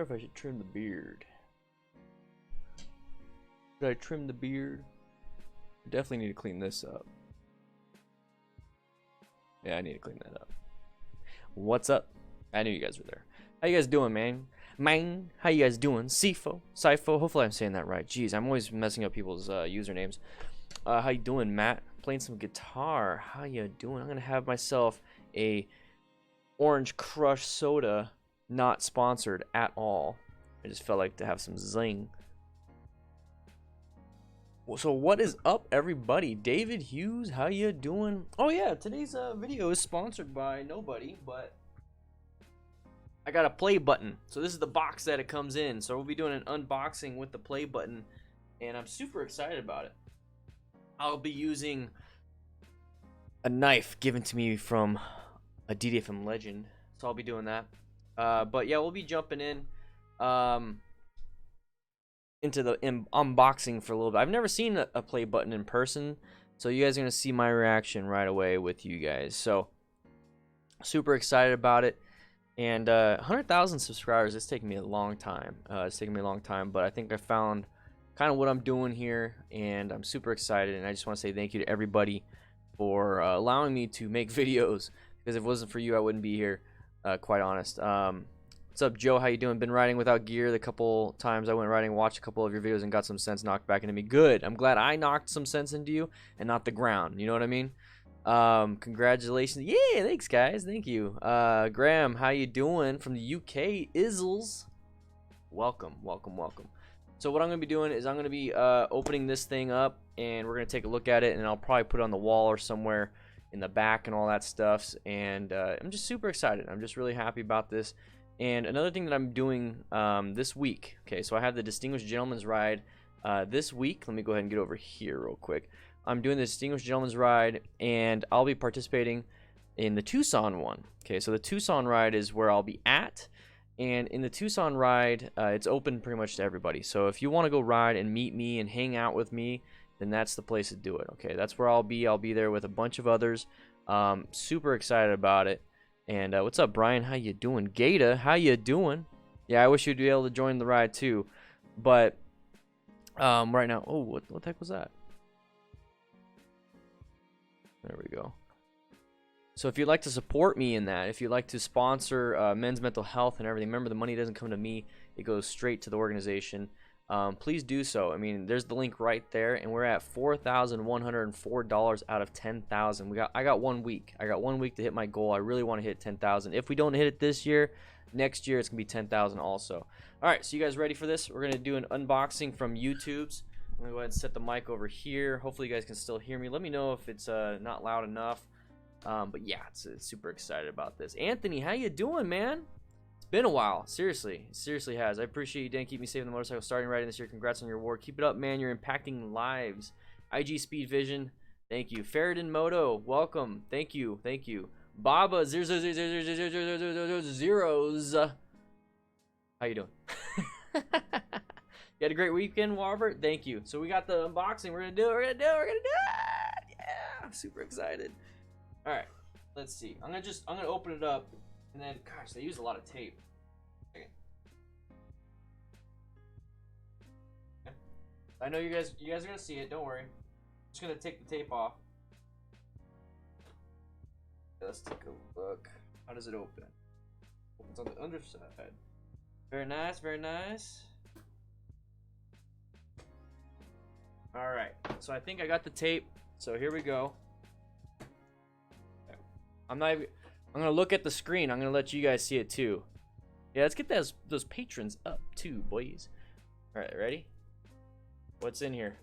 if I should trim the beard. Should I trim the beard? Definitely need to clean this up. Yeah, I need to clean that up. What's up? I knew you guys were there. How you guys doing, man? How you guys doing? Sifo. Hopefully I'm saying that right. Jeez, I'm always messing up people's usernames. How you doing, Matt? Playing some guitar. How you doing? I'm gonna have myself a orange crush soda, not sponsored at all. I just felt like to have some zing. So what is up, everybody? David Hughes, how you doing? Oh yeah, today's video is sponsored by nobody, but I got a play button. So this is the box that it comes in. So we'll be doing an unboxing with the play button, and I'm super excited about it. I'll be using a knife given to me from a DDFM legend, so I'll be doing that. But yeah, we'll be jumping in into the unboxing for a little bit. I've never seen a play button in person, so you guys are gonna see my reaction right away with you guys. So super excited about it. And 100,000 subscribers, it's taking me a long time. But I think I found kind of what I'm doing here, and I'm super excited. And I just want to say thank you to everybody for allowing me to make videos, because if it wasn't for you, I wouldn't be here, quite honest. What's up, Joe? How you doing? Been riding without gear the couple times I went riding, watched a couple of your videos, and got some sense knocked back into me. Good. I'm glad I knocked some sense into you and not the ground. You know what I mean? Congratulations. Yeah, thanks, guys. Thank you. Graham, how you doing? From the UK, Izzles. Welcome. So what I'm going to be doing is I'm going to be opening this thing up, and we're going to take a look at it, and I'll probably put it on the wall or somewhere in the back and all that stuff. And I'm just super excited. I'm just really happy about this. And another thing that I'm doing this week, okay, so I have the Distinguished Gentleman's Ride this week. Let me go ahead and get over here real quick. I'm doing the Distinguished Gentleman's Ride, and I'll be participating in the Tucson one. Okay, so the Tucson ride is where I'll be at, and in the Tucson ride, it's open pretty much to everybody. So if you want to go ride and meet me and hang out with me, then that's the place to do it. Okay, that's where I'll be. I'll be there with a bunch of others. Super excited about it. And what's up, Brian? How you doing? Gata, how you doing? Yeah, I wish you'd be able to join the ride too, but right now, oh, what the heck was that? There we go. So if you'd like to support me in that, if you'd like to sponsor men's mental health and everything, remember the money doesn't come to me, it goes straight to the organization. Please do so. I mean, there's the link right there, and we're at $4,104 out of 10,000. I got 1 week. I got 1 week to hit my goal. I really want to hit 10,000. If we don't hit it this year, next year it's gonna be 10,000 also. All right, so you guys ready for this? We're gonna do an unboxing from YouTube's. I'm gonna go ahead and set the mic over here. Hopefully you guys can still hear me. Let me know if it's not loud enough. But yeah, it's super excited about this. Anthony, how you doing, man? It's been a while. Seriously, it seriously has. I appreciate you, Dan. Keep me safe on the motorcycle. Starting riding this year. Congrats on your award. Keep it up, man. You're impacting lives. IG Speed Vision, thank you. Faradin Moto, welcome. Thank you. Baba 0000000. How you doing? You had a great weekend, Robert. Thank you. So we got the unboxing. We're gonna do it. Yeah, super excited. All right, let's see. I'm gonna open it up, and then, gosh, they use a lot of tape. Okay. I know you guys are gonna see it. Don't worry. I'm just gonna take the tape off. Okay, let's take a look. How does it open? Opens on the underside. Very nice. Very nice. All right, so I think I got the tape. So here we go. I'm gonna look at the screen. I'm gonna let you guys see it too. Yeah, let's get those patrons up too, boys. All right, ready? What's in here?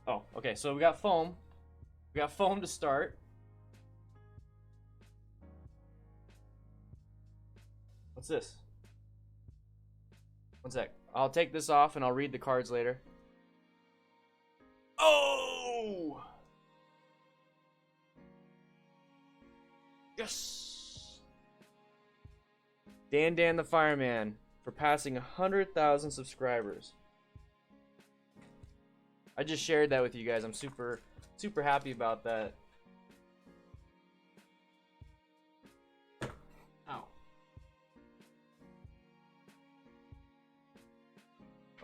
Oh, okay. So we got foam. We got foam to start. What's this? One sec. I'll take this off and I'll read the cards later. Oh! Yes! Dan the Fireman for passing 100,000 subscribers. I just shared that with you guys. I'm super happy about that. Ow.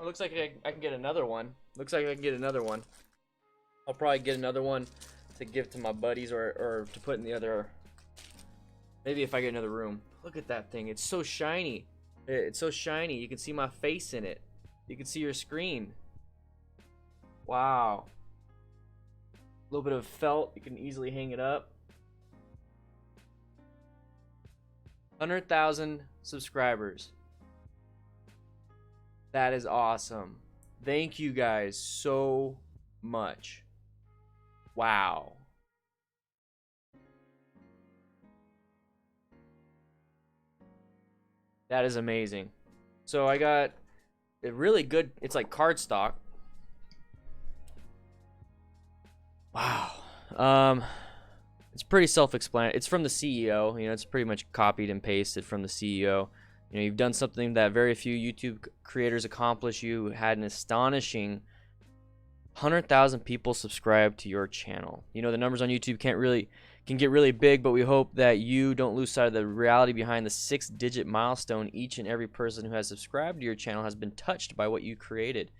It looks like I can get another one. Looks like I can get another one. I'll probably get another one to give to my buddies or to put in the other. Maybe if I get another room. Look at that thing. It's so shiny. It's so shiny. You can see my face in it. You can see your screen. Wow. A little bit of felt. You can easily hang it up. 100,000 subscribers. That is awesome. Thank you guys so much. Wow. That is amazing. So I got a really good, it's like cardstock. Wow. It's pretty self-explanatory. It's from the CEO. You know, it's pretty much copied and pasted from the CEO. You know, you've done something that very few YouTube creators accomplish. You had an astonishing 100,000 people subscribe to your channel. You know, the numbers on YouTube can get really big, but we hope that you don't lose sight of the reality behind the 6-digit milestone. Each and every person who has subscribed to your channel has been touched by what you created.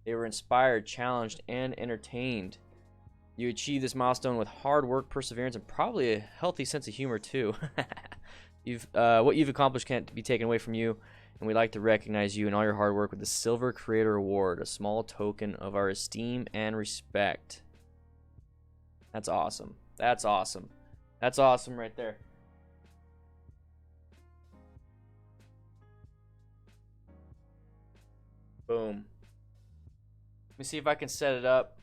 They were inspired, challenged, and entertained. You achieved this milestone with hard work, perseverance, and probably a healthy sense of humor too. What you've accomplished can't be taken away from you, and we'd like to recognize you and all your hard work with the Silver Creator Award, a small token of our esteem and respect. That's awesome. That's awesome. That's awesome right there. Boom. Let me see if I can set it up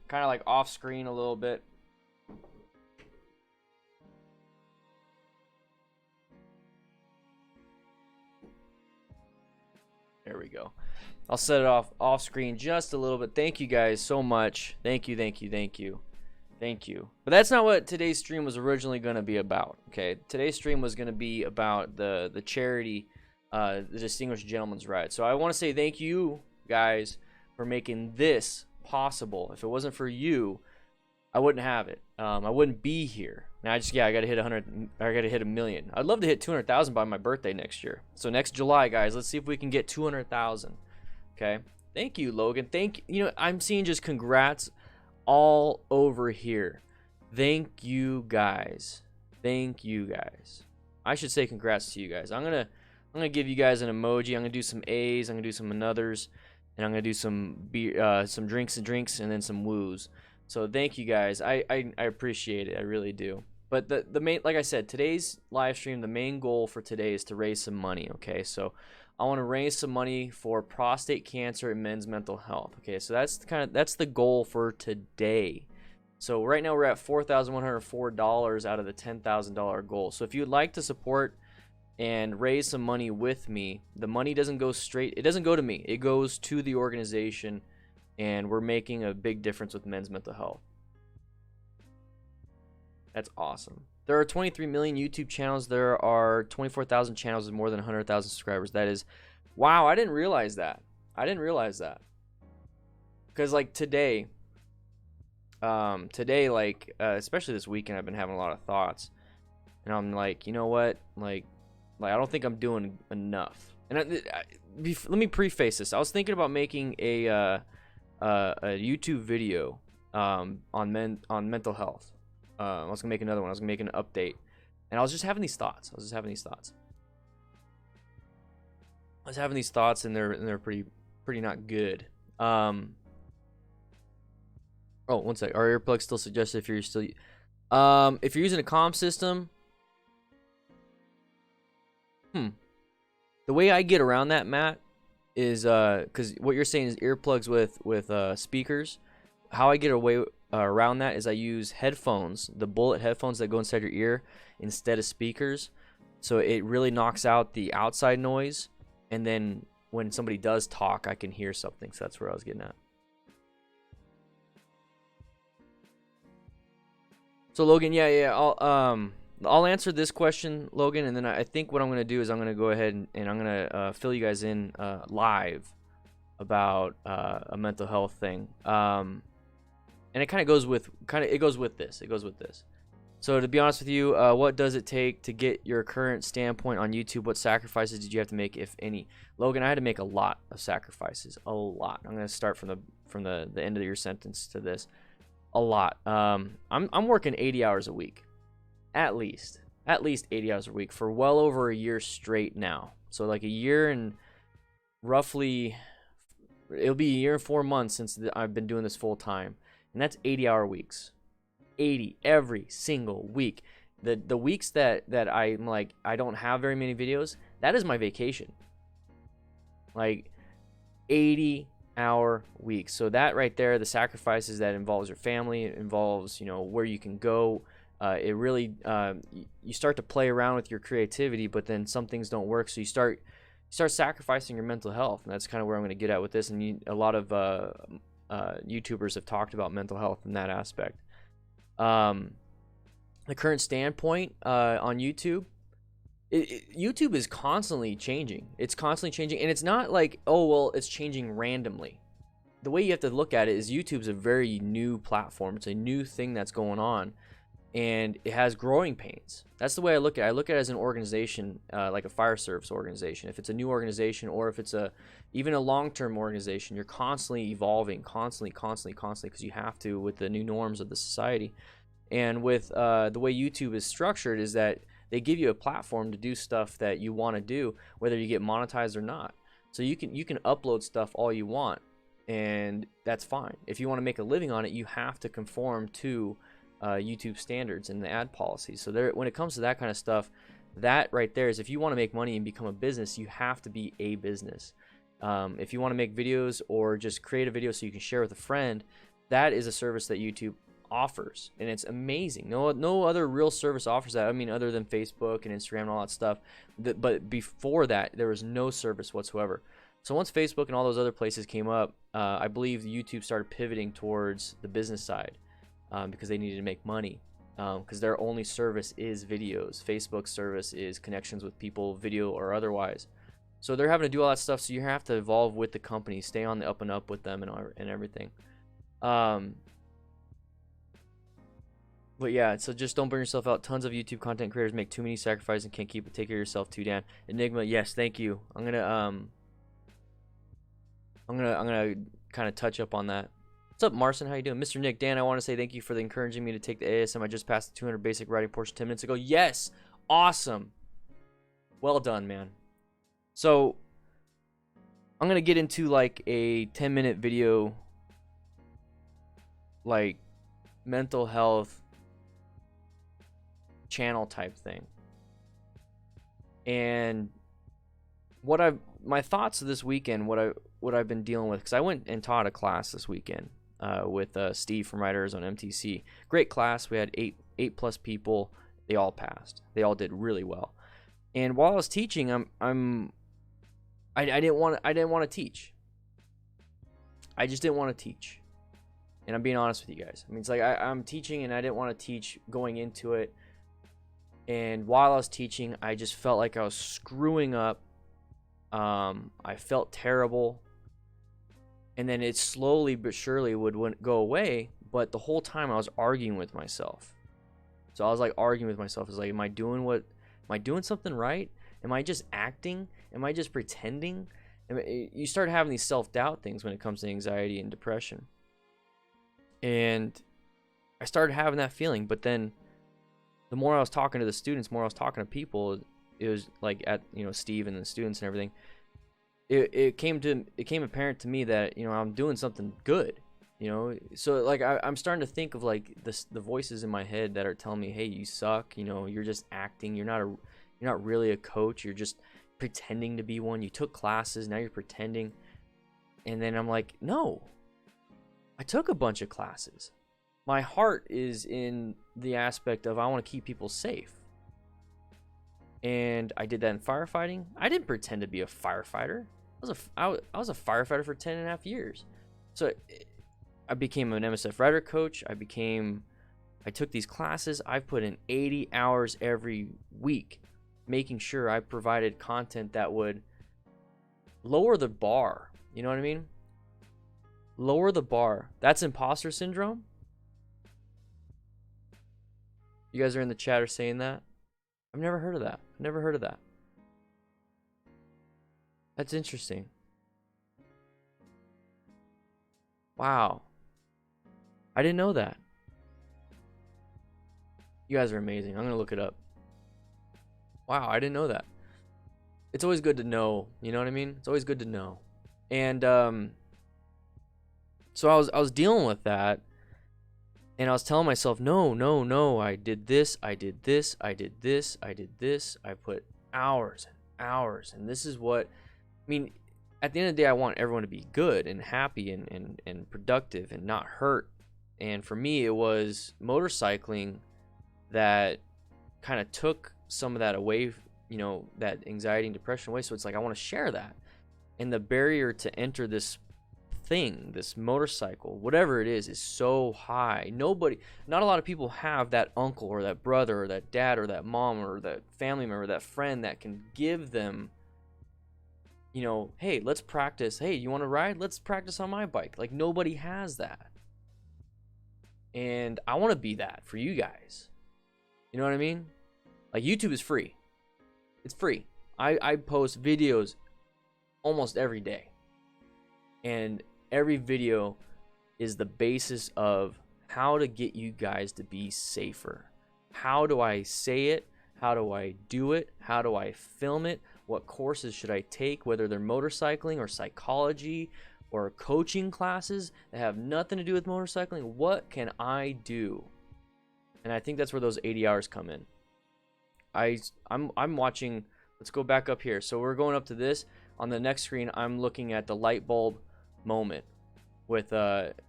kind of like off screen a little bit. There we go. I'll set it off screen just a little bit. Thank you guys so much. Thank you, thank you, thank you. Thank you. But that's not what today's stream was originally going to be about. Okay, today's stream was going to be about the charity, the Distinguished Gentleman's Ride. So I want to say thank you guys for making this possible. If it wasn't for you, I wouldn't have it. I wouldn't be here. Now I got to hit 100. I got to hit 1 million. I'd love to hit 200,000 by my birthday next year. So next July, guys, let's see if we can get 200,000. Okay. Thank you, Logan. You know, I'm seeing just congrats all over here. Thank you guys. Thank you guys. I should say congrats to you guys. I'm gonna give you guys an emoji. I'm gonna do some A's. I'm gonna do some anothers, and I'm gonna do some beer, some drinks and then some woos. So thank you guys. I appreciate it. I really do. But the main, like I said, today's live stream, the main goal for today is to raise some money. Okay, so I want to raise some money for prostate cancer and men's mental health. Okay, so that's the goal for today. So right now we're at $4,104 out of the $10,000 goal. So if you'd like to support and raise some money with me, the money doesn't go straight. It doesn't go to me. It goes to the organization, and we're making a big difference with men's mental health. That's awesome. There are 23 million YouTube channels. There are 24,000 channels with more than 100,000 subscribers. That is, wow, I didn't realize that. Because like today, especially this weekend, I've been having a lot of thoughts. And I'm like, you know what? Like I don't think I'm doing enough. And let me preface this. I was thinking about making a YouTube video on mental health. I was gonna make another one. I was gonna make an update, and I was just having these thoughts. And they're pretty not good. Oh, one sec. Are earplugs still suggested if you're using a comm system? The way I get around that, Matt, is because what you're saying is earplugs with speakers. How I get around that is I use headphones, the bullet headphones that go inside your ear instead of speakers. So it really knocks out the outside noise, and then when somebody does talk, I can hear something. So that's where I was getting at. So Logan, yeah, I'll answer this question, Logan, and then I think what I'm gonna do is I'm gonna go ahead and I'm gonna fill you guys in live about a mental health thing. And it goes with this. So to be honest with you, what does it take to get your current standpoint on YouTube? What sacrifices did you have to make, if any? Logan, I had to make a lot of sacrifices. A lot. I'm going to start from the end of your sentence to this. A lot. I'm working 80 hours a week. At least 80 hours a week for well over a year straight now. So like a year and roughly, it'll be a year and 4 months since I've been doing this full time. And that's 80-hour weeks. 80 every single week. The weeks that I'm like, I don't have very many videos, that is my vacation. Like 80-hour weeks. So that right there, the sacrifices, that involves your family, it involves, you know, where you can go. It really, you start to play around with your creativity, but then some things don't work. So you start sacrificing your mental health. And that's kind of where I'm going to get at with this. And a lot of YouTubers have talked about mental health in that aspect. The current standpoint on YouTube, YouTube is constantly changing. It's constantly changing, and it's not like, oh well, it's changing randomly. The way you have to look at it is YouTube's a very new platform. It's a new thing that's going on, and it has growing pains. That's the way I look at it. I look at it as an organization, like a fire service organization. If it's a new organization, or if it's even a long-term organization, you're constantly evolving, constantly, because you have to, with the new norms of the society. And with the way YouTube is structured is that they give you a platform to do stuff that you want to do, whether you get monetized or not. So you can upload stuff all you want, and that's fine. If you want to make a living on it, you have to conform to YouTube standards and the ad policies. So there, when it comes to that kind of stuff, that right there is, if you want to make money and become a business, you have to be a business. If you want to make videos or just create a video so you can share with a friend, that is a service that YouTube offers, and it's amazing. No other real service offers that. I mean, other than Facebook and Instagram and all that stuff. But before that, there was no service whatsoever. So once Facebook and all those other places came up, I believe YouTube started pivoting towards the business side, because they needed to make money, because their only service is videos. Facebook's service is connections with people, video or otherwise. So they're having to do all that stuff. So you have to evolve with the company, stay on the up and up with them, and everything. But yeah, so just don't burn yourself out. Tons of YouTube content creators make too many sacrifices and can't keep it. Take care of yourself too, Dan. Enigma, yes, thank you. I'm gonna kind of touch up on that. What's up, Marson? How you doing? Mr. Nick, Dan, I want to say thank you for encouraging me to take the ASM. I just passed the 200 basic writing portion 10 minutes ago. Yes, awesome. Well done, man. So I'm gonna get into like a 10-minute video, like mental health channel type thing. And my thoughts this weekend, what I've been dealing with, because I went and taught a class this weekend with Steve from Writers on MTC. Great class. We had eight plus people. They all passed. They all did really well. And while I was teaching, I didn't want to teach. I just didn't want to teach. And I'm being honest with you guys. I mean, it's like I'm teaching, and I didn't want to teach going into it. And while I was teaching, I just felt like I was screwing up. I felt terrible. And then it slowly but surely would go away. But the whole time I was arguing with myself. So I was like arguing with myself. It's like, am I doing something right? Am I just acting? Am I just pretending? You start having these self-doubt things when it comes to anxiety and depression. And I started having that feeling. But then the more I was talking to the students, more I was talking to people, it was like at, Steve and the students and everything, it became apparent to me that, I'm doing something good, so like I'm starting to think of like the voices in my head that are telling me, hey, you suck, you're just acting, you're not really a coach, you're just pretending to be one, you took classes, now you're pretending. And then I'm like, no, I took a bunch of classes. My heart is in the aspect of I want to keep people safe. And I did that in firefighting. I didn't pretend to be a firefighter. I was a firefighter for 10.5 years. So I became an MSF writer coach. I took these classes. I've put in 80 hours every week, making sure I provided content that would lower the bar. You know what I mean? Lower the bar. That's imposter syndrome. You guys are in the chat are saying that? I've never heard of that. I've never heard of that. That's interesting. Wow. I didn't know that. You guys are amazing. I'm going to look it up. Wow, I didn't know that. It's always good to know, you know what I mean? It's always good to know. And so I was dealing with that, and I was telling myself, no, I did this, I did this, I did this, I did this. I put hours and hours, and this is what, I mean, at the end of the day, I want everyone to be good and happy and productive and not hurt. And for me, it was motorcycling that kind of took some of that away, you know, that anxiety and depression away. So it's like I want to share that. And the barrier to enter this thing, this motorcycle, whatever it is so high. Not a lot of people have that uncle or that brother or that dad or that mom or that family member, that friend that can give them, you know, hey, let's practice. Hey, you want to ride? Let's practice on my bike. Like, nobody has that. And I want to be that for you guys. You know what I mean? Like, YouTube is free. It's free. I post videos almost every day. And every video is the basis of how to get you guys to be safer. How do I say it? How do I do it? How do I film it? What courses should I take, whether they're motorcycling or psychology or coaching classes that have nothing to do with motorcycling? What can I do? And I think that's where those 80 hours come in. I'm watching, let's go back up here. So we're going up to this. On the next screen, I'm looking at the light bulb moment with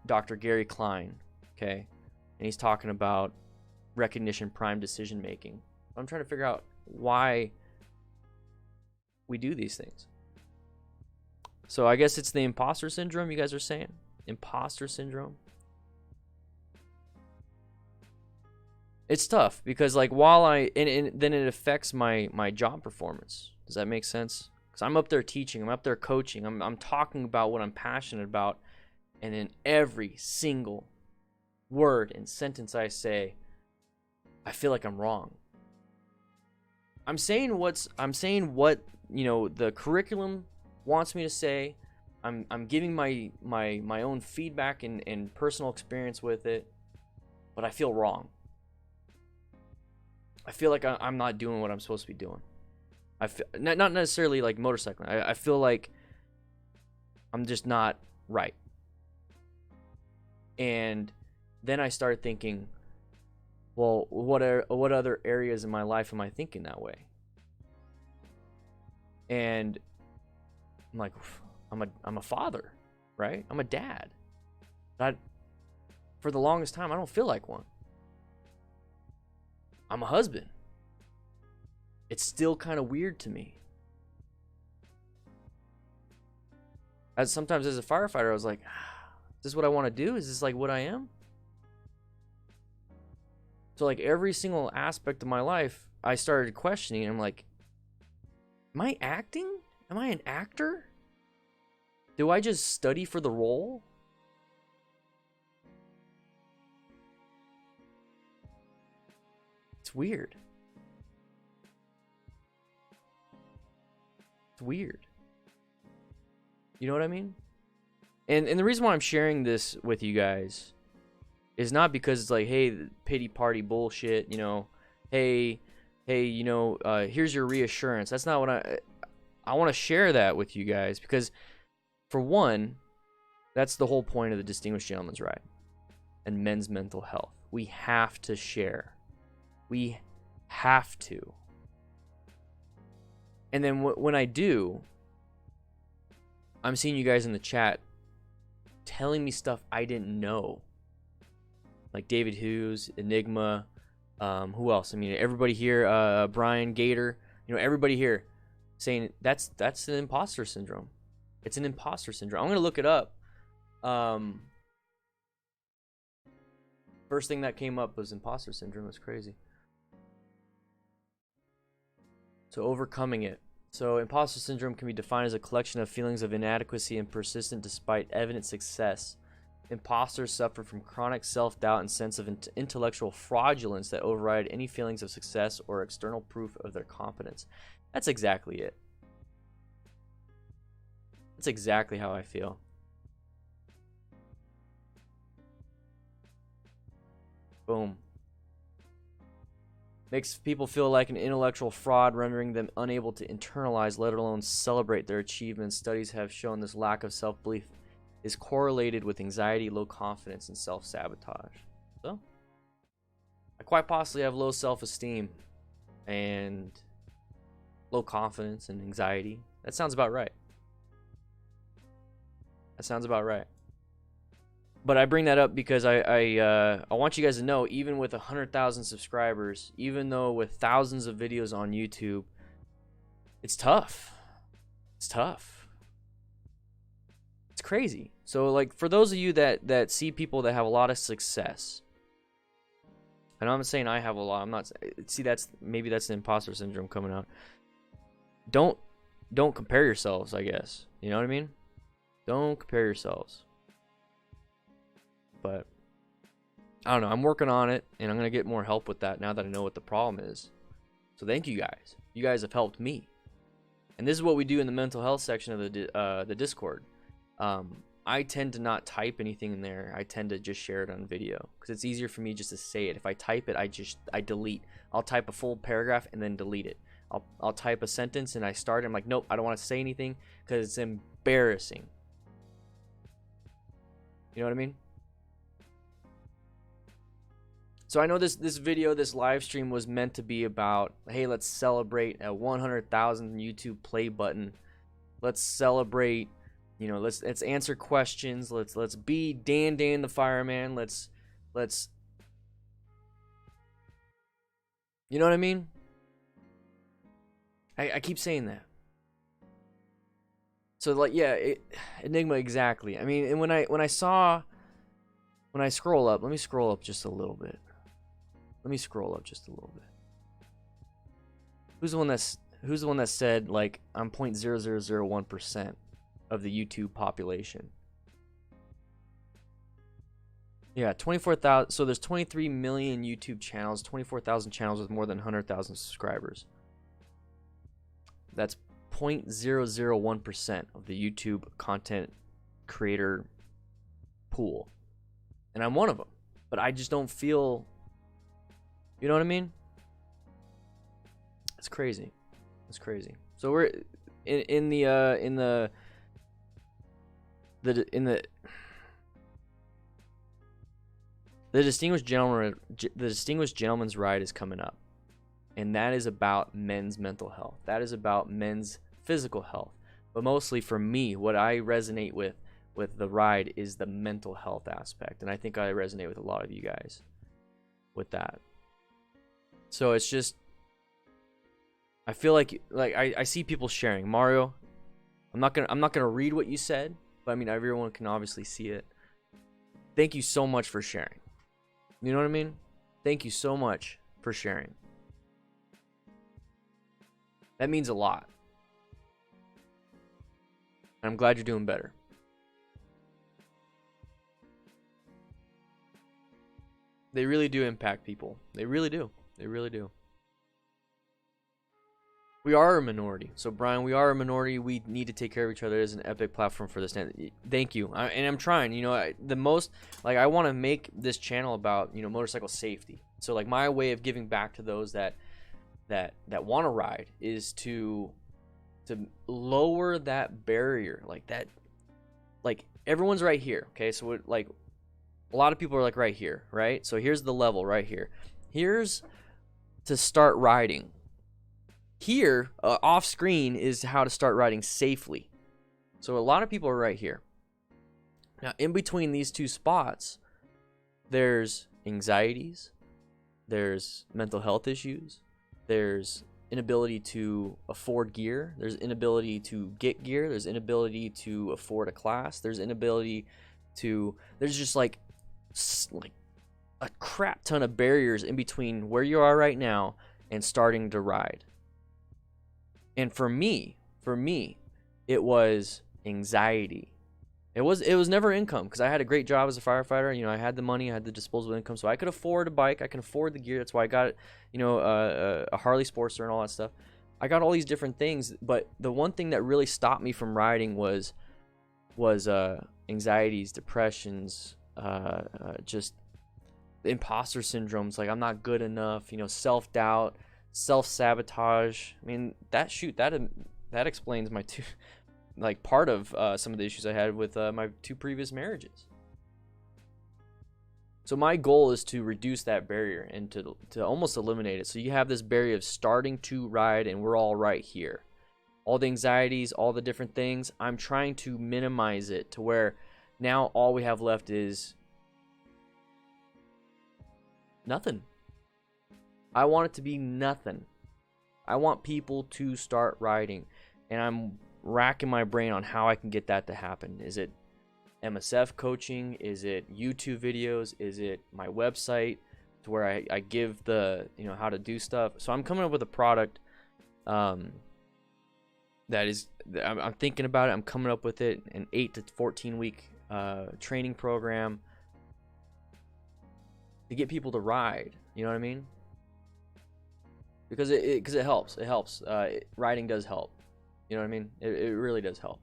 Dr. Gary Klein, okay? And he's talking about recognition prime decision making. I'm trying to figure out why we do these things. So I guess it's the imposter syndrome you guys are saying? Imposter syndrome? It's tough because, like, while and then it affects my job performance. Does that make sense? Because I'm up there teaching, I'm up there coaching, I'm talking about what I'm passionate about, and in every single word and sentence I say, I feel like I'm wrong. I'm saying what, you know, the curriculum wants me to say. I'm giving my own feedback and personal experience with it, but I feel wrong. I feel like I'm not doing what I'm supposed to be doing. I feel not necessarily like motorcycling. I feel like I'm just not right. And then I started thinking, well, what other areas in my life am I thinking that way? And I'm like, I'm a father, right? I'm a dad. But for the longest time, I don't feel like one. I'm a husband. It's still kind of weird to me. Sometimes as a firefighter, I was like, is this what I want to do? Is this like what I am? So like every single aspect of my life, I started questioning, and I'm like, am I acting? Am I an actor? Do I just study for the role? It's weird. It's weird. You know what I mean? And the reason why I'm sharing this with you guys is not because it's like, hey, pity party bullshit, you know, hey, you know, here's your reassurance. That's not what I want to share that with you guys, because for one, that's the whole point of the Distinguished Gentleman's Ride and men's mental health. We have to share. We have to. And then when I do, I'm seeing you guys in the chat telling me stuff I didn't know. Like David Hughes, Enigma, who else? I mean, everybody here, Brian Gator, you know, everybody here saying that's an imposter syndrome. It's an imposter syndrome. I'm going to look it up. First thing that came up was imposter syndrome. That's crazy. So overcoming it. So imposter syndrome can be defined as a collection of feelings of inadequacy and persistent despite evident success. imposters suffer from chronic self-doubt and sense of intellectual fraudulence that override any feelings of success or external proof of their competence. That's exactly it. That's exactly how I feel. Boom. Makes people feel like an intellectual fraud, rendering them unable to internalize, let alone celebrate their achievements. Studies have shown this lack of self-belief is correlated with anxiety, low confidence, and self-sabotage. So, I quite possibly have low self-esteem and low confidence and anxiety. That sounds about right. That sounds about right. But I bring that up because I want you guys to know, even with 100,000 subscribers, even though with thousands of videos on YouTube, it's tough. It's tough. It's crazy. So, like, for those of you that see people that have a lot of success, and I'm not saying I have a lot. I'm not. See, maybe that's the imposter syndrome coming out. Don't compare yourselves, I guess. You know what I mean? Don't compare yourselves. But I don't know. I'm working on it, and I'm gonna get more help with that now that I know what the problem is. So thank you guys. You guys have helped me. And this is what we do in the mental health section of the Discord. I tend to not type anything in there. I tend to just share it on video because it's easier for me just to say it. If I type it, I delete. I'll type a full paragraph and then delete it. I'll type a sentence and I start. I'm like, nope, I don't want to say anything because it's embarrassing. You know what I mean? So I know this video, this live stream was meant to be about, hey, let's celebrate a 100,000 YouTube play button. Let's celebrate, you know, let's answer questions. Let's be Dan the fireman. Let's you know what I mean? I keep saying that. So like, yeah, Enigma, exactly. I mean, and when I scroll up, let me scroll up just a little bit. Let me scroll up just a little bit. Who's the one that said, like, I'm 0.0001% of the YouTube population? Yeah, 24,000. So there's 23 million YouTube channels, 24,000 channels with more than 100,000 subscribers. That's 0.001% of the YouTube content creator pool. And I'm one of them. But I just don't feel, you know what I mean? It's crazy. It's crazy. So we're in the distinguished gentleman's ride is coming up. And that is about men's mental health. That is about men's physical health. But mostly for me, what I resonate with the ride is the mental health aspect. And I think I resonate with a lot of you guys with that. So it's just, I feel like I see people sharing. Mario, I'm not gonna read what you said, but I mean, everyone can obviously see it. Thank you so much for sharing. You know what I mean? Thank you so much for sharing. That means a lot. And I'm glad you're doing better. They really do impact people. They really do. They really do. We are a minority. So, Brian, we are a minority. We need to take care of each other. It is an epic platform for this. Thank you. And I'm trying. You know, I want to make this channel about, you know, motorcycle safety. So, like, my way of giving back to those that want to ride is to lower that barrier. Like that, like, everyone's right here. Okay, so like, a lot of people are like right here, right? So here's the level right here. Here's to start riding. Here, off screen, is how to start riding safely. So a lot of people are right here. Now, in between these two spots, there's anxieties, there's mental health issues, there's inability to afford gear, there's inability to get gear, there's inability to afford a class, there's inability to, there's just like a crap ton of barriers in between where you are right now and starting to ride. And for me, it was anxiety It was never income because I had a great job as a firefighter. You know, I had the money, I had the disposable income, so I could afford a bike, I can afford the gear. That's why I got, you know, a Harley Sportster and all that stuff. I got all these different things, but the one thing that really stopped me from riding was anxieties, depressions, just imposter syndromes, like I'm not good enough, you know, self-doubt, self-sabotage. I mean, that explains my two, like part of some of the issues I had with my 2 previous marriages. So my goal is to reduce that barrier and to almost eliminate it. So you have this barrier of starting to ride and we're all right here. All the anxieties, all the different things, I'm trying to minimize it to where now all we have left is nothing. I want it to be nothing. I want people to start riding, and I'm racking my brain on how I can get that to happen. Is it MSF coaching? Is it YouTube videos? Is it my website to where I give the, you know, how to do stuff? So I'm coming up with a product that is, I'm thinking about it. I'm coming up with it, an 8 to 14 week training program to get people to ride. You know what I mean? Because it helps. It helps. Riding does help. You know what I mean? It really does help.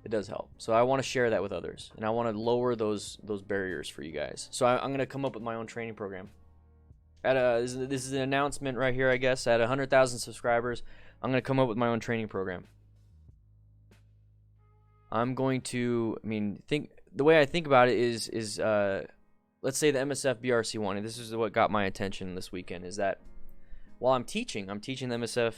It does help. So I want to share that with others, and I want to lower those barriers for you guys. So I'm going to come up with my own training program. This is an announcement right here, I guess. At 100,000 subscribers, I'm going to come up with my own training program. I'm going to, the way I think about it is let's say the MSF BRC one, and this is what got my attention this weekend, is that while I'm teaching the MSF,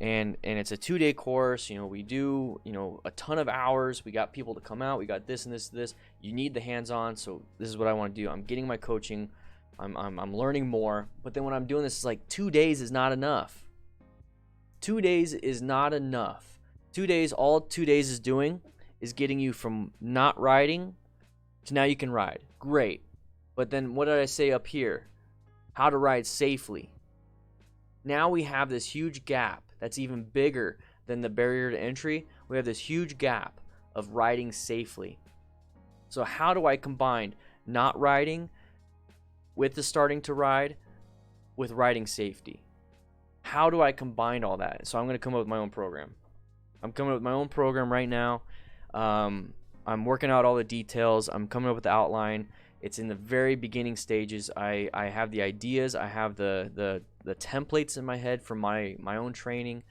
and it's a 2-day course. You know, we do, you know, a ton of hours. We got people to come out. We got this and this and this. You need the hands-on. So this is what I want to do. I'm getting my coaching. I'm learning more. But then when I'm doing this, it's like 2 days is not enough. 2 days is not enough. 2 days, all 2 days is doing is getting you from not riding to now you can ride. Great. But then what did I say up here? How to ride safely. Now we have this huge gap that's even bigger than the barrier to entry. We have this huge gap of riding safely. So how do I combine not riding with the starting to ride with riding safety? How do I combine all that? So I'm going to come up with my own program. I'm coming up with my own program right now. I'm working out all the details. I'm coming up with the outline. It's in the very beginning stages. I have the ideas. I have the templates in my head from my own training.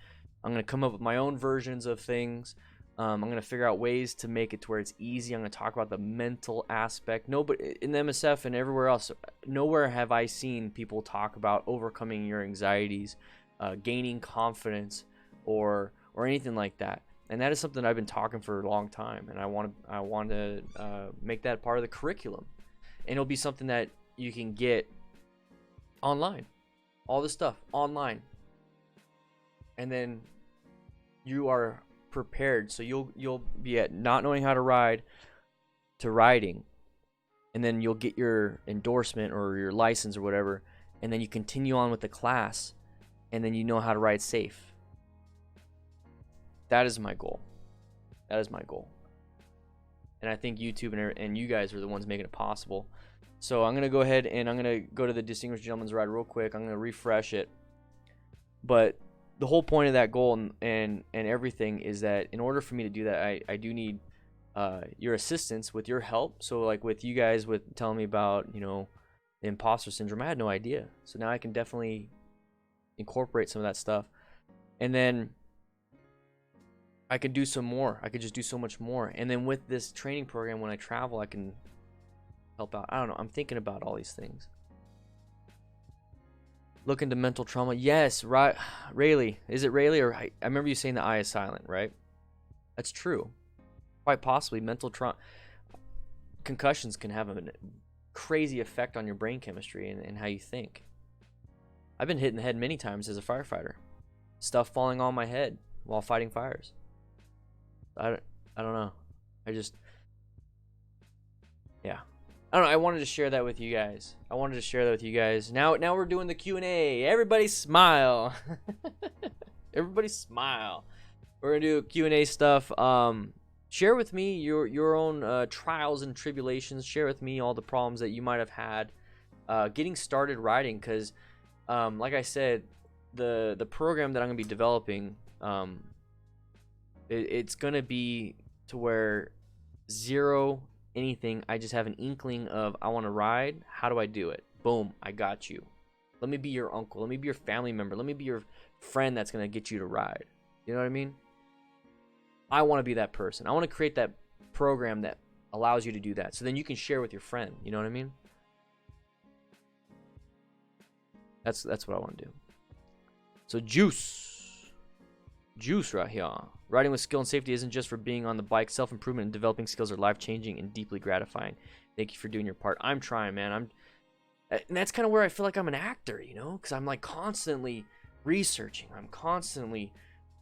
I'm going to come up with my own versions of things. I'm going to figure out ways to make it to where it's easy. I'm going to talk about the mental aspect. Nobody in the MSF and everywhere else, nowhere have I seen people talk about overcoming your anxieties, gaining confidence, or anything like that. And that is something I've been talking for a long time, and I want to make that part of the curriculum. And it'll be something that you can get online. All this stuff online. And then you are prepared. So you'll be at not knowing how to ride to riding. And then you'll get your endorsement or your license or whatever. And then you continue on with the class. And then you know how to ride safe. That is my goal. That is my goal. And I think YouTube and you guys are the ones making it possible. So I'm going to go ahead and I'm going to go to the Distinguished Gentleman's Ride real quick. I'm going to refresh it. But the whole point of that goal and everything is that in order for me to do that, I do need your assistance with your help. So like with you guys with telling me about, you know, the imposter syndrome, I had no idea. So now I can definitely incorporate some of that stuff. And then I could do some more. I could just do so much more. And then with this training program, when I travel, I can help out. I don't know. I'm thinking about all these things. Look into mental trauma. Yes, right. Rayleigh. Is it Rayleigh? Or I remember you saying the I is silent, right? That's true. Quite possibly mental trauma. Concussions can have a crazy effect on your brain chemistry and how you think. I've been hit in the head many times as a firefighter. Stuff falling on my head while fighting fires. I don't know. Yeah. I don't know. I wanted to share that with you guys. Now we're doing the Q&A. Everybody smile. Everybody smile. We're going to do Q&A stuff. Share with me your own trials and tribulations. Share with me all the problems that you might have had getting started riding, because like I said, the program that I'm gonna be developing, it's gonna be to where zero anything. I just have an inkling of I want to ride. How do I do it? Boom, I got you. Let me be your uncle. Let me be your family member. Let me be your friend that's gonna get you to ride. You know what I mean? I want to be that person. I want to create that program that allows you to do that, so then you can share with your friend. You know what I mean? That's what I want to do. So juice right here. Riding with skill and safety isn't just for being on the bike. Self-improvement and developing skills are life-changing and deeply gratifying. Thank you for doing your part. I'm trying, man. And that's kind of where I feel like I'm an actor, you know, because I'm like constantly researching. I'm constantly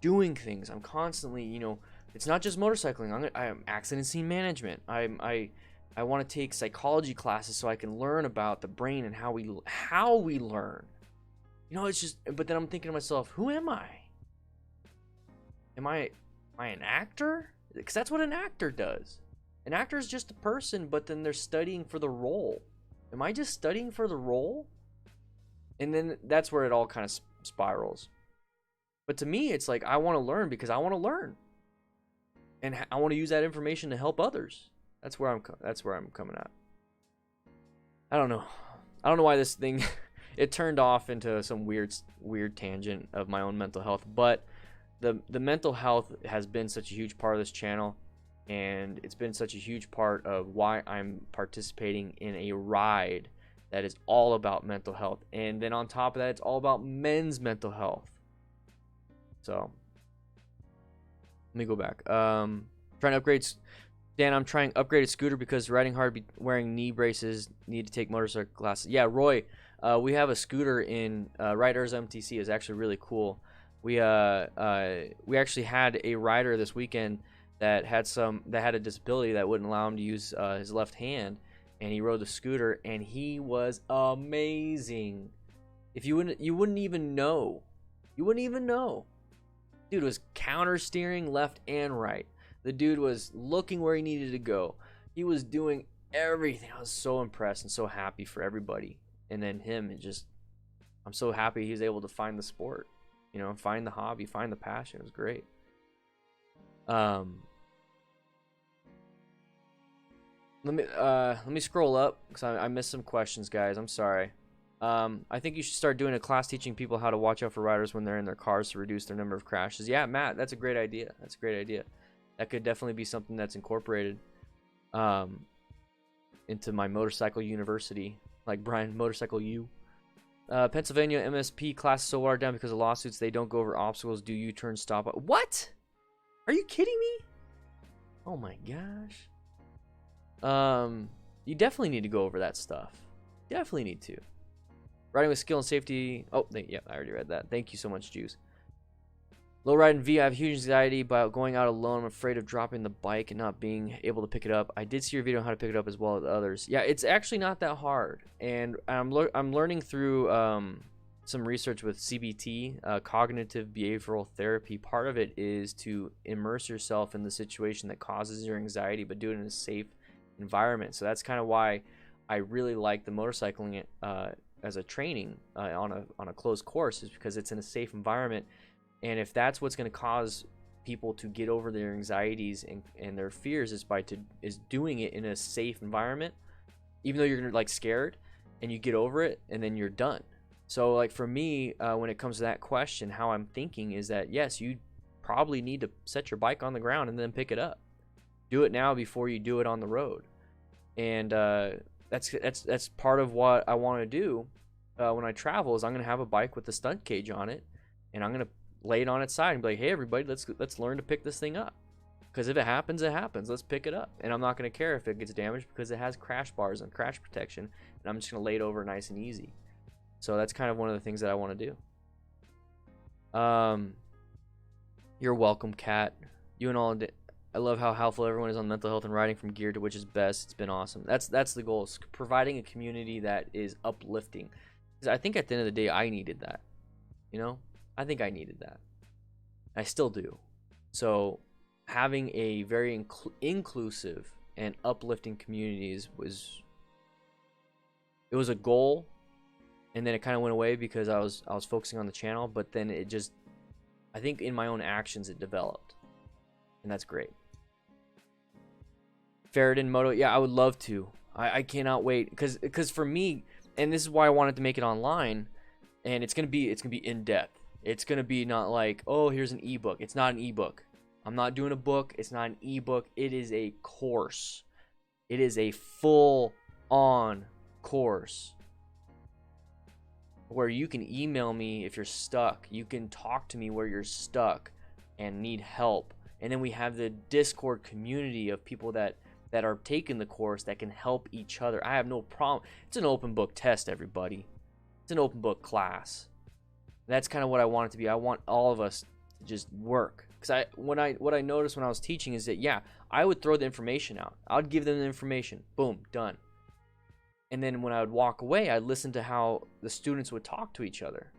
doing things. I'm constantly, you know, it's not just motorcycling. I'm accident scene management. I want to take psychology classes so I can learn about the brain and how we learn. You know, it's just, but then I'm thinking to myself, who am I? Am I an actor? Because that's what an actor does. An actor is just a person, but then they're studying for the role. Am I just studying for the role? And then that's where it all kind of spirals. But to me, it's like I want to learn because I want to learn, and I want to use that information to help others. That's where I'm coming at. I don't know why this thing it turned off into some weird tangent of my own mental health, but the mental health has been such a huge part of this channel, and it's been such a huge part of why I'm participating in a ride that is all about mental health. And then on top of that, it's all about men's mental health. So let me go back. Trying to upgrade. Dan, I'm trying upgraded scooter because riding hard, wearing knee braces, need to take motorcycle classes. Yeah, Roy, we have a scooter in Riders MTC. Is actually really cool. We actually had a rider this weekend that had a disability that wouldn't allow him to use his left hand, and he rode the scooter, and he was amazing. If you wouldn't even know. Dude was counter steering left and right. The dude was looking where he needed to go. He was doing everything. I was so impressed and so happy for everybody. And then him, I'm so happy he was able to find the sport, you know, find the hobby, find the passion. It was great. Let me scroll up because I missed some questions, guys. I'm sorry. I think you should start doing a class teaching people how to watch out for riders when they're in their cars to reduce their number of crashes. Yeah, Matt, that's a great idea. That could definitely be something that's incorporated into my motorcycle university, like Brian Motorcycle U. Pennsylvania MSP class so watered down because of lawsuits. They don't go over obstacles, do U-turn, stop. What? Are you kidding me? Oh my gosh. You definitely need to go over that stuff. Definitely need to. Riding with skill and safety. Oh, yeah, I already read that. Thank you so much, Juice. Low ride in V. I have huge anxiety about going out alone. I'm afraid of dropping the bike and not being able to pick it up. I did see your video on how to pick it up as well as others. Yeah, it's actually not that hard. And I'm learning through some research with CBT, cognitive behavioral therapy. Part of it is to immerse yourself in the situation that causes your anxiety, but do it in a safe environment. So that's kind of why I really like the motorcycling as a training on a closed course, is because it's in a safe environment. And if that's what's going to cause people to get over their anxieties and their fears is doing it in a safe environment, even though you're like scared, and you get over it and then you're done. So like for me, when it comes to that question, how I'm thinking is that yes, you probably need to set your bike on the ground and then pick it up. Do it now before you do it on the road. And that's part of what I want to do when I travel. Is I'm going to have a bike with a stunt cage on it, and I'm going to lay it on its side and be like, hey everybody, let's learn to pick this thing up, because if it happens, it happens. Let's pick it up. And I'm not going to care if it gets damaged because it has crash bars and crash protection, and I'm just going to lay it over nice and easy. So that's kind of one of the things that I want to do. You're welcome, Kat. You and all. I love how helpful everyone is on mental health and riding, from gear to which is best. It's been awesome. That's the goal, is providing a community that is uplifting. Because I think at the end of the day, I needed that. You know, I think I needed that. I still do. So having a very inclusive and uplifting communities was a goal, and then it kind of went away because I was focusing on the channel, but then it just, I think in my own actions it developed, and that's great. Ferretin Moto, yeah, I would love to. I cannot wait, because for me, and this is why I wanted to make it online, and it's gonna be in depth. It's gonna be not like, oh, here's an ebook. It's not an ebook. I'm not doing a book. It's not an ebook. It is a course. It is a full-on course where you can email me if you're stuck. You can talk to me where you're stuck and need help. And then we have the Discord community of people that are taking the course that can help each other. I have no problem. It's an open book test, everybody. It's an open book class. That's kind of what I want it to be. I want all of us to just work. Because what I noticed when I was teaching is that, yeah, I would throw the information out. I would give them the information. Boom, done. And then when I would walk away, I'd listen to how the students would talk to each other.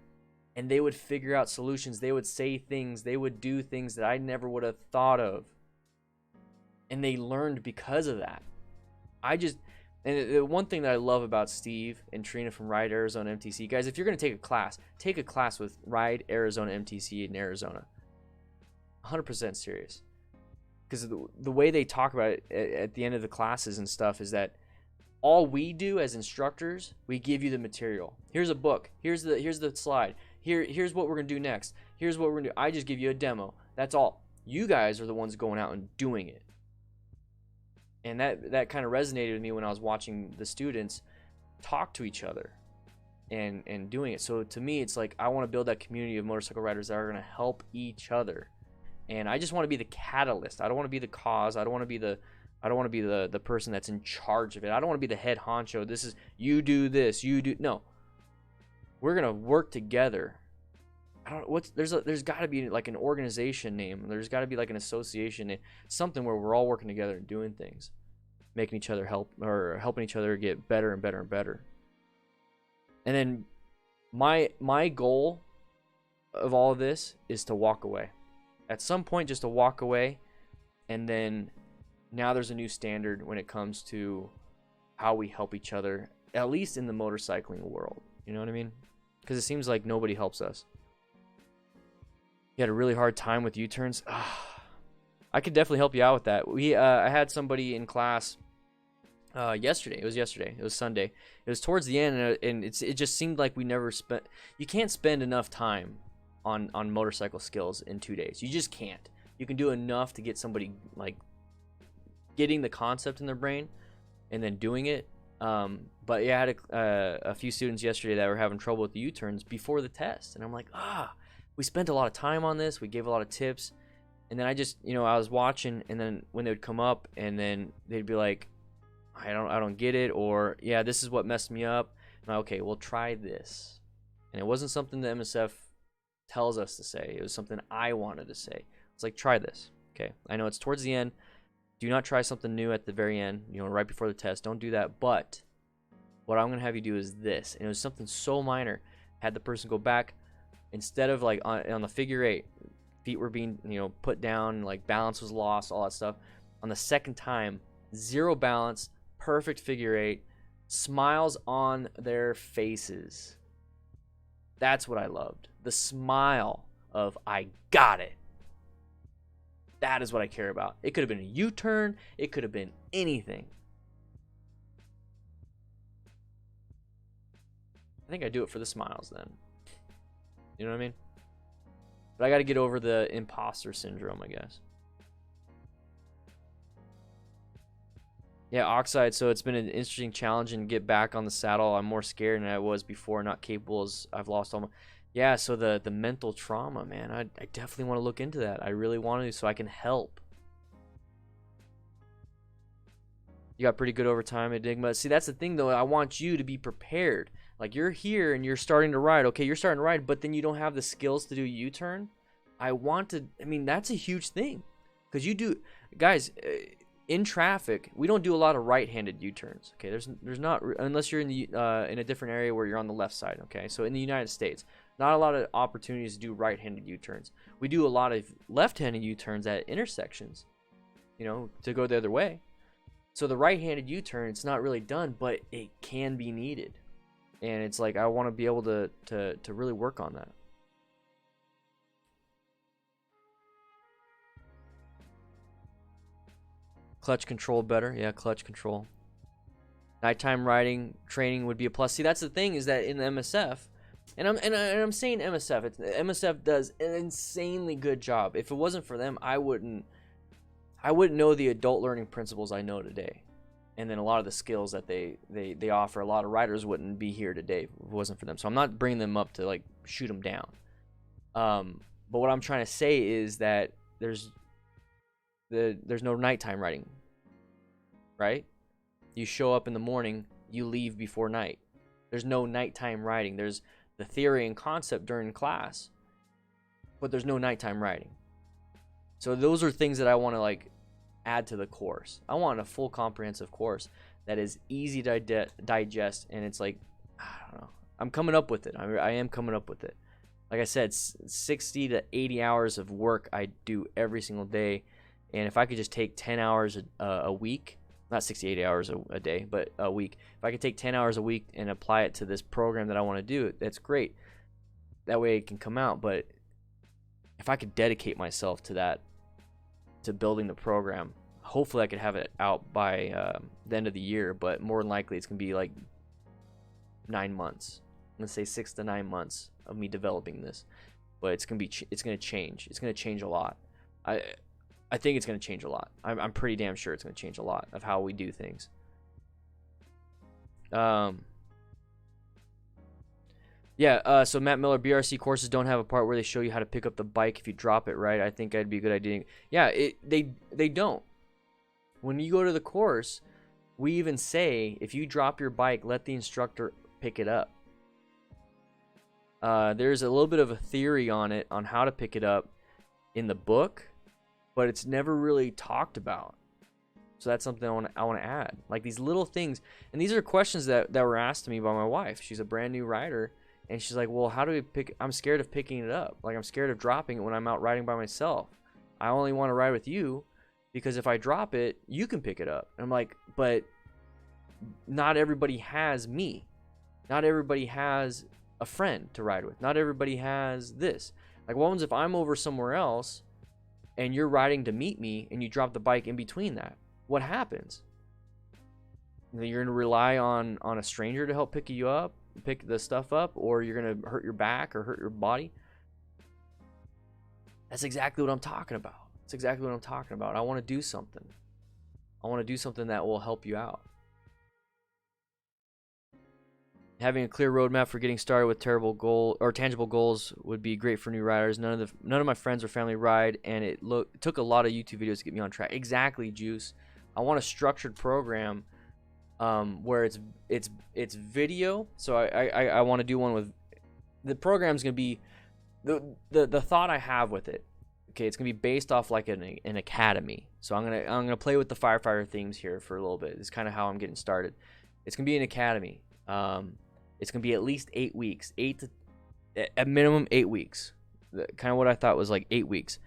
And they would figure out solutions. They would say things. They would do things that I never would have thought of. And they learned because of that. And the one thing that I love about Steve and Trina from Ride Arizona MTC, guys, if you're going to take a class with Ride Arizona MTC in Arizona. 100% serious. Because the way they talk about it at the end of the classes and stuff is that all we do as instructors, we give you the material. Here's a book. Here's the slide. Here's what we're going to do next. Here's what we're going to do. I just give you a demo. That's all. You guys are the ones going out and doing it. And that kind of resonated with me when I was watching the students talk to each other and doing it. So to me, it's like I want to build that community of motorcycle riders that are going to help each other. And I just want to be the catalyst. I don't want to be the cause. I don't want to be the person that's in charge of it. I don't want to be the head honcho. This is, you do this, you do. No. We're going to work together. There's got to be like an organization name. There's got to be like an association name, something where we're all working together and doing things, making each other helping each other get better and better and better. And then my goal of all of this is to walk away. At some point, just to walk away, and then now there's a new standard when it comes to how we help each other, at least in the motorcycling world. You know what I mean? Because it seems like nobody helps us. You had a really hard time with U-turns. I could definitely help you out with that. I had somebody in class yesterday. It was Sunday. It was towards the end, and it just seemed like we never spent. You can't spend enough time on motorcycle skills in 2 days. You just can't. You can do enough to get somebody like getting the concept in their brain and then doing it. But yeah, I had a few students yesterday that were having trouble with the U-turns before the test, and I'm like, we spent a lot of time on this. We gave a lot of tips, and then I just, I was watching, and then when they would come up, and then they'd be like, I don't get it, or yeah, this is what messed me up. And I'm like, okay, well, try this. And it wasn't something the MSF tells us to say. It was something I wanted to say. It's like, try this. Okay, I know it's towards the end. Do not try something new at the very end, right before the test. Don't do that. But what I'm going to have you do is this. And it was something so minor. Had the person go back. Instead of like on the figure eight, feet were being, put down, like balance was lost, all that stuff. On the second time, zero balance, perfect figure eight, smiles on their faces. That's what I loved. The smile of, I got it. That is what I care about. It could have been a U-turn. It could have been anything. I think I do it for the smiles then. You know what I mean? But I got to get over the imposter syndrome, I guess. Yeah, Oxide. So it's been an interesting challenge and get back on the saddle. I'm more scared than I was before, not capable as I've lost all my... Yeah, so the mental trauma, man. I definitely want to look into that. I really want to so I can help. You got pretty good overtime, Enigma. See, that's the thing, though. I want you to be prepared. Like, you're here and you're starting to ride. Okay, you're starting to ride, but then you don't have the skills to do a U-turn. That's a huge thing. Because you do... Guys, in traffic, we don't do a lot of right-handed U-turns. Okay, there's not, unless you're in the in a different area where you're on the left side. Okay, so in the United States, not a lot of opportunities to do right-handed U-turns. We do a lot of left-handed U-turns at intersections, you know, to go the other way. So the right-handed U-turn, it's not really done, but it can be needed, and it's like I want to be able to really work on that. Clutch control better. Yeah, clutch control. Nighttime riding training would be a plus. See, that's the thing, is that in the MSF, and I'm saying MSF, MSF does an insanely good job. If it wasn't for them, I wouldn't know the adult learning principles I know today. And then a lot of the skills that they offer, a lot of riders wouldn't be here today if it wasn't for them. So I'm not bringing them up to like shoot them down. But what I'm trying to say is that there's no nighttime riding, right? You show up in the morning, you leave before night. There's no nighttime riding. There's the theory and concept during class, but there's no nighttime riding. So those are things that I want to like add to the course. I want a full comprehensive course that is easy to digest, and it's like, I don't know. I'm coming up with it. I am coming up with it. Like I said, 60 to 80 hours of work I do every single day. And if I could just take 10 hours a week, not 60, 80 hours a day, but a week. If I could take 10 hours a week and apply it to this program that I want to do, that's great. That way it can come out. But if I could dedicate myself to that, to building the program, hopefully I could have it out by the end of the year. But more than likely, it's going to be like 9 months. Let's say 6 to 9 months of me developing this. But it's going to change. It's going to change a lot. I think it's going to change a lot. I'm pretty damn sure it's going to change a lot of how we do things. Yeah, so Matt Miller, BRC courses don't have a part where they show you how to pick up the bike if you drop it, right? I think that'd be a good idea. Yeah, they don't. When you go to the course, we even say, if you drop your bike, let the instructor pick it up. There's a little bit of a theory on it, on how to pick it up in the book, but it's never really talked about. So that's something I want to add. Like these little things, and these are questions that were asked to me by my wife. She's a brand new rider, and she's like, well, how do we pick? I'm scared of picking it up. Like I'm scared of dropping it when I'm out riding by myself. I only want to ride with you because if I drop it, you can pick it up. And I'm like, but not everybody has me. Not everybody has a friend to ride with. Not everybody has this. Like, what happens if I'm over somewhere else and you're riding to meet me and you drop the bike in between that? What happens? You're going to rely on a stranger to help pick you up, pick the stuff up, or you're going to hurt your back or hurt your body? That's exactly what I'm talking about. That's exactly what I'm talking about. I want to do something. I want to do something that will help you out. Having a clear roadmap for getting started with tangible goals would be great for new riders. None of my friends or family ride, and it took a lot of YouTube videos to get me on track. Exactly, Juice. I want a structured program where it's video. So I want to do one with the program's gonna be the thought I have with it. Okay, it's gonna be based off like an academy. So I'm gonna play with the firefighter themes here for a little bit. It's kind of how I'm getting started. It's gonna be an academy. It's gonna be at least 8 weeks, at minimum 8 weeks. Kind of what I thought was like 8 weeks.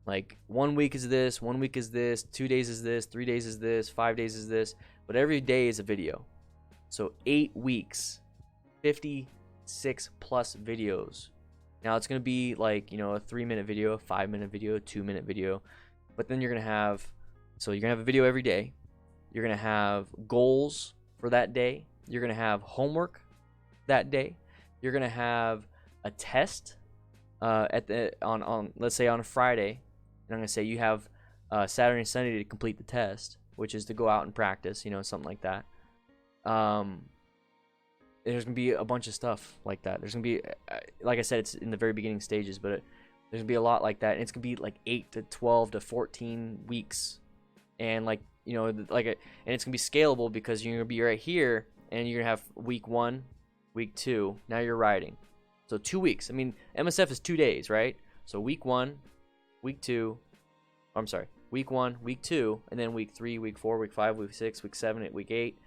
Like 1 week is this, 1 week is this, 2 days is this, 3 days is this, 5 days is this, but every day is a video. So 8 weeks, 56 plus videos. Now it's gonna be like, you know, a 3-minute video, a 5-minute video, a 2-minute video, but then you're gonna have a video every day. You're gonna have goals for that day. You're gonna have homework that day. You're gonna have a test on let's say on a Friday, and I'm gonna say you have Saturday and Sunday to complete the test, which is to go out and practice, you know, something like that. There's gonna be a bunch of stuff like that. There's gonna be, like I said, it's in the very beginning stages, but there's gonna be a lot like that, and it's gonna be like 8 to 12 to 14 weeks, and like, you know, and it's gonna be scalable because you're gonna be right here, and you're gonna have week 1, week 2. Now you're riding, so 2 weeks. I mean, MSF is 2 days, right? So week 1, week 2. I'm sorry, week 1, week 2, and then week 3, week 4, week 5, week 6, week 7, week 8.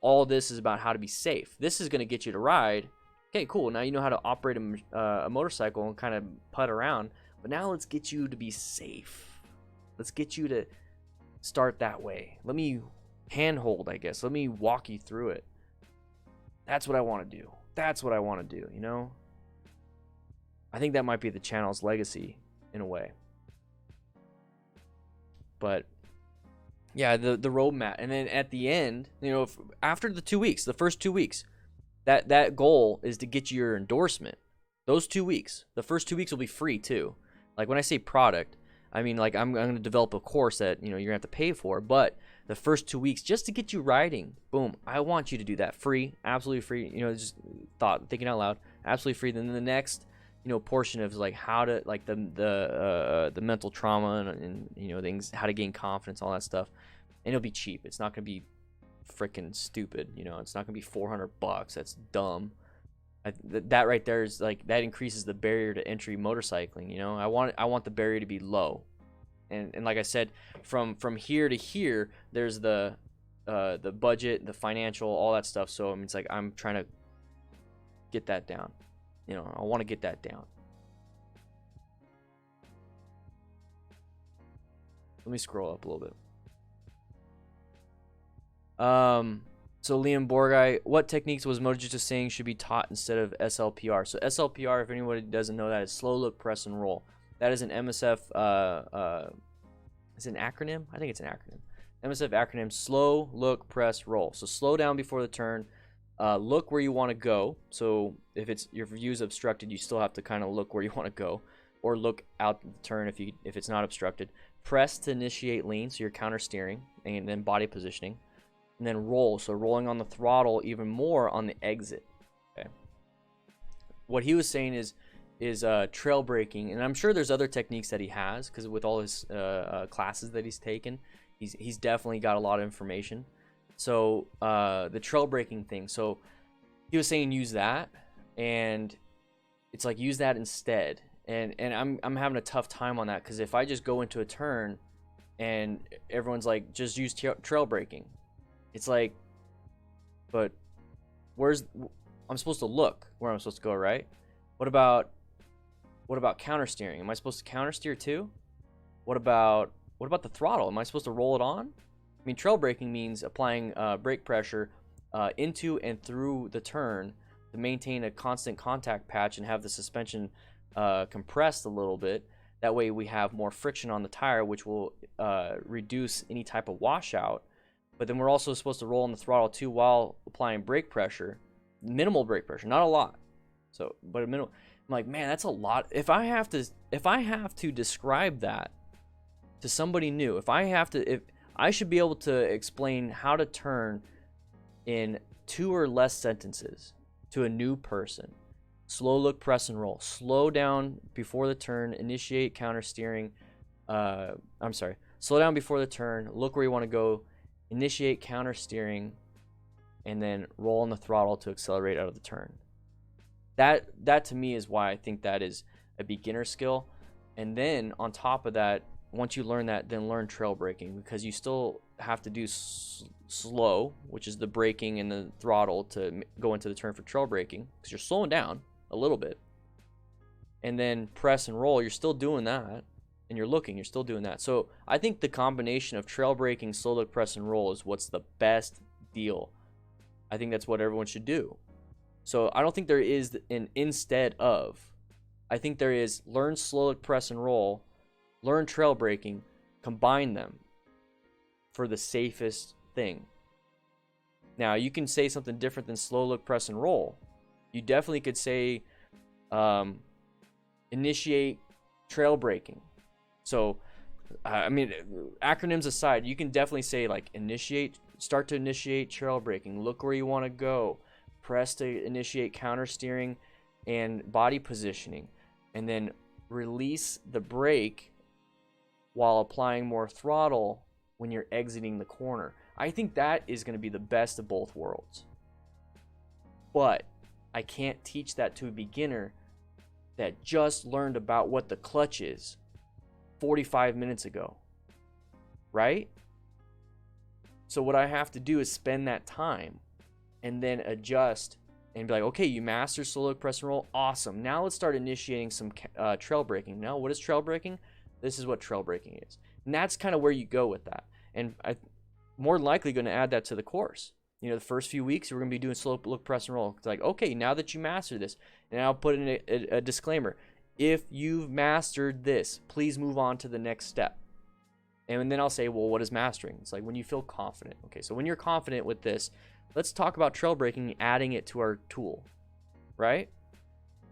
All this is about how to be safe. This is going to get you to ride. Okay, cool. Now you know how to operate a motorcycle and kind of putt around. But now let's get you to be safe. Let's get you to start that way. Let me handhold, I guess. Let me walk you through it. That's what I want to do. That's what I want to do, you know? I think that might be the channel's legacy in a way. But yeah, the roadmap. And then at the end, you know, after the 2 weeks, the first 2 weeks, that goal is to get you your endorsement. Those 2 weeks, the first 2 weeks will be free too. Like when I say product, I mean like I'm going to develop a course that, you know, you're going to have to pay for, but the first 2 weeks just to get you riding, boom, I want you to do that free, absolutely free, you know, just thinking out loud, absolutely free. Then the next, you know, portion of like how to, like the mental trauma and you know, things, how to gain confidence, all that stuff. And it'll be cheap. It's not going to be freaking stupid, you know. It's not going to be $400. That's dumb. That right there is like, that increases the barrier to entry motorcycling, you know. I want the barrier to be low. And like I said, from here to here, there's the budget, the financial, all that stuff. So I mean, it's like I'm trying to get that down. You know, I want to get that down. Let me scroll up a little bit. So Liam Borgai, what techniques was Mojo just saying should be taught instead of SLPR? So SLPR, if anybody doesn't know that, is slow look, press, and roll. That is an MSF, is it an acronym? I think it's an acronym. MSF acronym, slow, look, press, roll. So slow down before the turn, look where you want to go. So if your view is obstructed, you still have to kind of look where you want to go, or look out the turn if it's not obstructed. Press to initiate lean, so you're counter steering, and then body positioning. And then roll, so rolling on the throttle even more on the exit. Okay. What he was saying is trail braking, and I'm sure there's other techniques that he has, because with all his classes that he's taken, he's definitely got a lot of information. So the trail braking thing, so he was saying use that, and it's like use that instead. And I'm having a tough time on that, because if I just go into a turn and everyone's like just use trail braking, it's like, but I'm supposed to look where I'm supposed to go, right? What about counter steering? Am I supposed to counter steer too? What about the throttle? Am I supposed to roll it on? I mean, trail braking means applying brake pressure into and through the turn to maintain a constant contact patch and have the suspension compressed a little bit. That way we have more friction on the tire, which will reduce any type of washout. But then we're also supposed to roll on the throttle too while applying brake pressure, minimal brake pressure, not a lot. So, but a minimal. I'm like, man, that's a lot. If I have to describe that to somebody new, if I should be able to explain how to turn in 2 or less sentences to a new person. Slow look, press, and roll. Slow down before the turn. Initiate counter steering. Slow down before the turn. Look where you want to go. Initiate counter steering, and then roll on the throttle to accelerate out of the turn. That to me is why I think that is a beginner skill. And then on top of that, once you learn that, then learn trail braking, because you still have to do slow, which is the braking and the throttle to go into the turn for trail braking, because you're slowing down a little bit. And then press and roll, you're still doing that. And you're looking, you're still doing that. So I think the combination of trail braking, slow look, press, and roll is what's the best deal. I think that's what everyone should do. So I don't think there is an instead of. I think there is learn slow look, press, and roll, learn trail braking, combine them for the safest thing. Now you can say something different than slow look, press, and roll. You definitely could say initiate trail braking. So, I mean, acronyms aside, you can definitely say like start to initiate trail braking, look where you want to go, press to initiate counter steering and body positioning, and then release the brake while applying more throttle when you're exiting the corner. I think that is going to be the best of both worlds. But I can't teach that to a beginner that just learned about what the clutch is 45 minutes ago. right? So what I have to do is spend that time and then adjust and be like, okay, you master slow look, press and roll. Awesome. Now let's start initiating some trail breaking. Now, what is trail breaking? This is what trail breaking is. And that's kind of where you go with that. And I'm more than likely going to add that to the course. You know, the first few weeks, we're going to be doing slow look, press and roll. It's like, okay, now that you master this, and I'll put in a disclaimer. If you've mastered this, please move on to the next step. And then I'll say, well, what is mastering? It's like when you feel confident. Okay, so when you're confident with this, let's talk about trail breaking, adding it to our tool, right?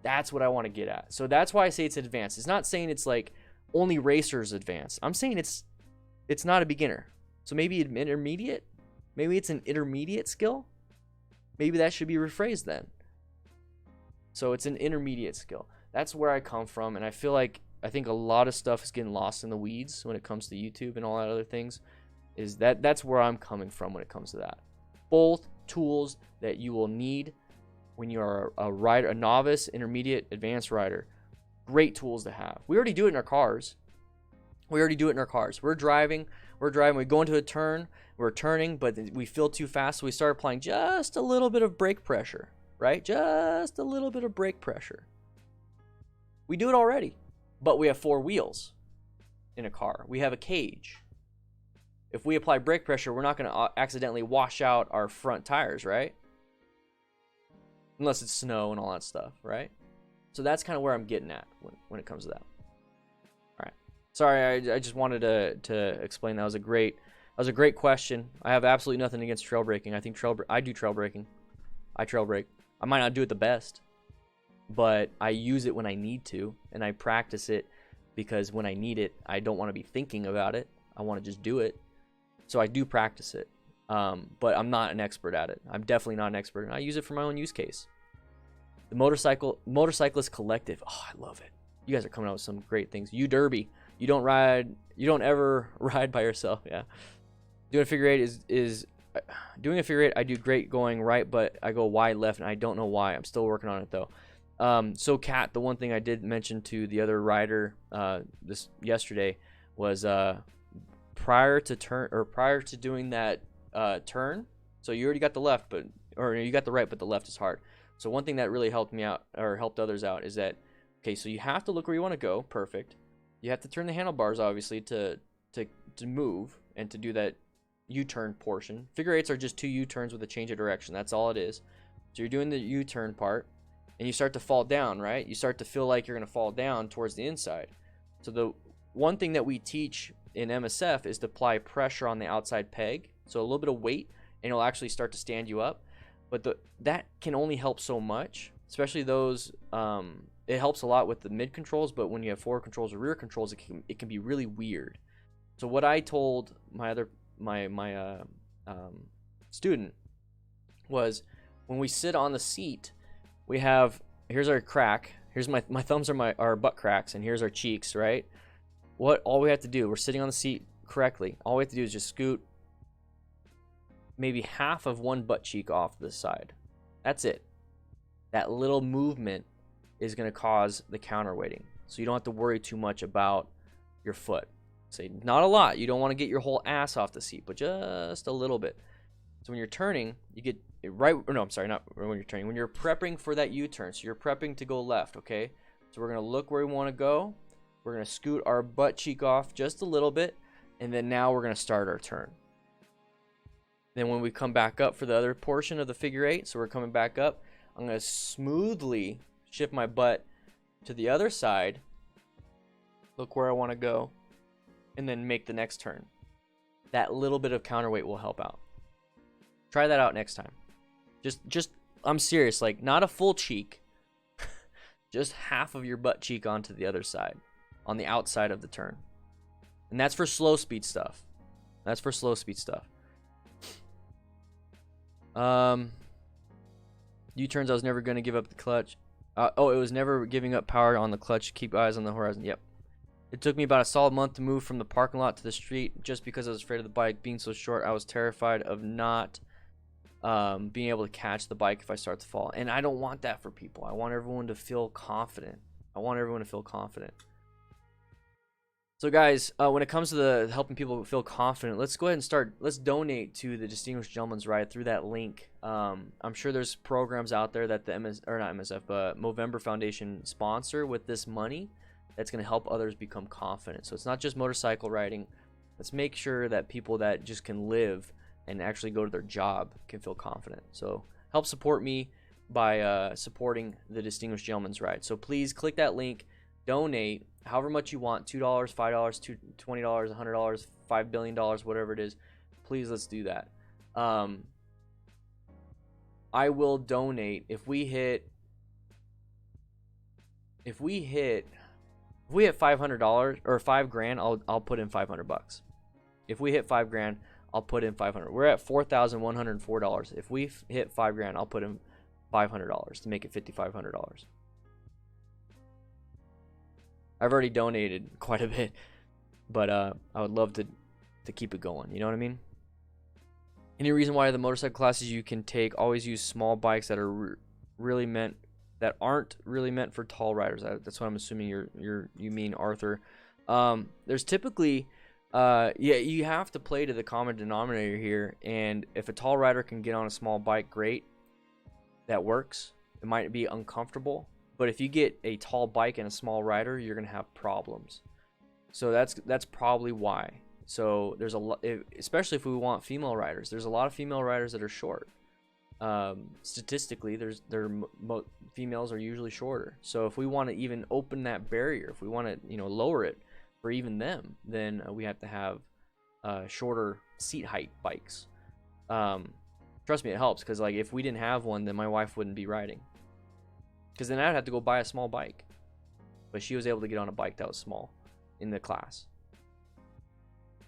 That's what I want to get at. So that's why I say it's advanced. It's not saying it's like only racers advanced. I'm saying it's not a beginner. So maybe an intermediate. Maybe it's an intermediate skill. Maybe that should be rephrased then. So it's an intermediate skill. That's where I come from, and I think a lot of stuff is getting lost in the weeds when it comes to YouTube and all that other things. That's where I'm coming from when it comes to that. Both tools that you will need when you're a rider, a novice, intermediate, advanced rider. Great tools to have. We already do it in our cars. We're driving, we go into a turn, we're turning, but we feel too fast, so we start applying just a little bit of brake pressure, right? Just a little bit of brake pressure. We do it already, but we have 4 wheels in a car. We have a cage. If we apply brake pressure, we're not going to accidentally wash out our front tires, right? Unless it's snow and all that stuff, right? So that's kind of where I'm getting at when it comes to that. All right. Sorry, I just wanted to explain. That was a great question. I have absolutely nothing against trail breaking. I think I do trail breaking. I trail break. I might not do it the best, but I use it when I need to, and I practice it because when I need it, I don't want to be thinking about it. I want to just do it. So I do practice it, but I'm not an expert at it. I'm definitely not an expert, and I use it for my own use case. The Motorcyclist Collective. Oh, I love it. You guys are coming out with some great things. You Derby. You don't ever ride by yourself. Yeah. Doing a figure eight doing a figure eight. I do great going right, but I go wide left, and I don't know why. I'm still working on it though. So Kat, the one thing I did mention to the other rider yesterday was prior to doing that turn. So you already got the left, or you got the right, but the left is hard. So one thing that really helped me out, or helped others out, is that, okay, so you have to look where you want to go. Perfect. You have to turn the handlebars, obviously, to move and to do that U-turn portion. Figure eights are just 2 U-turns with a change of direction. That's all it is. So you're doing the U-turn part, and you start to fall down, right? You start to feel like you're going to fall down towards the inside. So the one thing that we teach in MSF is to apply pressure on the outside peg. So a little bit of weight, and it'll actually start to stand you up. But that can only help so much, especially those. It helps a lot with the mid controls, but when you have forward controls or rear controls, it can be really weird. So what I told my student was, when we sit on the seat, here's our crack. Here's my thumbs are our butt cracks, and here's our cheeks, right? All we have to do, we're sitting on the seat correctly. All we have to do is just scoot maybe half of one butt cheek off the side. That's it. That little movement is going to cause the counterweighting. So you don't have to worry too much about your foot. Say not a lot. You don't want to get your whole ass off the seat, but just a little bit. So when you're turning, you get it right. Or no, I'm sorry, not when you're turning. When you're prepping for that U-turn, so you're prepping to go left, okay? So we're going to look where we want to go. We're going to scoot our butt cheek off just a little bit, and then now we're going to start our turn. Then when we come back up for the other portion of the figure eight, so we're coming back up, I'm going to smoothly shift my butt to the other side, look where I want to go, and then make the next turn. That little bit of counterweight will help out. Try that out next time. Just I'm serious, like not a full cheek, just half of your butt cheek onto the other side, on the outside of the turn. And that's for slow speed stuff. U-turns, I was never going to give up the clutch. It was never giving up power on the clutch. Keep eyes on the horizon. Yep. It took me about a solid month to move from the parking lot to the street just because I was afraid of the bike being so short. I was terrified of not being able to catch the bike if I start to fall. And I don't want that for people. I want everyone to feel confident. So guys, when it comes to the helping people feel confident, let's go ahead and start. Let's donate to the Distinguished Gentleman's Ride through that link. I'm sure there's programs out there that the not MSF, but Movember Foundation sponsor with this money that's going to help others become confident. So it's not just motorcycle riding. Let's make sure that people that just can live and actually go to their job can feel confident. So help support me by supporting the Distinguished Gentleman's Ride. So please click that link, donate however much you want, $2, $5, $20, $100, $5 billion, whatever it is. Please, let's do that. I will donate if we hit $500 or $5,000. I'll put in $500. If we hit $5,000, I'll put in $500. We're at $4,104. If we hit $5,000, I'll put in $500 to make it $5,500. I've already donated quite a bit, but I would love to keep it going. You know what I mean? Any reason why the motorcycle classes you can take always use small bikes that are aren't really meant for tall riders? That's what I'm assuming you mean, Arthur. There's typically you have to play to the common denominator here, and if a tall rider can get on a small bike, great. That works. It might be uncomfortable. But if you get a tall bike and a small rider, you're gonna have problems. So that's probably why. So there's a lot, especially if we want female riders. There's a lot of female riders that are short. Statistically, females are usually shorter. So if we want to even open that barrier, if we want to lower it for even them, then we have to have shorter seat height bikes. Trust me, it helps, because like if we didn't have one, then my wife wouldn't be riding. Because then I'd have to go buy a small bike. But she was able to get on a bike that was small in the class.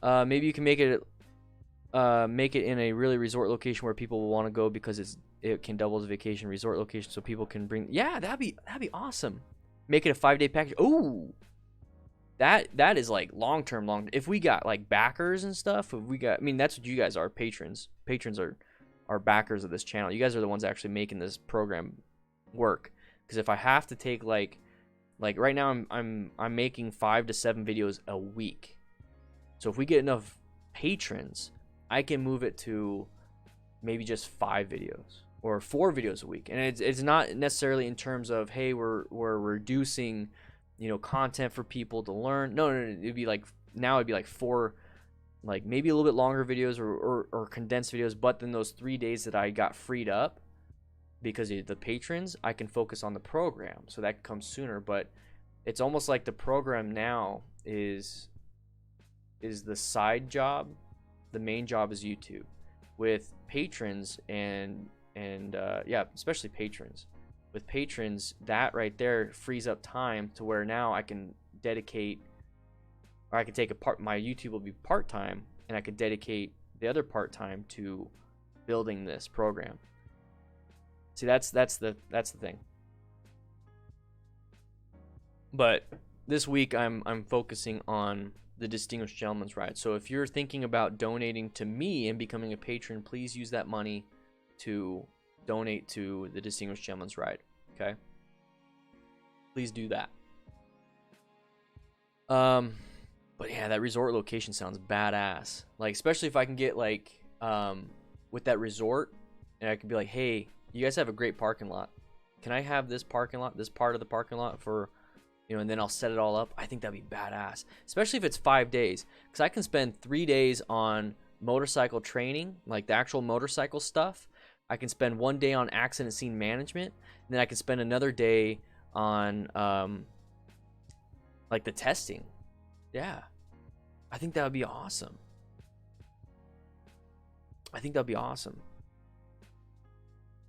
Maybe you can make it in a really resort location where people will want to go, because it can double as a vacation resort location, so people can bring. Yeah, that'd be awesome. Make it a 5-day package. Ooh, that is like long term. If we got like backers and stuff, that's what you guys are, patrons. Patrons are backers of this channel. You guys are the ones actually making this program work. Because if I have to take like right now I'm making 5 to 7 videos a week. So if we get enough patrons, I can move it to maybe just 5 videos or 4 videos a week. And it's not necessarily in terms of, hey, we're reducing content for people to learn. No, it'd be like 4, like maybe a little bit longer videos or condensed videos, but then those 3 days that I got freed up because of the patrons, I can focus on the program, so that comes sooner. But it's almost like the program now is the side job. The main job is YouTube with patrons and especially patrons. With patrons, that right there frees up time to where now I can dedicate, or I can take my YouTube will be part-time, and I could dedicate the other part-time to building this program. See, that's the thing. But this week I'm focusing on the Distinguished Gentleman's Ride. So if you're thinking about donating to me and becoming a patron, please use that money to donate to the Distinguished Gentleman's Ride. Okay? Please do that. But yeah, that resort location sounds badass. Like, especially if I can get like with that resort, and I could be like, hey, you guys have a great parking lot. Can I have this parking lot, this part of the parking lot for, and then I'll set it all up. I think that'd be badass, especially if it's 5 days, because I can spend 3 days on motorcycle training, like the actual motorcycle stuff. I can spend 1 day on accident scene management, and then I can spend another day on like the testing. Yeah, I think that would be awesome.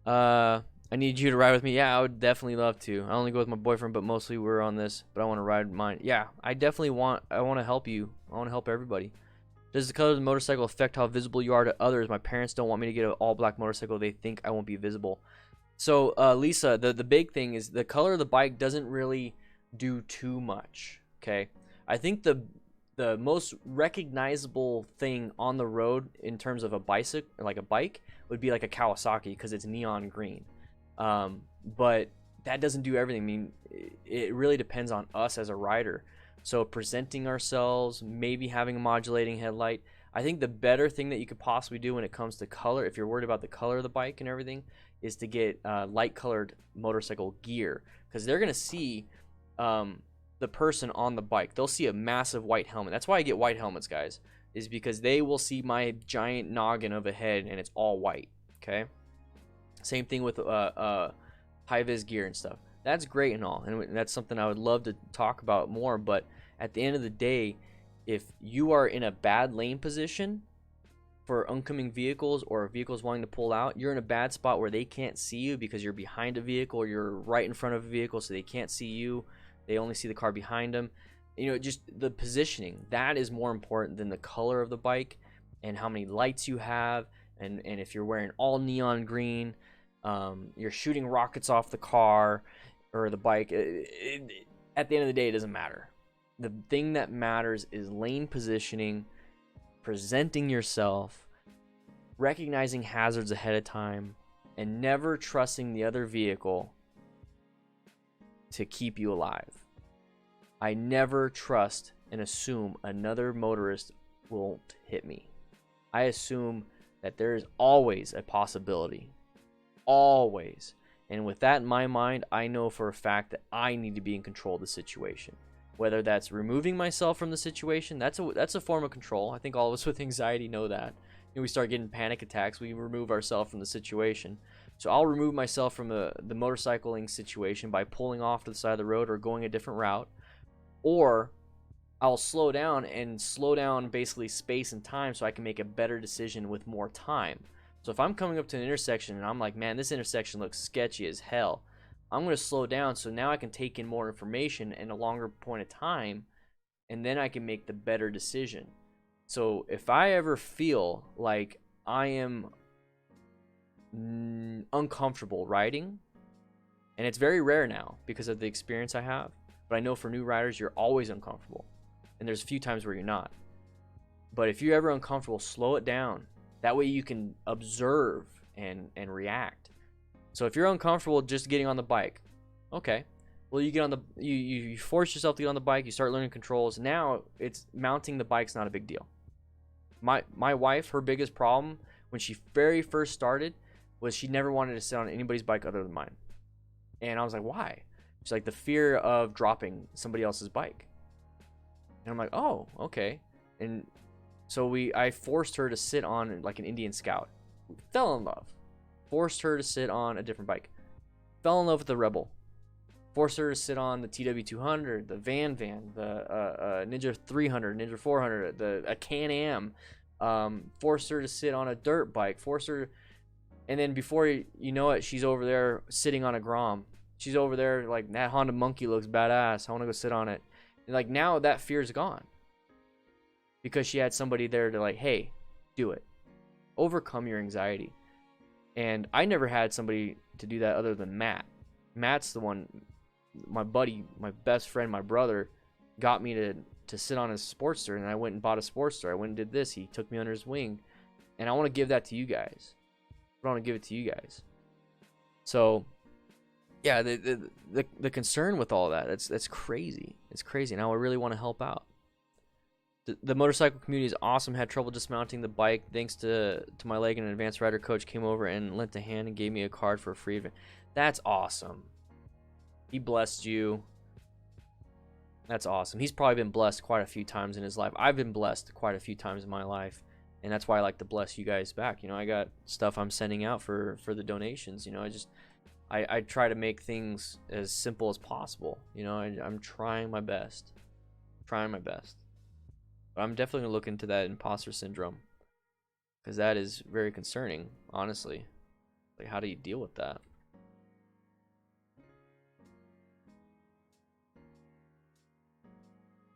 I need you to ride with me. Yeah, I would definitely love to. I only go with my boyfriend, but mostly we're on this. But I want to ride mine. Yeah, I want to help you. I want to help everybody. Does the color of the motorcycle affect how visible you are to others? My parents don't want me to get an all-black motorcycle. They think I won't be visible. So, Lisa, the big thing is the color of the bike doesn't really do too much. Okay, I think the most recognizable thing on the road in terms of a bicycle, like a bike, would be like a Kawasaki, because it's neon green. But that doesn't do everything. I mean, it really depends on us as a rider. So presenting ourselves, maybe having a modulating headlight. I think the better thing that you could possibly do when it comes to color, if you're worried about the color of the bike and everything, is to get light colored motorcycle gear, because they're gonna see the person on the bike. They'll see a massive white helmet. That's why I get white helmets, guys, is because they will see my giant noggin of a head and it's all white. Okay. Same thing with high vis gear and stuff. That's great and all, and that's something I would love to talk about more. But at the end of the day, if you are in a bad lane position for oncoming vehicles or vehicles wanting to pull out, you're in a bad spot where they can't see you because you're behind a vehicle, or you're right in front of a vehicle, so they can't see you. They only see the car behind them. You know, just the positioning, that is more important than the color of the bike and how many lights you have. And if you're wearing all neon green, you're shooting rockets off the car or the bike, at the end of the day, it doesn't matter. The thing that matters is lane positioning, presenting yourself, recognizing hazards ahead of time, and never trusting the other vehicle to keep you alive. I never trust and assume another motorist won't hit me. I assume that there is always a possibility. Always. And with that in my mind, I know for a fact that I need to be in control of the situation. Whether that's removing myself from the situation, that's a form of control. I think all of us with anxiety know that. We start getting panic attacks, we remove ourselves from the situation. So I'll remove myself from the motorcycling situation by pulling off to the side of the road or going a different route. Or I'll slow down basically space and time so I can make a better decision with more time. So if I'm coming up to an intersection and I'm like, man, this intersection looks sketchy as hell, I'm going to slow down so now I can take in more information in a longer point of time, and then I can make the better decision. So if I ever feel like I am uncomfortable riding, and it's very rare now because of the experience I have, but I know for new riders, you're always uncomfortable. And there's a few times where you're not. But if you're ever uncomfortable, slow it down. That way you can observe and react. So if you're uncomfortable just getting on the bike, okay, well, you get on the you force yourself to get on the bike, you start learning controls. Now it's mounting the bike's not a big deal. My wife, her biggest problem when she very first started was she never wanted to sit on anybody's bike other than mine. And I was like, why? She's like, the fear of dropping somebody else's bike. And I'm like, oh, okay. And so I forced her to sit on like an Indian Scout. Fell in love. Forced her to sit on a different bike. Fell in love with the Rebel. Forced her to sit on the TW200, the Van, the Ninja 300, Ninja 400, a Can-Am. Forced her to sit on a dirt bike. And then before you know it, she's over there sitting on a Grom. She's over there like, that Honda Monkey looks badass. I want to go sit on it. And like now that fear's gone. Because she had somebody there to like, hey, do it. Overcome your anxiety. And I never had somebody to do that other than Matt. Matt's the one, my buddy, my best friend, my brother, got me to sit on his Sportster, and I went and bought a Sportster. I went and did this. He took me under his wing. And I want to give that to you guys. I want to give it to you guys. So, yeah, the concern with all that, that's crazy. It's crazy. Now I really want to help out. The motorcycle community is awesome. Had trouble dismounting the bike. Thanks to my leg, and an advanced rider coach came over and lent a hand and gave me a card for a free event. That's awesome. He blessed you. That's awesome. He's probably been blessed quite a few times in his life. I've been blessed quite a few times in my life, and that's why I like to bless you guys back. You know, I got stuff I'm sending out for the donations. You know, I try to make things as simple as possible. You know, I'm trying my best. Trying my best. But I'm definitely going to look into that imposter syndrome, because that is very concerning, honestly. Like, how do you deal with that?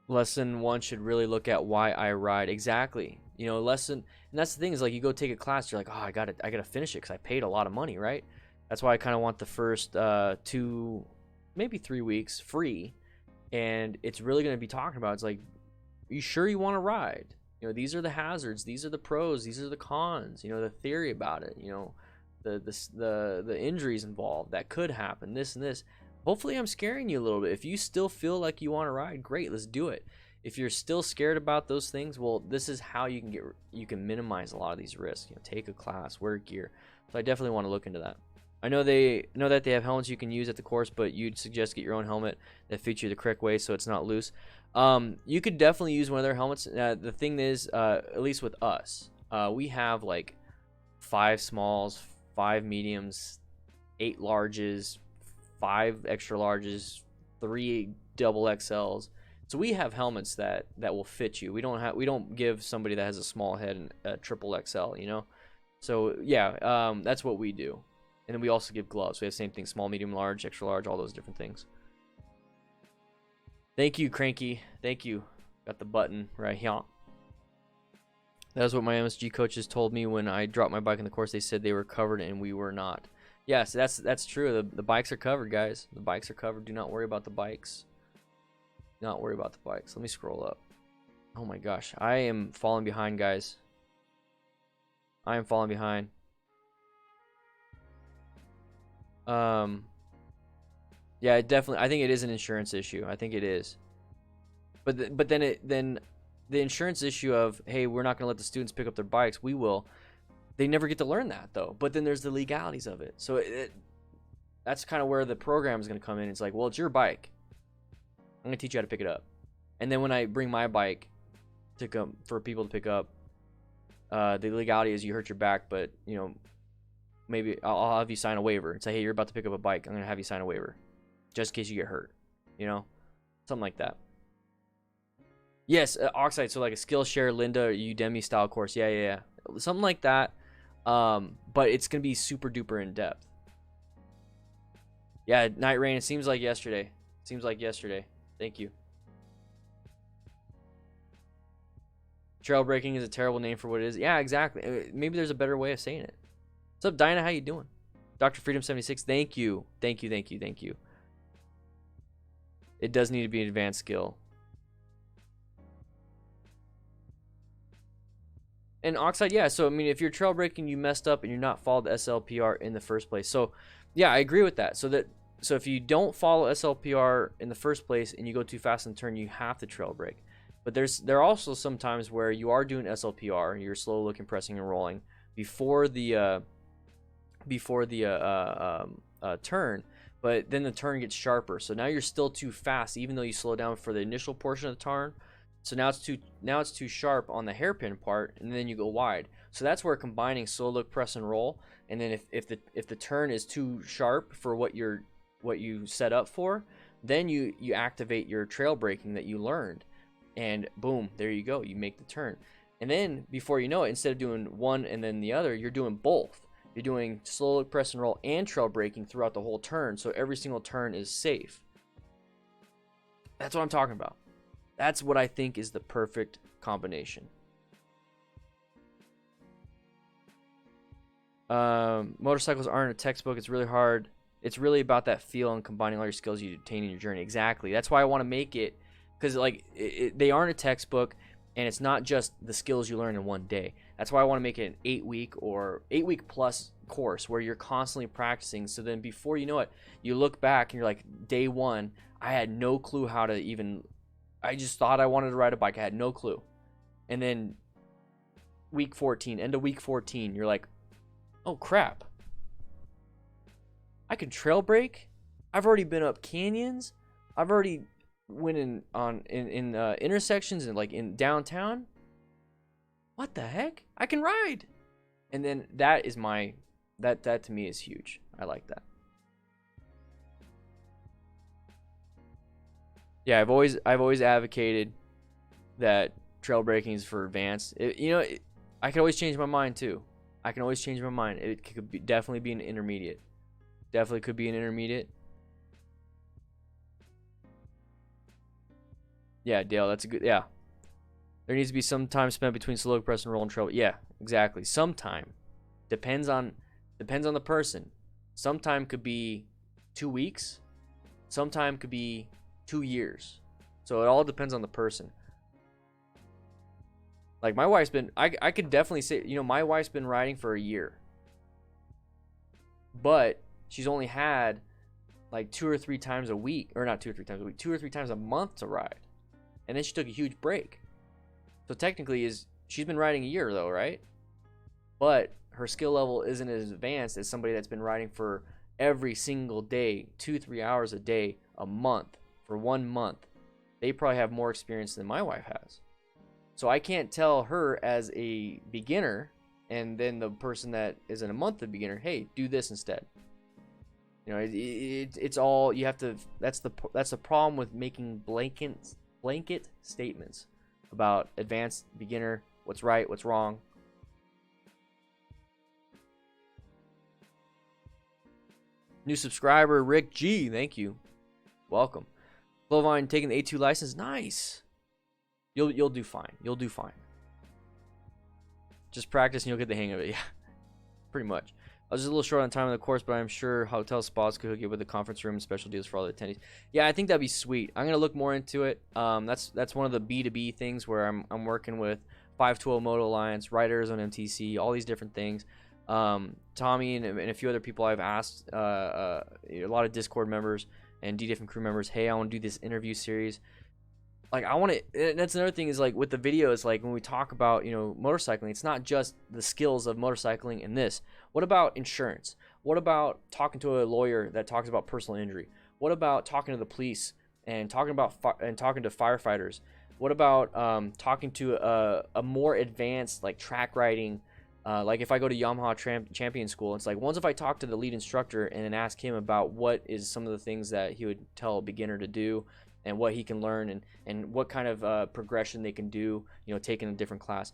Lesson 1 should really look at why I ride. Exactly. You know, and that's the thing, is like, you go take a class, you're like, oh, I gotta finish it because I paid a lot of money, right? That's why I kind of want the first 2, maybe 3 weeks free, and it's really going to be talking about, it's like, are you sure you want to ride? You know, these are the hazards, these are the pros, these are the cons, you know, the theory about it, you know, the injuries involved that could happen, this and this. hopefully I'm scaring you a little bit. If you still feel like you want to ride, great, let's do it. If you're still scared about those things, well, this is how you can minimize a lot of these risks. You know, take a class, wear gear. So I definitely want to look into that. I know that they have helmets you can use at the course, but you'd suggest get your own helmet that fits you the correct way so it's not loose. You could definitely use one of their helmets. The thing is, at least with us, we have like 5 smalls, 5 mediums, 8 larges, 5 extra larges, 3 double XLs. So we have helmets that will fit you. We don't give somebody that has a small head a triple XL, you know. So yeah, that's what we do. And then we also give gloves. We have the same thing: small, medium, large, extra large, all those different things. Thank you, Cranky. Thank you. Got the button right here. That's what my MSG coaches told me when I dropped my bike in the course. They said they were covered and we were not. Yes, that's true. The bikes are covered, guys. The bikes are covered. Do not worry about the bikes. Do not worry about the bikes. Let me scroll up. Oh my gosh, I am falling behind, guys. I am falling behind. Yeah, definitely. I think it is an insurance issue. I think it is. But then the insurance issue of, hey, we're not going to let the students pick up their bikes. We will. They never get to learn that though. But then there's the legalities of it. So that's kind of where the program is going to come in. It's like, well, it's your bike. I'm going to teach you how to pick it up. And then when I bring my bike to come for people to pick up, the legality is you hurt your back, but you know, maybe I'll have you sign a waiver and say, hey, you're about to pick up a bike. I'm going to have you sign a waiver just in case you get hurt, you know, something like that. Yes, Oxide. So like a Skillshare, Linda, or Udemy style course. Yeah. Something like that. But it's going to be super duper in depth. Yeah, Night Rain. It seems like yesterday. Thank you. Trail breaking is a terrible name for what it is. Yeah, exactly. Maybe there's a better way of saying it. What's up, Dinah? How you doing? Dr. Freedom 76. Thank you. It does need to be an advanced skill. And Oxide, yeah. So I mean, if you're trail breaking, you messed up and you're not followed the SLPR in the first place. So yeah, I agree with that. So if you don't follow SLPR in the first place and you go too fast in the turn, you have to trail break. But there are also some times where you are doing SLPR, you're slow looking, pressing, and rolling before the turn, but then the turn gets sharper. So now you're still too fast, even though you slow down for the initial portion of the turn. So now it's too sharp on the hairpin part, and then you go wide. So that's where combining slow look, press, and roll, and then if the turn is too sharp for what you set up for, then you activate your trail braking that you learned. And boom, there you go. You make the turn. And then before you know it, instead of doing one and then the other, you're doing both. You're doing slow look, press and roll, and trail braking throughout the whole turn. So every single turn is safe. That's what I'm talking about. That's what I think is the perfect combination. Motorcycles aren't a textbook. It's really hard. It's really about that feel and combining all your skills you attain in your journey. Exactly. That's why I want to make it. Because like they aren't a textbook, and it's not just the skills you learn in one day. That's why I want to make it an 8-week or 8-week plus course where you're constantly practicing. So then before you know it, you look back and you're like, day 1, I had no clue how to even. I just thought I wanted to ride a bike. I had no clue. And then week 14, end of week 14, you're like, oh crap, I can trail brake. I've already been up canyons. I've already went in intersections and like in downtown. What the heck? I can ride. And then that is that to me is huge. I like that. Yeah, I've always advocated that trail braking is for advanced. I can always change my mind too. I can always change my mind. It could definitely be an intermediate. Definitely could be an intermediate. Yeah, Dale, that's a good. Yeah, there needs to be some time spent between slow press and roll and trail. Yeah, exactly. Sometime depends on the person. Sometime could be 2 weeks. Sometime could be 2 years. So it all depends on the person. Like my wife's been, I could definitely say, my wife's been riding for a year, but she's only had like 2 or 3 times a week, or not 2 or 3 times a week, 2 or 3 times a month to ride. And then she took a huge break. So technically she's been riding a year though, right? But her skill level isn't as advanced as somebody that's been riding for every single day, 2-3 hours a day, a month, for 1 month. They probably have more experience than my wife has. So I can't tell her as a beginner, and then the person that is in a month of beginner, hey, do this instead. You know, it's all you have to. That's the problem with making blanket statements about advanced, beginner, what's right, what's wrong. New subscriber Rick G, thank you, welcome. Clovine taking the A2 license, nice. You'll do fine. You'll do fine. Just practice and you'll get the hang of it. Yeah, pretty much. I was just a little short on time on the course, but I'm sure hotel spots could hook you with the conference room and special deals for all the attendees. Yeah, I think that'd be sweet. I'm gonna look more into it. That's one of the B2B things where I'm working with 512 Moto Alliance, Riders on MTC, all these different things. Tommy and a few other people I've asked, a lot of Discord members and DDFM crew members, hey, I want to do this interview series. Like, I want to, and that's another thing is, like, with the videos, like, when we talk about, motorcycling, it's not just the skills of motorcycling and this. What about insurance? What about talking to a lawyer that talks about personal injury? What about talking to the police and talking to firefighters? What about talking to a more advanced, like, track riding, like if I go to Yamaha Champion School, it's like, once if I talk to the lead instructor and then ask him about what is some of the things that he would tell a beginner to do, and what he can learn, and what kind of progression they can do, taking a different class.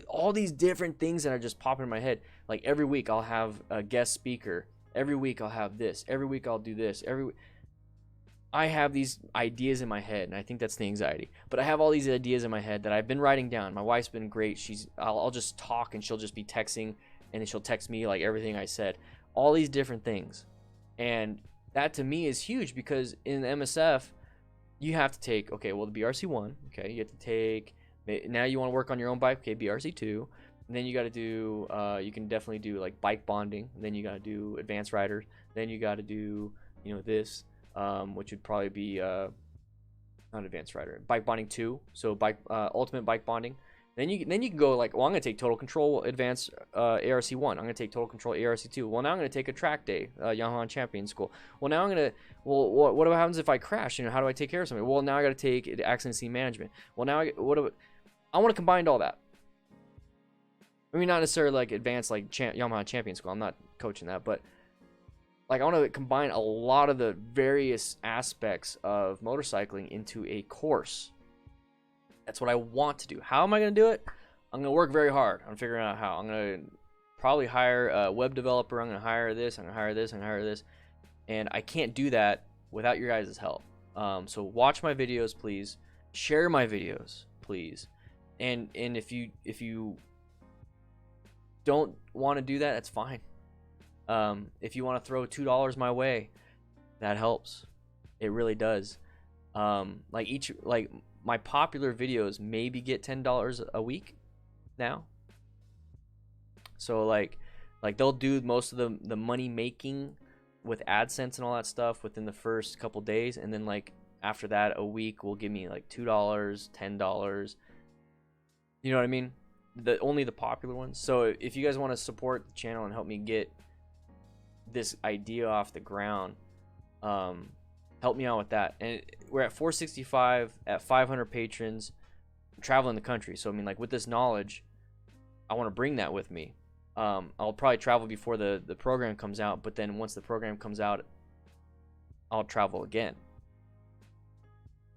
All these different things that are just popping in my head. Like, every week I'll have a guest speaker. Every week I'll have this. Every week I'll do this. I have these ideas in my head, and I think that's the anxiety. But I have all these ideas in my head that I've been writing down. My wife's been great. I'll just talk, and she'll just be texting, and then she'll text me like everything I said. All these different things. And that to me is huge, because in the MSF, you have to take, okay, well, the BRC1, okay, you have to take, now you want to work on your own bike, okay, BRC2, and then you got to do, you can definitely do, like, bike bonding, and then you got to do advanced riders, then you got to do, this, which would probably be, not advanced rider, bike bonding 2, so ultimate bike bonding. Then you can go like, well, I'm going to take total control advanced ARC1. I'm going to take total control ARC2. Well, now I'm going to take a track day, Yamaha Champion School. Well, now I'm going to, well, what happens if I crash? How do I take care of something? Well, now I got to take accident scene management. Well, now I want to combine all that. I mean, not necessarily like advanced like Yamaha Champion School. I'm not coaching that, but like, I want to combine a lot of the various aspects of motorcycling into a course. That's what I want to do. How am I going to do it? I'm going to work very hard on figuring out how. I'm going to probably hire a web developer. I'm going to hire this. I'm going to hire this. I'm going to hire this. And I can't do that without your guys' help. So watch my videos, please. Share my videos, please. And if you don't want to do that, that's fine. If you want to throw $2 my way, that helps. It really does. My popular videos maybe get $10 a week now. So like they'll do most of the money making with AdSense and all that stuff within the first couple days, and then like after that a week will give me like $2, $10. You know what I mean? Only the popular ones. So if you guys want to support the channel and help me get this idea off the ground, help me out with that. And we're at 465 at 500 patrons, traveling the country. So I mean, like, with this knowledge, I want to bring that with me. I'll probably travel before the program comes out, but then once the program comes out, I'll travel again.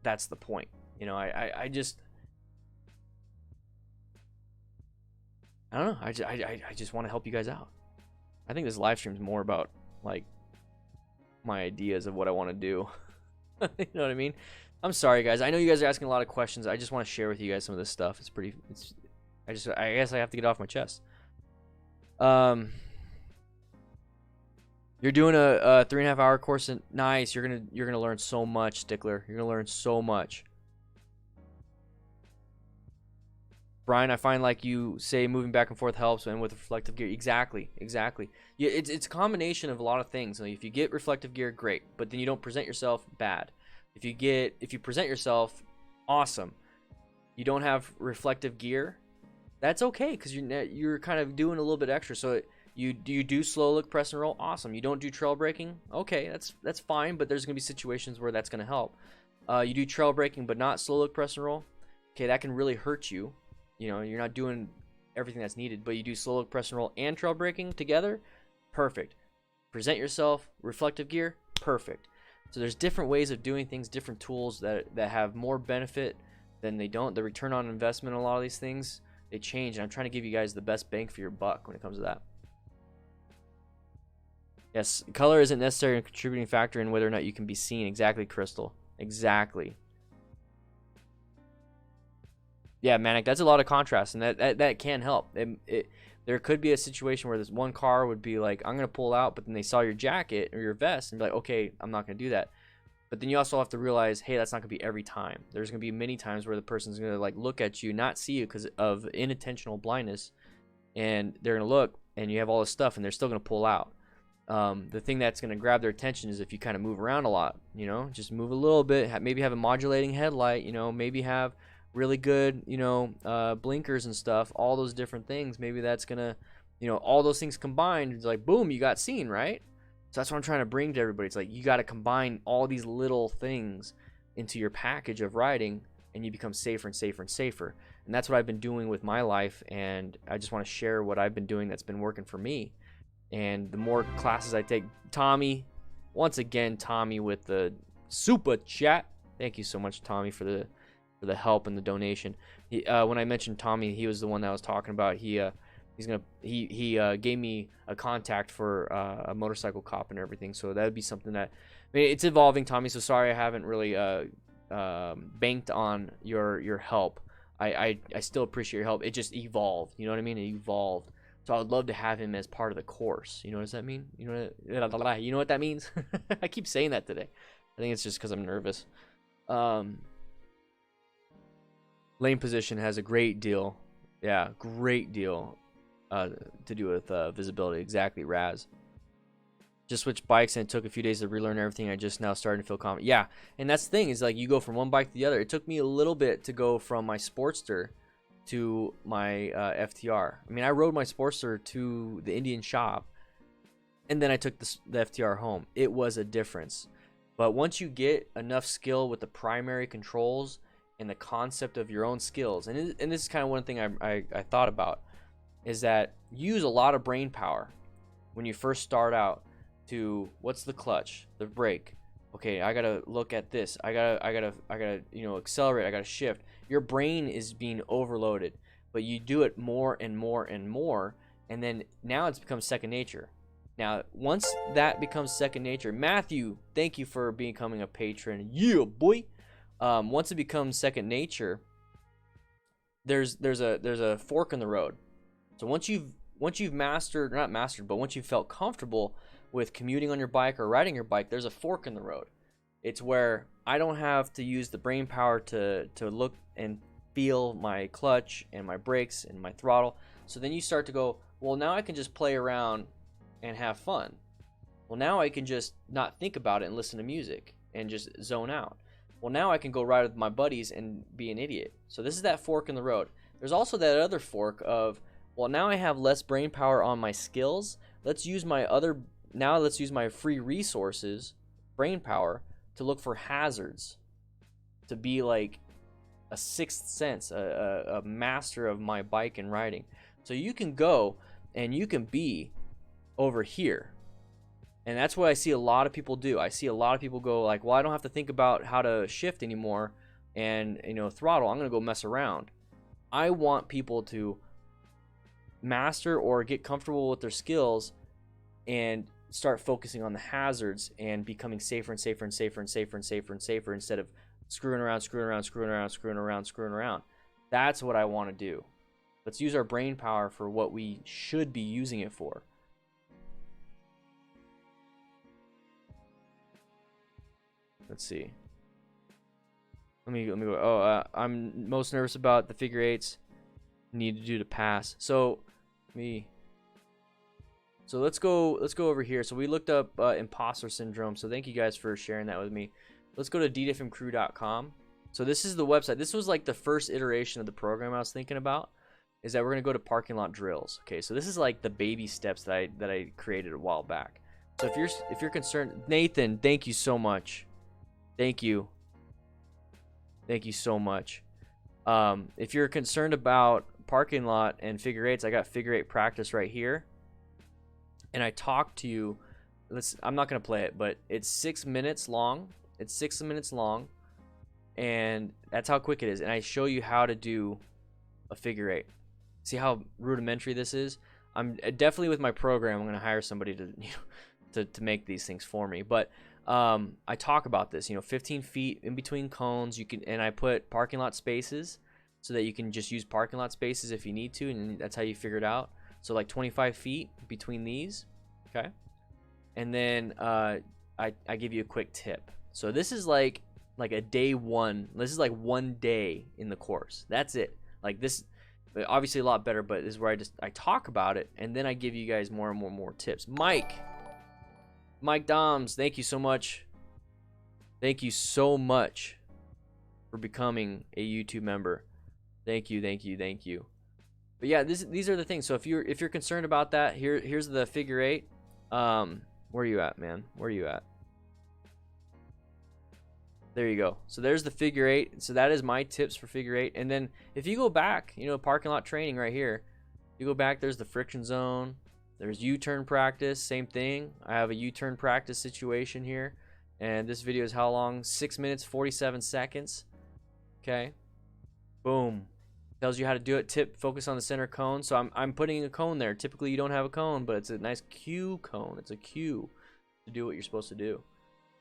That's the point. I don't know. I just want to help you guys out. I think this live stream is more about like my ideas of what I want to do. You know what I mean? I'm sorry, guys. I know you guys are asking a lot of questions. I just want to share with you guys some of this stuff. I guess I have to get off my chest. You're doing a 3.5 hour course. Nice. You're gonna learn so much, Stickler. You're gonna learn so much. Brian, I find like you say moving back and forth helps, and with reflective gear, exactly. Yeah, it's a combination of a lot of things. Like if you get reflective gear, great, but then you don't present yourself, bad. If you present yourself, awesome. You don't have reflective gear, that's okay, because you're kind of doing a little bit extra. So you do slow look, press and roll, awesome. You don't do trail breaking, okay, that's fine, but there's gonna be situations where that's gonna help. You do trail breaking but not slow look, press and roll, okay, that can really hurt you. You know, you're not doing everything that's needed, but you do slow look, press and roll, and trail breaking together, perfect. Present yourself, reflective gear, perfect. So there's different ways of doing things, different tools that have more benefit than they don't. The return on investment, a lot of these things, they change, and I'm trying to give you guys the best bang for your buck when it comes to that. Yes, color isn't necessarily a contributing factor in whether or not you can be seen. Exactly, Crystal. Exactly. Yeah, Manic, that's a lot of contrast, and that can help. There could be a situation where this one car would be like, I'm going to pull out, but then they saw your jacket or your vest and be like, okay, I'm not going to do that. But then you also have to realize, hey, that's not going to be every time. There's going to be many times where the person's going to like look at you, not see you because of inattentional blindness, and they're going to look, and you have all this stuff, and they're still going to pull out. The thing that's going to grab their attention is if you kind of move around a lot, you know, just move a little bit, maybe have a modulating headlight, you know, maybe have really good, you know, blinkers and stuff, all those different things. Maybe that's going to, you know, all those things combined, it's like, boom, you got seen, right? So that's what I'm trying to bring to everybody. It's like you got to combine all these little things into your package of riding, and you become safer and safer and safer. And that's what I've been doing with my life, and I just want to share what I've been doing that's been working for me. And the more classes I take, Tommy, once again, Tommy with the super chat. Thank you so much, Tommy, for the help and the donation. When I mentioned Tommy, he was the one that I was talking about. He gave me a contact for a motorcycle cop and everything. So that would be something that, I mean, it's evolving, Tommy. So sorry I haven't really banked on your help. I still appreciate your help. It just evolved. You know what I mean? It evolved. So I would love to have him as part of the course. You know what does that mean? You know what that means? I keep saying that today. I think it's just because I'm nervous. Lane position has a great deal. Yeah, great deal to do with visibility. Exactly, Raz. Just switched bikes, and it took a few days to relearn everything. I just now starting to feel confident. Yeah, and that's the thing, is like you go from one bike to the other. It took me a little bit to go from my Sportster to my FTR. I mean, I rode my Sportster to the Indian shop, and then I took the FTR home. It was a difference. But once you get enough skill with the primary controls and the concept of your own skills, and this is kind of one thing I thought about, is that use a lot of brain power when you first start out to, what's the clutch, the brake, okay, I gotta look at this, I gotta you know, accelerate, I gotta shift. Your brain is being overloaded, but you do it more and more and more, and then now it's become second nature. Now once that becomes second nature, Matthew, thank you for becoming a patron. Yeah, boy. Once it becomes second nature, there's a fork in the road. So once you've mastered, not mastered, but once you've felt comfortable with commuting on your bike or riding your bike, there's a fork in the road. It's where I don't have to use the brain power to look and feel my clutch and my brakes and my throttle. So then you start to go, well, now I can just play around and have fun. Well, now I can just not think about it and listen to music and just zone out. Well, now I can go ride with my buddies and be an idiot. So this is that fork in the road. There's also that other fork of, well, now I have less brain power on my skills. Let's use my free resources, brain power, to look for hazards, to be like a sixth sense, a master of my bike and riding. So you can go and you can be over here. And that's what I see a lot of people do. I see a lot of people go like, well, I don't have to think about how to shift anymore and, you know, throttle. I'm going to go mess around. I want people to master or get comfortable with their skills and start focusing on the hazards and becoming safer and safer and safer and safer and safer and safer instead of screwing around. That's what I want to do. Let's use our brain power for what we should be using it for. Let's see. Let me go. Oh, I'm most nervous about the figure eights. need to do to pass. So let's go over here. So we looked up imposter syndrome. So thank you guys for sharing that with me. Let's go to ddfmcrew.com. So this is the website. This was like the first iteration of the program I was thinking about, is that we're gonna go to parking lot drills. Okay, so this is like the baby steps that I created a while back. So if you're concerned, Nathan, thank you so much. Thank you so much. If you're concerned about parking lot and figure eights, I got figure eight practice right here. And I talked to you. I'm not gonna play it, but it's 6 minutes long. It's 6 minutes long, and that's how quick it is. And I show you how to do a figure eight. See how rudimentary this is? I'm definitely, with my program, I'm gonna hire somebody to to make these things for me. But I talk about this. 15 feet in between cones. You can, and I put parking lot spaces so that you can just use parking lot spaces if you need to, and that's how you figure it out. So like 25 feet between these, okay? And then I give you a quick tip. So this is like a day one. This is like 1 day in the course. That's it. Like this, obviously a lot better, but this is where I talk about it, and then I give you guys more and more tips. Mike Doms, thank you so much. Thank you so much for becoming a YouTube member. Thank you. But yeah, these are the things. So if you're concerned about that, here's the figure eight. Where are you at, man? Where are you at? There you go. So there's the figure eight. So that is my tips for figure eight. And then if you go back, parking lot training right here. You go back, there's the friction zone. There's U-turn practice, same thing. I have a U-turn practice situation here. And this video is how long? 6 minutes, 47 seconds. Okay. Boom. Tells you how to do it. Tip, focus on the center cone. So I'm putting a cone there. Typically you don't have a cone, but it's a nice cue cone. It's a cue to do what you're supposed to do.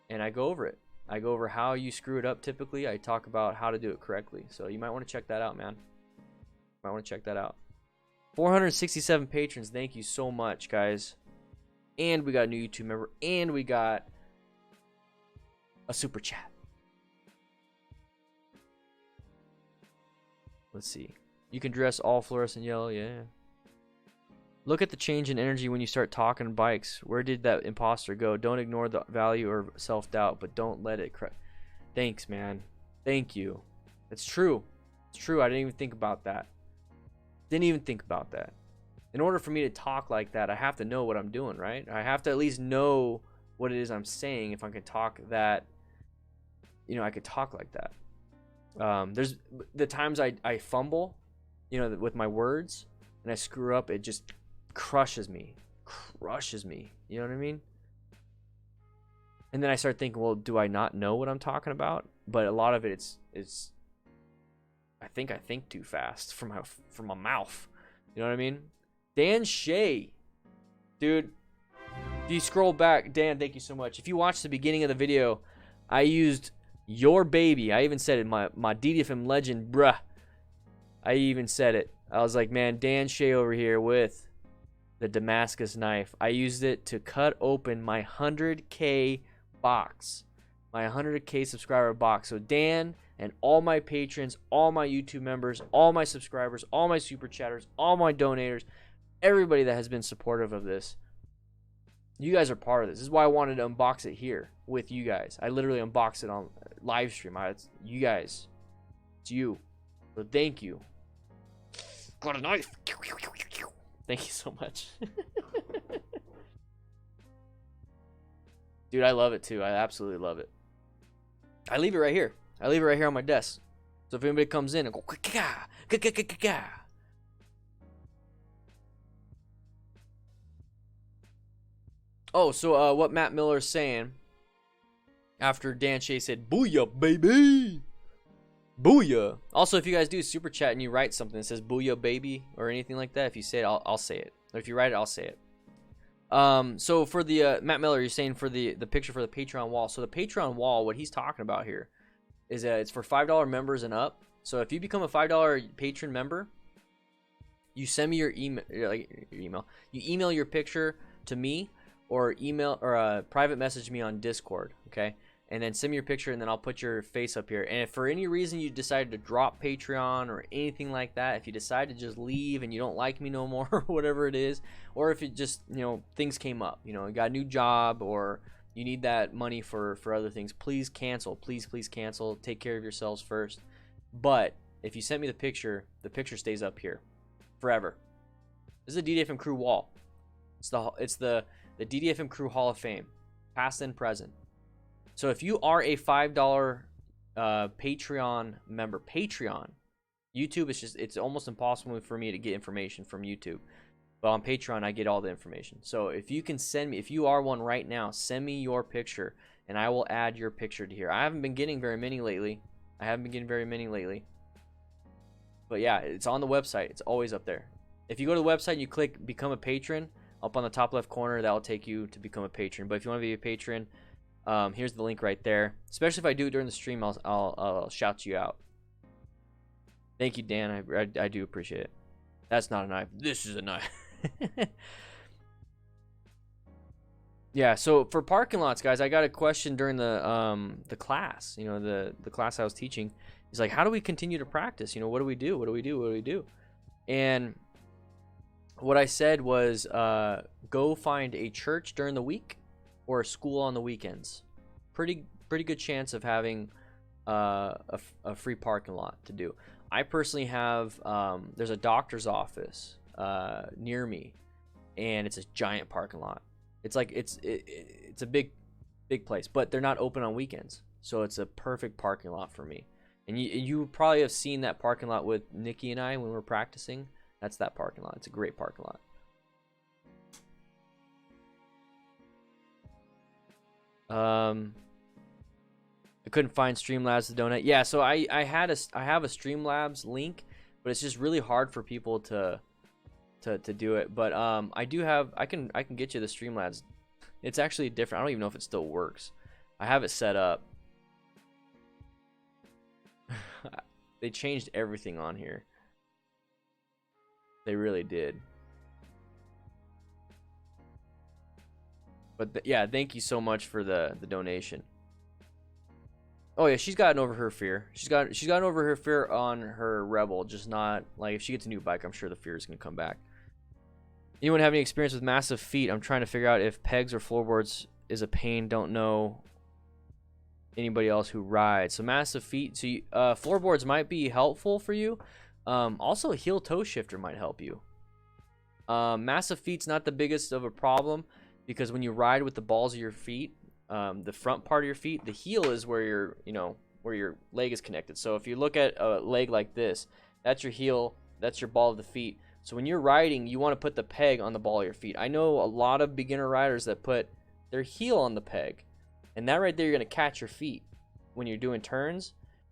And I go over it. I go over how you screw it up typically. I talk about how to do it correctly. So you might want to check that out, man. You might want to check that out. 467 patrons. Thank you so much, guys. And we got a new YouTube member. And we got a super chat. Let's see. You can dress all fluorescent yellow. Yeah. Look at the change in energy when you start talking bikes. Where did that imposter go? Don't ignore the value or self-doubt, but don't let it Thanks, man. Thank you. It's true. It's true. I didn't even think about that. In order for me to talk like that, I have to know what I'm doing, right? I have to at least know what it is I'm saying if I can talk that, I could talk like that. There's the times I fumble, with my words, and I screw up, it just crushes me. You know what I mean? And then I start thinking, well, do I not know what I'm talking about? But a lot of it, it's I think too fast from my mouth. You know what I mean? Dan Shea, dude. If you scroll back, Dan, thank you so much. If you watch the beginning of the video, I used your baby. I even said it, my DDFM legend, bruh. I even said it. I was like, man, Dan Shea over here with the Damascus knife. I used it to cut open my 100K box, my 100K subscriber box. So Dan and all my patrons, all my YouTube members, all my subscribers, all my super chatters, all my donators, everybody that has been supportive of this, you guys are part of this. This is why I wanted to unbox it here with you guys. I literally unboxed it on live stream. It's you guys. It's you. So thank you. Got a knife. Thank you so much. Dude, I love it too. I absolutely love it. I leave it right here. I leave it right here on my desk. So if anybody comes in and go, oh, so what Matt Miller is saying after Dan Shea said, "Booyah, baby, booyah." Also, if you guys do super chat and you write something that says "Booyah, baby" or anything like that, if you say it, I'll say it. Or if you write it, I'll say it. So for the Matt Miller, you're saying for the picture for the Patreon wall. So the Patreon wall, what he's talking about here is that it's for $5 members and up. So if you become a $5 patron member, you send me your email, you email your picture to me, or email or private message me on Discord, okay? and then send me your picture, and then I'll put your face up here. And if for any reason you decided to drop Patreon or anything like that, if you decide to just leave and you don't like me no more or whatever it is, or if it just, you know, things came up, you know, you got a new job or you need that money for other things, please cancel. Please cancel. Take care of yourselves first. But if you sent me the picture stays up here forever. This is a DDFM crew wall. It's the DDFM crew Hall of Fame, past and present. So if you are a $5 Patreon member, YouTube is just, it's almost impossible for me to get information from YouTube. But on Patreon, I get all the information. So if you can send me, if you are one right now, send me your picture, and I will add your picture to here. I haven't been getting very many lately. But yeah, it's on the website. It's always up there. If you go to the website and you click Become a Patron, up on the top left corner, that will take you to become a patron. But if you want to be a patron, here's the link right there. Especially if I do it during the stream, I'll shout you out. Thank you, Dan. I do appreciate it. That's not a knife. This is a knife. Yeah, so for parking lots, guys, I got a question during the class. You know, the class I was teaching. He's like, how do we continue to practice? You know, what do we do? And what I said was, go find a church during the week or a school on the weekends. Pretty good chance of having a free parking lot to do. I personally have, there's a doctor's office near me, and it's a giant parking lot. It's like it's a big place, but they're not open on weekends, so it's a perfect parking lot for me. And you probably have seen that parking lot with Nikki and I when we're practicing. That's that parking lot. It's a great parking lot. I couldn't find Streamlabs to donate. Yeah, so I have a Streamlabs link, but it's just really hard for people to do it. But I can get you the Streamlabs. It's actually different. I don't even know if it still works. I have it set up. They changed everything on here. They really did. But yeah, thank you so much for the donation. Oh yeah, she's gotten over her fear. She's gotten over her fear on her Rebel, just not like if she gets a new bike, I'm sure the fear is gonna come back. Anyone have any experience with massive feet? I'm trying to figure out if pegs or floorboards is a pain. Don't know anybody else who rides. So massive feet. So floorboards might be helpful for you. Also, a heel toe shifter might help you. Massive feet's not the biggest of a problem because when you ride with the balls of your feet, the front part of your feet, the heel is where where your leg is connected. So if you look at a leg like this, that's your heel, that's your ball of the feet. So when you're riding, you want to put the peg on the ball of your feet. I know a lot of beginner riders that put their heel on the peg, and that right there, you're going to catch your feet when you're doing turns,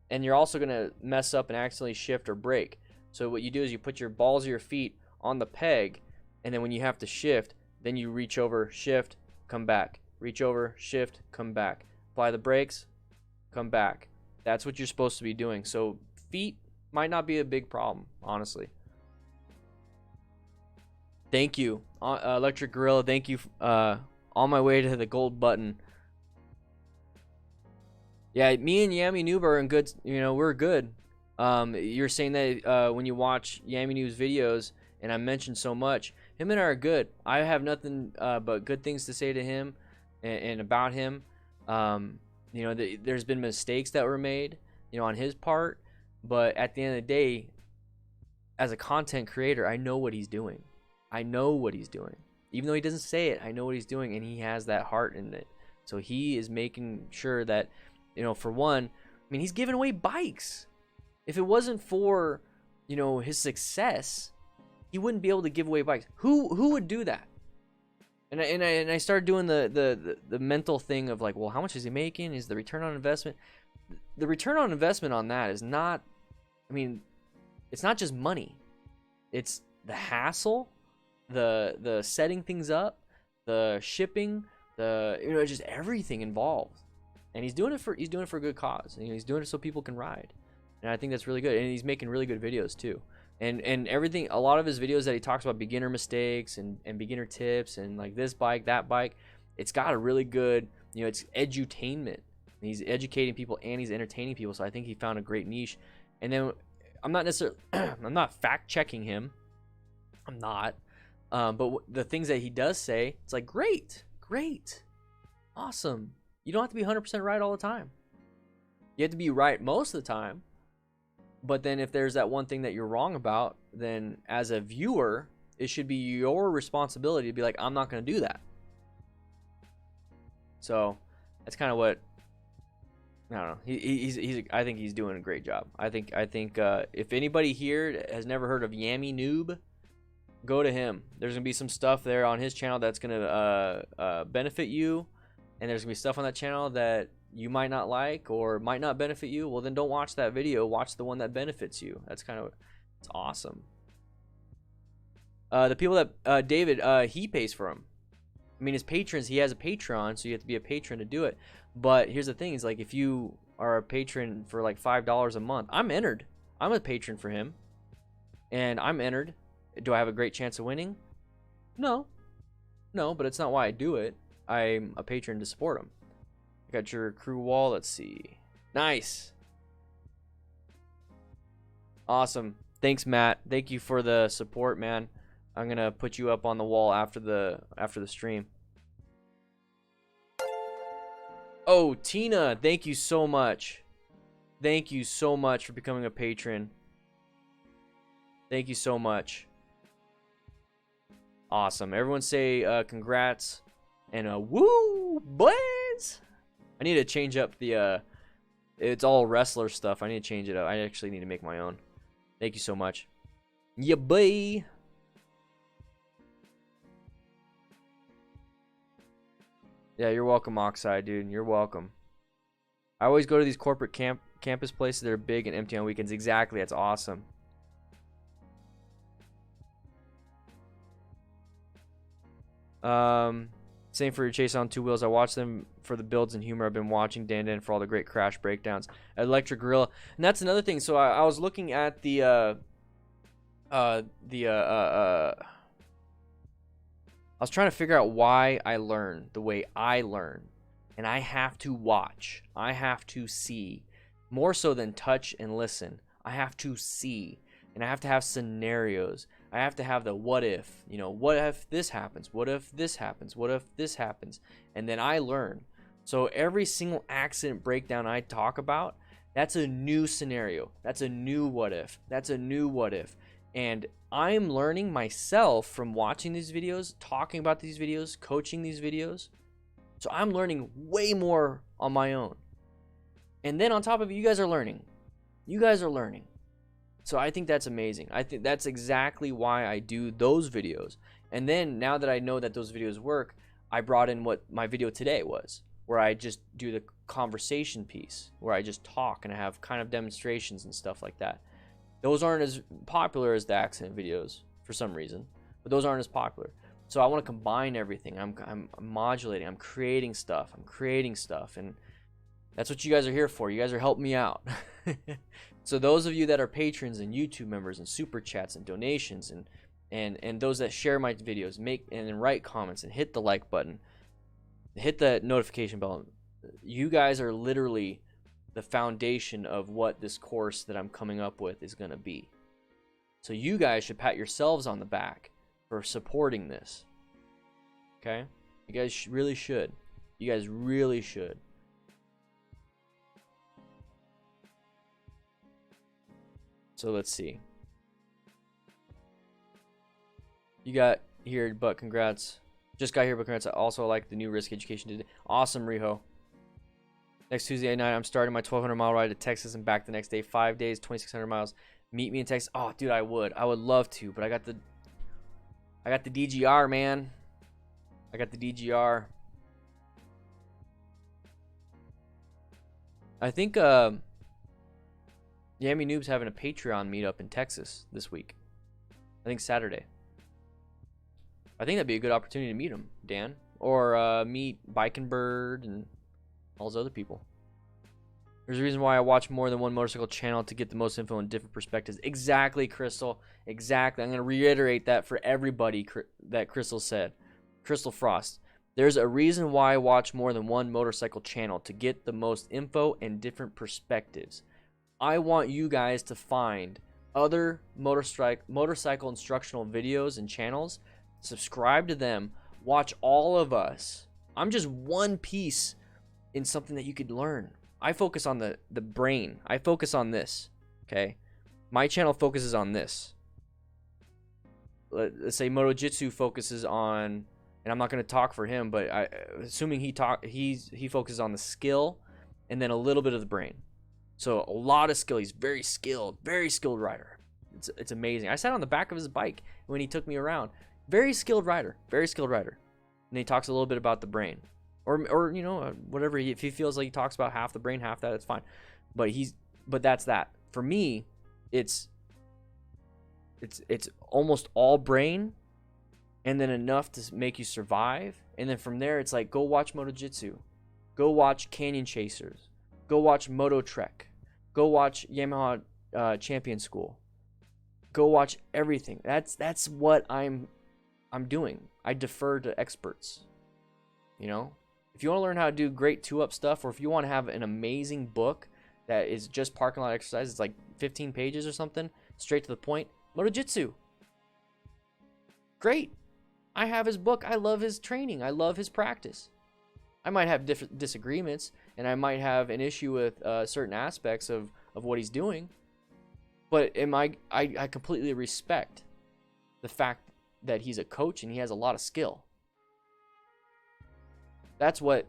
and you're also going to mess up and accidentally shift or brake. So what you do is you put your balls of your feet on the peg, and then when you have to shift, then you reach over, shift, come back. Reach over, shift, come back. Apply the brakes, come back. That's what you're supposed to be doing. So feet might not be a big problem, honestly. Thank you, Electric Gorilla. Thank you. On my way to the gold button. Yeah, me and Yami Noob are in good. We're good. You're saying that when you watch Yami Noob's videos, and I mentioned so much, him and I are good. I have nothing but good things to say to him and about him. There's been mistakes that were made, on his part, but at the end of the day, as a content creator, I know what he's doing. Even though he doesn't say it, I know what he's doing, and he has that heart in it. So he is making sure that, for one, he's giving away bikes. If it wasn't for, his success, he wouldn't be able to give away bikes. Who would do that? And I started doing the mental thing of like, well, how much is he making? Is the return on investment? The return on investment on that is not, it's not just money. It's the hassle, the setting things up, the shipping, just everything involved. And he's doing it for a good cause. He's doing it so people can ride. And I think that's really good. And he's making really good videos too. And everything, a lot of his videos that he talks about beginner mistakes and beginner tips and like this bike, that bike, it's got a really good, it's edutainment. He's educating people and he's entertaining people. So I think he found a great niche. And then I'm not necessarily, I'm not fact checking him. I'm not. But the things that he does say, it's like, great, awesome. You don't have to be 100% right all the time. You have to be right most of the time. But then if there's that one thing that you're wrong about, then as a viewer, it should be your responsibility to be like, I'm not going to do that. So that's kind of what, I don't know. He's I think he's doing a great job. I think if anybody here has never heard of Yammy Noob, go to him. There's gonna be some stuff there on his channel that's gonna benefit you, and there's gonna be stuff on that channel that you might not like or might not benefit you. Well, then don't watch that video. Watch the one that benefits you. That's kind of, it's awesome. The people that David, he pays for them. I mean, his patrons, he has a Patreon, so you have to be a patron to do it. But here's the thing, is like, if you are a patron for like $5 a month, I'm entered. I'm a patron for him, and I'm entered. Do I have a great chance of winning? No, but it's not why I do it. I'm a patron to support him. I got your crew wall. Let's see. Nice. Awesome. Thanks, Matt. Thank you for the support, man. I'm gonna put you up on the wall after the stream. Oh, Tina, thank you so much. Thank you so much for becoming a patron. Thank you so much. Awesome. Everyone say congrats and woo, boys. I need to change up the it's all wrestler stuff. I need to change it up. I actually need to make my own. Thank you so much. Yeah, boy. Yeah, you're welcome, Oxide, dude. You're welcome. I always go to these corporate campus places that are big and empty on weekends. Exactly. That's awesome. Same for your Chase on Two Wheels. I watch them for the builds and humor. I've been watching Dan for all the great crash breakdowns. Electric Gorilla. And that's another thing. So I was looking at I was trying to figure out why I learn the way I learn. And I have to watch. I have to see. More so than touch and listen. I have to see. And I have to have scenarios. I have to have the what if. You know, what if this happens? What if this happens? What if this happens? And then I learn. So every single accident breakdown I talk about, that's a new scenario. That's a new what if. That's a new what if. And I'm learning myself from watching these videos, talking about these videos, coaching these videos. So I'm learning way more on my own. And then on top of it, you guys are learning. You guys are learning. So I think that's amazing. I think that's exactly why I do those videos. And then now that I know that those videos work, I brought in what my video today was, where I just do the conversation piece, where I just talk and I have kind of demonstrations and stuff like that. Those aren't as popular as the accident videos for some reason, but those aren't as popular. So I want to combine everything. I'm modulating. I'm creating stuff. And that's what you guys are here for. You guys are helping me out. So those of you that are patrons and YouTube members and super chats and donations and those that share my videos, make and write comments and hit the like button, hit the notification bell. You guys are literally the foundation of what this course that I'm coming up with is going to be. So you guys should pat yourselves on the back for supporting this. Okay? You guys really should. You guys really should. So let's see. You got here, but congrats. Just got here, but congrats. I also like the new risk education today. Awesome, Riho. Next Tuesday night, I'm starting my 1,200 mile ride to Texas and back the next day. 5 days, 2,600 miles. Meet me in Texas. Oh, dude, I would love to, but I got the DGR, man. I got the DGR. I think Yami Noob's having a Patreon meetup in Texas this week. I think Saturday. I think that'd be a good opportunity to meet him, Dan, or meet Bikin' Bird and all those other people. There's a reason why I watch more than one motorcycle channel, to get the most info and different perspectives. Exactly, Crystal. Exactly. I'm going to reiterate that for everybody that Crystal said. Crystal Frost. There's a reason why I watch more than one motorcycle channel, to get the most info and different perspectives. I want you guys to find other motorcycle instructional videos and channels, subscribe to them, watch all of us. I'm just one piece in something that you could learn. I focus on the brain. I focus on this, okay? My channel focuses on this. Let's say Moto Jitsu focuses on, and I'm not going to talk for him, but assuming he focuses on the skill and then a little bit of the brain. So a lot of skill. He's very skilled rider. It's amazing. I sat on the back of his bike when he took me around. Very skilled rider. And he talks a little bit about the brain, or you know, whatever. If he feels like he talks about half the brain, half that, it's fine. But that's that. For me, it's almost all brain, and then enough to make you survive. And then from there, it's like, go watch Moto Jitsu, go watch Canyon Chasers, go watch Moto Trek, go watch Yamaha Champion School, go watch everything. That's what I'm doing. I defer to experts. You know, if you want to learn how to do great 2-up stuff, or if you want to have an amazing book that is just parking lot exercise, it's like 15 pages or something, straight to the point, Moto Jitsu. Great. I have his book. I love his training. I love his practice. I might have different disagreements, and I might have an issue with certain aspects of what he's doing, but I completely respect the fact that he's a coach and he has a lot of skill. That's what,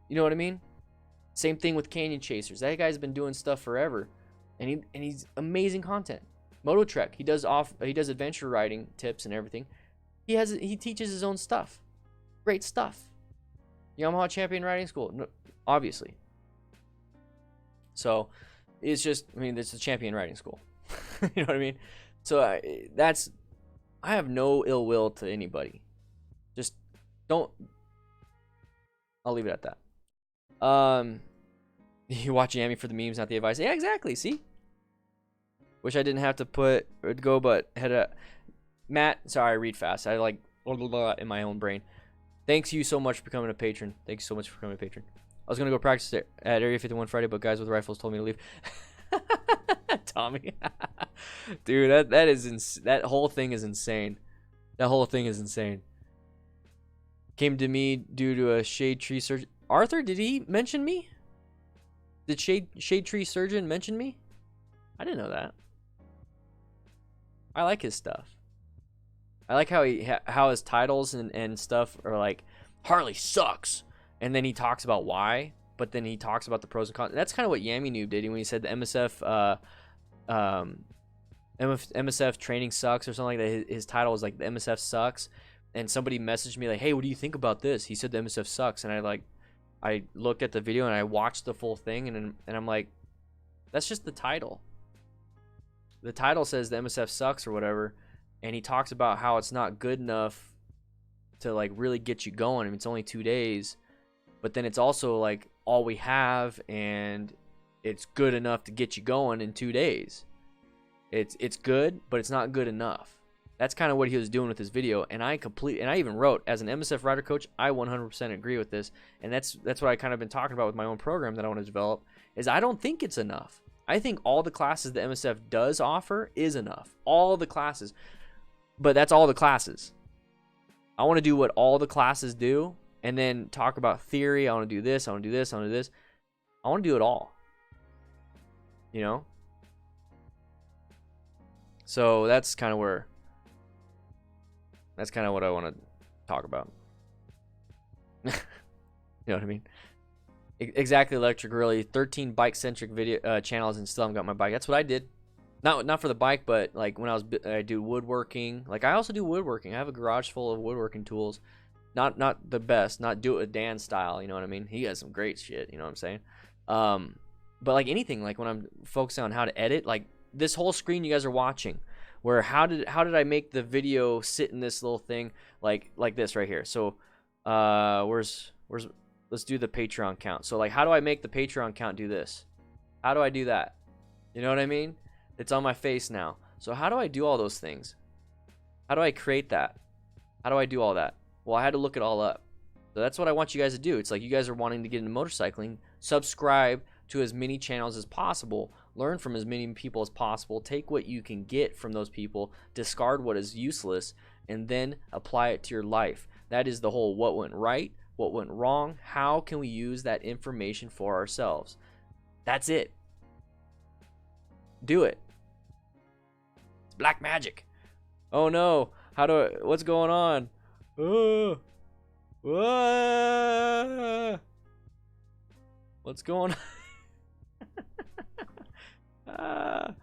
you know what I mean? Same thing with Canyon Chasers. That guy's been doing stuff forever, and he's amazing content. Moto Trek, he does adventure riding tips and everything. He teaches his own stuff. Great stuff. Yamaha Champion Riding School, no, obviously. So it's just, I mean, it's a champion riding school. You know what I mean? So I have no ill will to anybody. Just don't. I'll leave it at that. You watch Yami for the memes, not the advice. Yeah, exactly. See? Wish I didn't have to go, but had a Matt. Sorry, I read fast. I like blah, blah, blah in my own brain. Thanks you so much for becoming a patron. Thanks so much for becoming a patron. I was gonna go practice at Area 51 Friday, but guys with rifles told me to leave. Tommy, dude, that whole thing is insane. That whole thing is insane. Came to me due to a shade tree surgeon. Arthur, did he mention me? Did shade tree surgeon mention me? I didn't know that. I like his stuff. I like how his titles and stuff are like, Harley sucks, and then he talks about why, but then he talks about the pros and cons. And that's kind of what Yami Noob did when he said the MSF training sucks or something like that. His title was like the MSF sucks, and somebody messaged me like, hey, what do you think about this? He said the MSF sucks, and I looked at the video and I watched the full thing, and I'm like, that's just the title. The title says the MSF sucks or whatever, and he talks about how it's not good enough to like really get you going. I mean, it's only 2 days, but then it's also like all we have, and it's good enough to get you going in 2 days. It's good, but it's not good enough. That's kind of what he was doing with his video, and I even wrote, as an MSF rider coach, I 100% agree with this, and that's what I kind of been talking about with my own program that I want to develop, is I don't think it's enough. I think all the classes the MSF does offer is enough. All the classes. But that's all the classes. I want to do what all the classes do, and then talk about theory. I want to do this, I want to do this, I want to do this. I want to do it all. You know? So that's kind of what I want to talk about. You know what I mean? Exactly, Electric, really. 13 bike-centric video channels and still haven't got my bike. That's what I did. Not for the bike, but like when I do woodworking. Like I also do woodworking. I have a garage full of woodworking tools. Not the best. Not do it with Dan style. You know what I mean? He has some great shit. You know what I'm saying? But like anything, like when I'm focusing on how to edit, like this whole screen you guys are watching, where how did I make the video sit in this little thing like this right here? So let's do the Patreon count. So like, how do I make the Patreon count do this? How do I do that? You know what I mean? It's on my face now. So how do I do all those things? How do I create that? How do I do all that? Well, I had to look it all up. So that's what I want you guys to do. It's like you guys are wanting to get into motorcycling. Subscribe to as many channels as possible. Learn from as many people as possible. Take what you can get from those people. Discard what is useless. And then apply it to your life. That is the whole what went right, what went wrong. How can we use that information for ourselves? That's it. Do it. It's black magic. Oh no. What's going on? What's going on?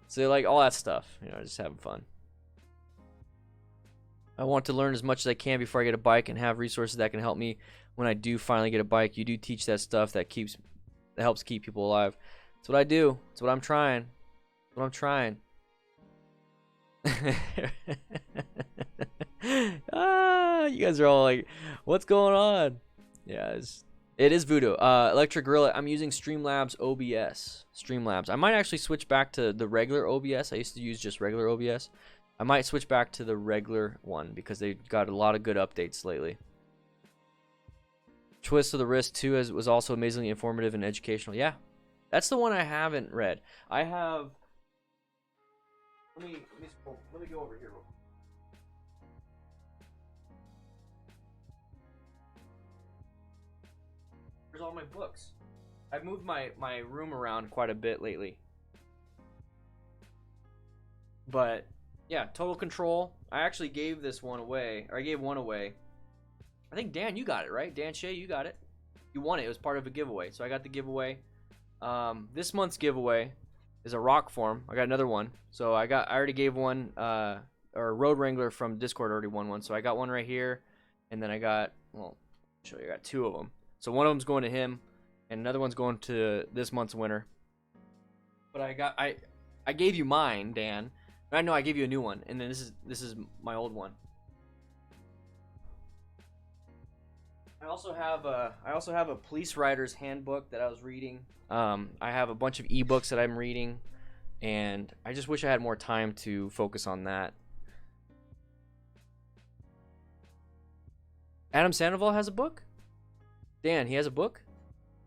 So like all that stuff, you know, just having fun. I want to learn as much as I can before I get a bike and have resources that can help me when I do finally get a bike. You do teach that stuff that helps keep people alive. That's what I do. That's what I'm trying. That's what I'm trying. You guys are all like, what's going on? Yeah, it is voodoo. Electric Gorilla. I'm using Streamlabs OBS. Streamlabs. I might actually switch back to the regular OBS. I used to use just regular OBS. I might switch back to the regular one because they got a lot of good updates lately. Twist of the Wrist 2 was also amazingly informative and educational. Yeah, that's the one I haven't read. I have. Let me go over here real quick. Here's all my books. I've moved my room around quite a bit lately. But yeah, Total Control. I actually gave this one away, or I gave one away. I think Dan, you got it, right? Dan Shea, you got it. You won it. It was part of a giveaway, so I got the giveaway. This month's giveaway is a rock form. I got another one, so I already gave one. Or Road Wrangler from Discord already won one, so I got one right here, and then I got, well, I'll show you. I got two of them. So one of them's going to him, and another one's going to this month's winner. But I gave you mine, Dan. I know I gave you a new one, and then this is my old one. I also have a police rider's handbook that I was reading. I have a bunch of ebooks that I'm reading, and I just wish I had more time to focus on that. Adam Sandoval has a book? Dan, he has a book?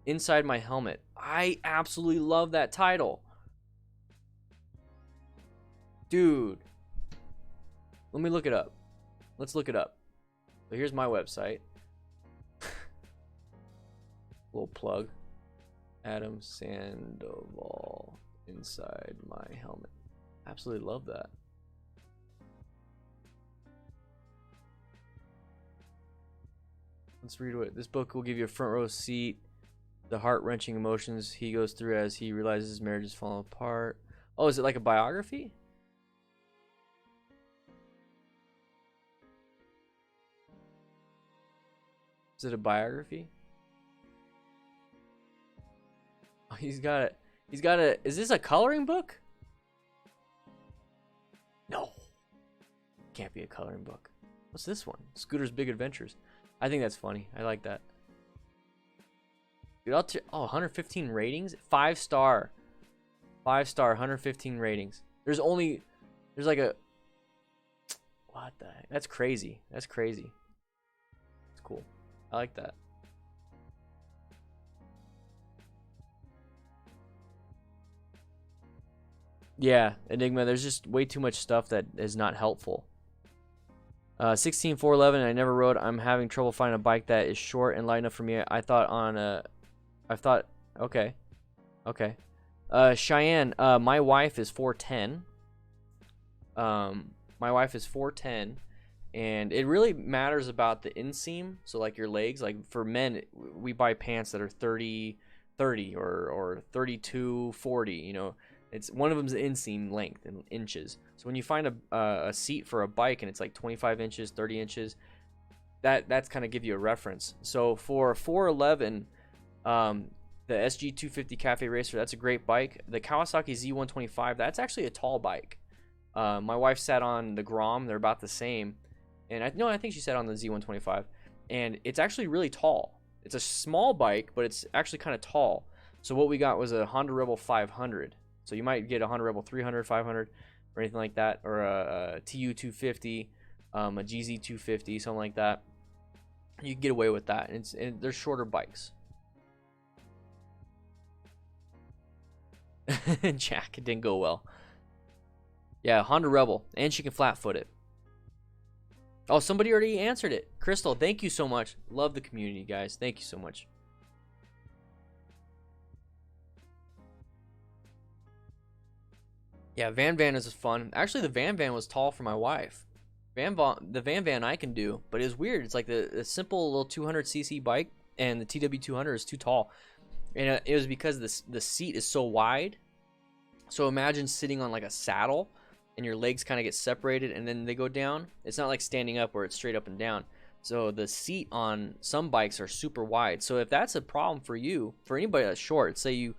Inside My Helmet. I absolutely love that title. Dude. Let me look it up. Let's look it up. So here's my website. Little plug. Adam Sandoval. Inside My Helmet. Absolutely love that. Let's read what this book will give you a front row seat. The heart-wrenching emotions he goes through as he realizes his marriage is falling apart. Oh, is it like a biography? Is it a biography? Oh, he's got it. He's got a. Is this a coloring book? No. Can't be a coloring book. What's this one? Scooter's Big Adventures. I think that's funny. I like that. Dude, 115 ratings? 5-star. 5-star, 115 ratings. There's like a. What the heck? That's crazy. That's crazy. It's cool. I like that. Yeah, Enigma. There's just way too much stuff that is not helpful. 16411. I never rode. I'm having trouble finding a bike that is short and light enough for me. I thought okay. Cheyenne. My wife is 4'10". My wife is 4'10", and it really matters about the inseam. So like your legs. Like for men, we buy pants that are 30 or 32 40. You know. It's one of them's the inseam length in inches. So when you find a seat for a bike and it's like 25 inches, 30 inches, that's kind of give you a reference. So for 411, the SG250 Cafe Racer, that's a great bike. The Kawasaki Z125, that's actually a tall bike. My wife sat on the Grom. They're about the same. And I think she sat on the Z125. And it's actually really tall. It's a small bike, but it's actually kind of tall. So what we got was a Honda Rebel 500. So you might get a Honda Rebel 300, 500, or anything like that, or a TU 250, a GZ 250, something like that. You can get away with that, and they're shorter bikes. Jack, it didn't go well. Yeah, Honda Rebel, and she can flat foot it. Oh, somebody already answered it. Crystal, thank you so much. Love the community, guys. Thank you so much. Yeah, Van is fun. Actually, the Van was tall for my wife. The Van I can do, but it's weird. It's like the simple little 200cc bike, and the TW200 is too tall. And it was because the seat is so wide. So imagine sitting on like a saddle, and your legs kind of get separated, and then they go down. It's not like standing up where it's straight up and down. So the seat on some bikes are super wide. So if that's a problem for you, for anybody that's short, say you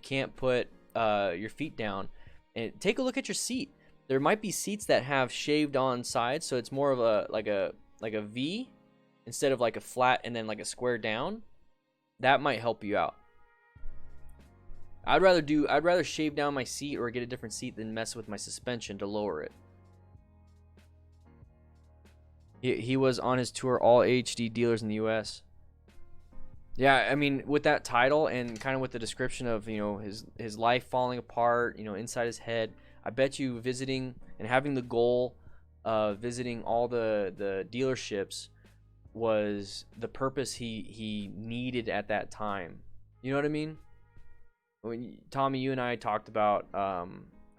can't put your feet down, and take a look at your seat. There might be seats that have shaved on sides, so it's more of a like a V instead of like a flat and then like a square down. That might help you out. I'd rather shave down my seat or get a different seat than mess with my suspension to lower it. He was on his tour, all HD dealers in the US. Yeah, I mean, with that title and kind of with the description of, you know, his life falling apart, you know, inside his head, I bet you visiting and having the goal of visiting all the dealerships was the purpose he needed at that time. You know what I mean? When Tommy, you and I talked about, I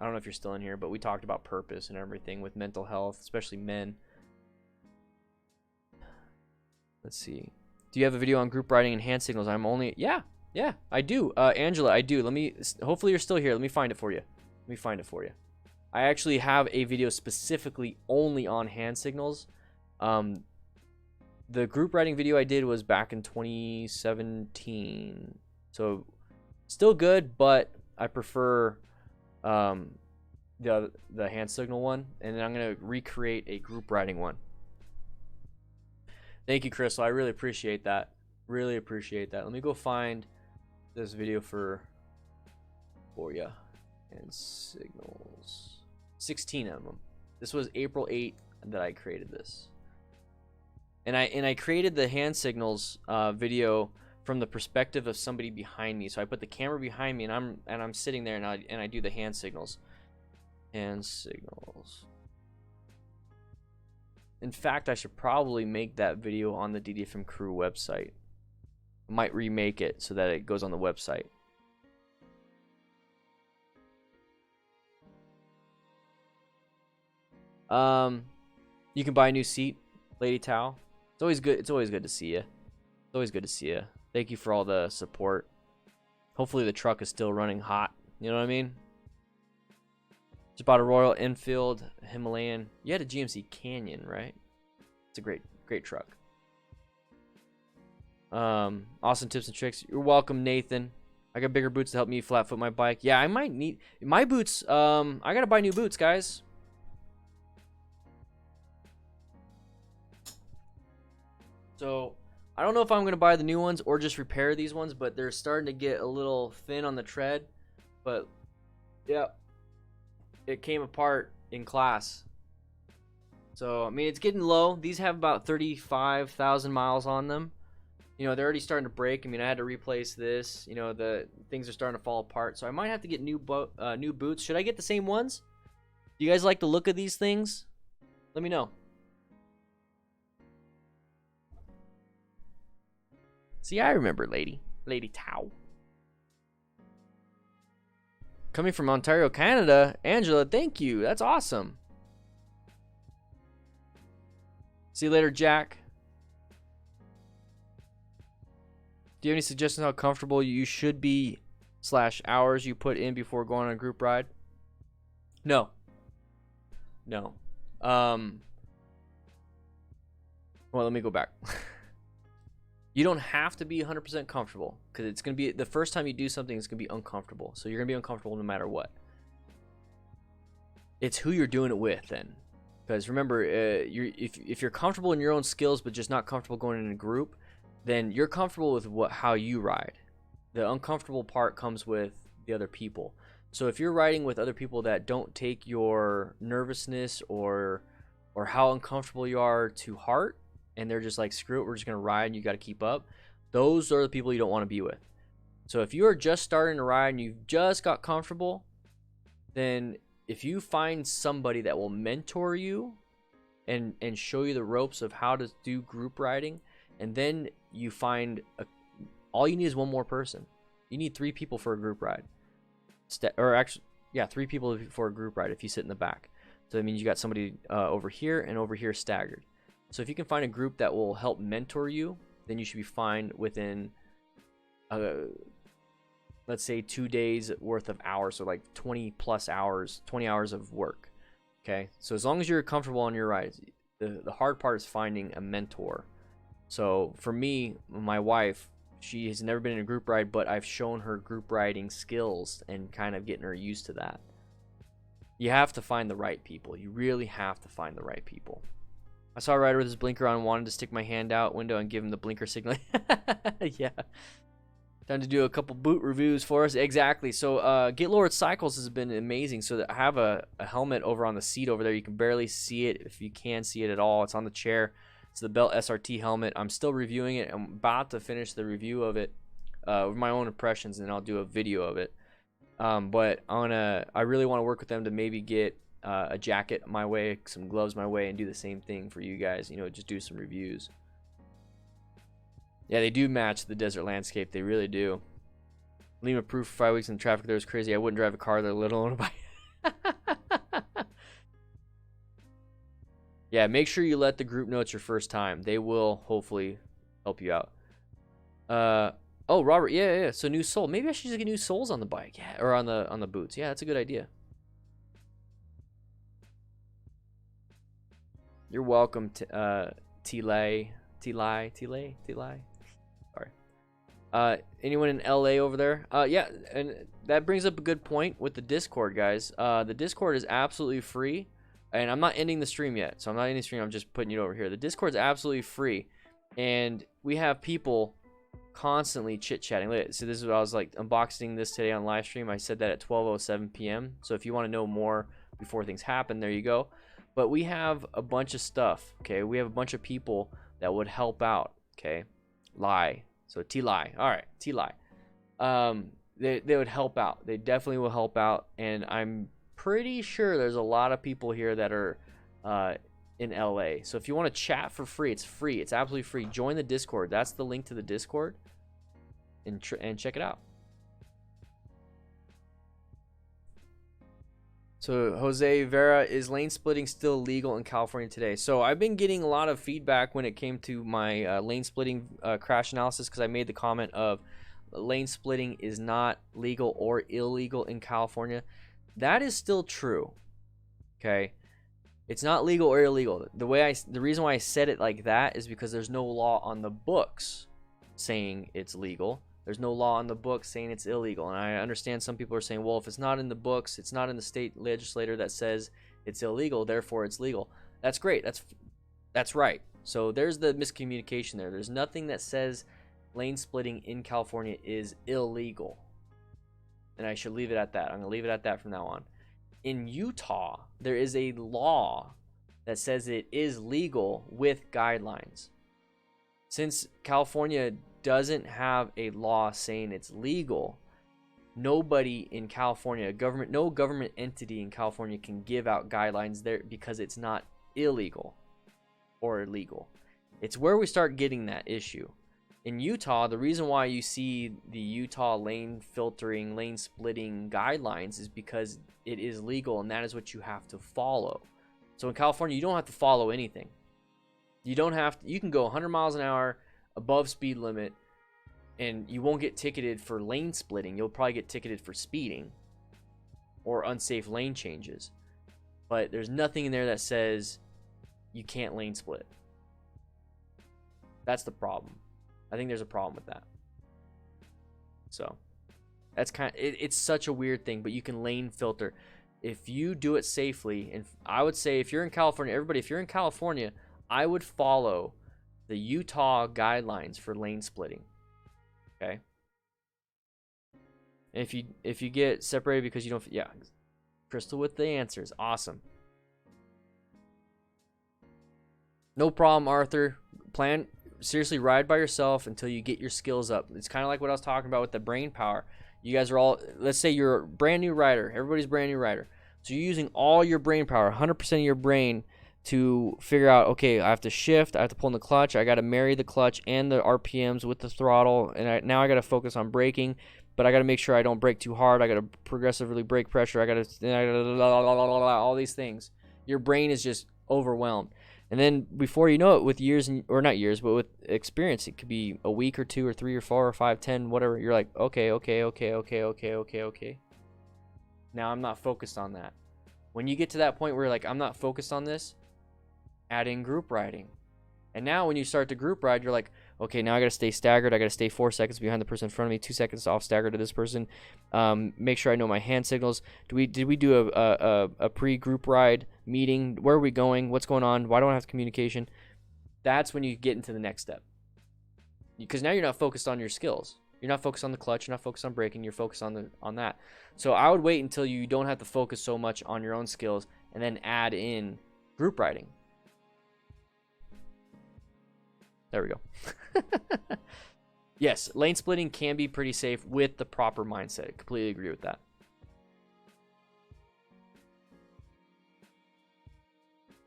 don't know if you're still in here, but we talked about purpose and everything with mental health, especially men. Let's see. Do you have a video on group riding and hand signals? Yeah, I do. Angela, I do. Hopefully you're still here. Let me find it for you. I actually have a video specifically only on hand signals. The group riding video I did was back in 2017. So still good, but I prefer the hand signal one. And then I'm going to recreate a group riding one. Thank you, Crystal. I really appreciate that. Let me go find this video for you. And signals. 16 of them. This was April 8th that I created this. And I created the hand signals video from the perspective of somebody behind me. So I put the camera behind me, and I'm sitting there, and I do the hand signals. Hand signals. In fact, I should probably make that video on the DDFM crew website. I might remake it so that it goes on the website. You can buy a new seat, Lady Tao. It's always good. It's always good to see you. It's always good to see you. Thank you for all the support. Hopefully the truck is still running hot. You know what I mean? Just bought a Royal Enfield Himalayan. You had a GMC Canyon, right? It's a great truck. Awesome tips and tricks. You're welcome, Nathan. I got bigger boots to help me flat foot my bike. Yeah, I might need my boots. I gotta buy new boots, guys. So I don't know if I'm gonna buy the new ones or just repair these ones, but they're starting to get a little thin on the tread. But yeah, it came apart in class. So I mean, it's getting low. These have about 35,000 miles on them. You know, they're already starting to break. I mean, I had to replace this. You know, the things are starting to fall apart. So I might have to get new boots. Should I get the same ones? Do you guys like the look of these things? Let me know. See, I remember Lady Tao. Coming from Ontario, Canada, Angela, thank you. That's awesome. See you later, Jack. Do you have any suggestions how comfortable you should be / hours you put in before going on a group ride? No. Well, let me go back. You don't have to be 100% comfortable, because it's going to be the first time you do something, it's going to be uncomfortable. So you're going to be uncomfortable no matter what. It's who you're doing it with then. Because remember, if you're comfortable in your own skills but just not comfortable going in a group, then you're comfortable with how you ride. The uncomfortable part comes with the other people. So if you're riding with other people that don't take your nervousness or how uncomfortable you are to heart, and they're just like, screw it, we're just gonna ride and you got to keep up, those are the people you don't want to be with. So if you are just starting to ride and you've just got comfortable, then if you find somebody that will mentor you and show you the ropes of how to do group riding, and then you find all you need is one more person. You need 3 people for a group ride. Or actually, yeah, 3 people for a group ride if you sit in the back. So that means you got somebody over here and over here staggered. So if you can find a group that will help mentor you, then you should be fine within, let's say 2 days worth of hours. So like 20 plus hours, 20 hours of work. Okay. So as long as you're comfortable on your rides, the hard part is finding a mentor. So for me, my wife, she has never been in a group ride, but I've shown her group riding skills and kind of getting her used to that. You have to find the right people. You really have to find the right people. I saw a rider with his blinker on, wanted to stick my hand out window and give him the blinker signal. Yeah. Time to do a couple boot reviews for us. Exactly. So Get Lowered Cycles has been amazing. So I have a helmet over on the seat over there. You can barely see it, if you can see it at all. It's on the chair. It's the Belt SRT helmet. I'm still reviewing it. I'm about to finish the review of it with my own impressions, and I'll do a video of it. But I really want to work with them to maybe get a jacket my way, some gloves my way, and do the same thing for you guys. You know, just do some reviews. Yeah, they do match the desert landscape. They really do. Lima proof for 5 weeks in traffic there was crazy. I wouldn't drive a car there, let alone a bike. Yeah, make sure you let the group know it's your first time. They will hopefully help you out. Oh, Robert, yeah. So new sole. Maybe I should just get new soles on the bike, yeah, or on the boots. Yeah, that's a good idea. You're welcome to Tile. Sorry. Anyone in LA over there? Yeah, and that brings up a good point with the Discord, guys. The Discord is absolutely free. And I'm not ending the stream yet, so I'm not ending the stream. I'm just putting it over here. The Discord's absolutely free, and we have people constantly chit-chatting. So this is what I was like unboxing this today on live stream. I said that at 12:07 p.m. So if you want to know more before things happen, there you go. But we have a bunch of stuff. Okay, we have a bunch of people that would help out. Okay, So T-Lie. All right, T-Lie. They would help out. They definitely will help out, and I'm pretty sure there's a lot of people here that are in LA. So if you want to chat for free, it's free. It's absolutely free. Join the Discord. That's the link to the Discord, and check it out. So Jose Vera, is lane splitting still legal in California today? So I've been getting a lot of feedback when it came to my lane splitting crash analysis, because I made the comment of lane splitting is not legal or illegal in California. That is still true. Okay, it's not legal or illegal. The reason why I said it like that is because there's no law on the books saying it's legal. There's no law on the books saying it's illegal. And I understand some people are saying, well, if it's not in the books, it's not in the state legislator that says it's illegal, therefore it's legal. That's great. That's right. So there's the miscommunication there. There's nothing that says lane splitting in California is illegal. And I should leave it at that. I'm going to leave it at that from now on. In Utah, there is a law that says it is legal with guidelines. Since California doesn't have a law saying it's legal, nobody in California, no government entity in California can give out guidelines there, because it's not illegal or illegal. It's where we start getting that issue. In Utah, the reason why you see the Utah lane filtering, lane splitting guidelines is because it is legal, and that is what you have to follow. So in California, you don't have to follow anything. You can go 100 miles an hour above speed limit, and you won't get ticketed for lane splitting. You'll probably get ticketed for speeding or unsafe lane changes. But there's nothing in there that says you can't lane split. That's the problem. I think there's a problem with that. So that's it's such a weird thing, but you can lane filter if you do it safely. And I would say, if you're in California, everybody, if you're in California, I would follow the Utah guidelines for lane splitting. Okay. And if you get separated because you don't, yeah, Crystal with the answers, awesome. No problem, Arthur. Plan seriously, ride by yourself until you get your skills up. It's kind of like what I was talking about with the brain power. You guys are all, let's say you're a brand new rider. Everybody's brand new rider. So you're using all your brain power, 100% of your brain to figure out, okay, I have to shift, I have to pull in the clutch, I got to marry the clutch and the RPMs with the throttle, and now I got to focus on braking, but I got to make sure I don't brake too hard. I got to progressively brake pressure. I got to all these things. Your brain is just overwhelmed. And then before you know it, with years, or not years, but with experience, it could be a week or 2 or 3 or 4 or 5, 10, whatever. You're like, okay. Now I'm not focused on that. When you get to that point where you're like, I'm not focused on this, add in group riding. And now when you start to group ride, you're like, okay, now I got to stay staggered. I got to stay 4 seconds behind the person in front of me, 2 seconds off stagger to this person. Make sure I know my hand signals. Did we do a pre-group ride meeting? Where are we going? What's going on? Why don't I have communication? That's when you get into the next step. Because now you're not focused on your skills. You're not focused on the clutch. You're not focused on braking. You're focused on that. So I would wait until you don't have to focus so much on your own skills and then add in group riding. There we go. Yes, lane splitting can be pretty safe with the proper mindset. Completely agree with that.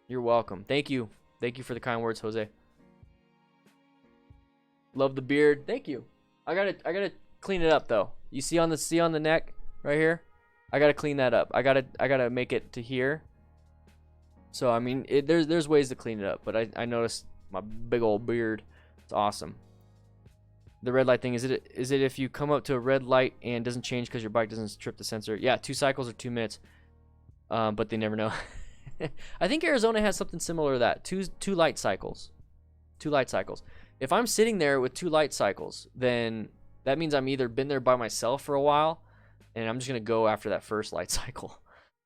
You're welcome. Thank you. Thank you for the kind words, Jose. Love the beard. Thank you. I gotta clean it up though. You see on the neck right here? I gotta clean that up. I gotta make it to here. So I mean, there's ways to clean it up, but I noticed my big old beard. It's awesome. The red light thing, is it if you come up to a red light and doesn't change because your bike doesn't trip the sensor? Yeah, 2 cycles or 2 minutes. But they never know. I think Arizona has something similar to that. Two light cycles. 2 light cycles. If I'm sitting there with 2 light cycles, then that means I'm either been there by myself for a while, and I'm just gonna go after that first light cycle.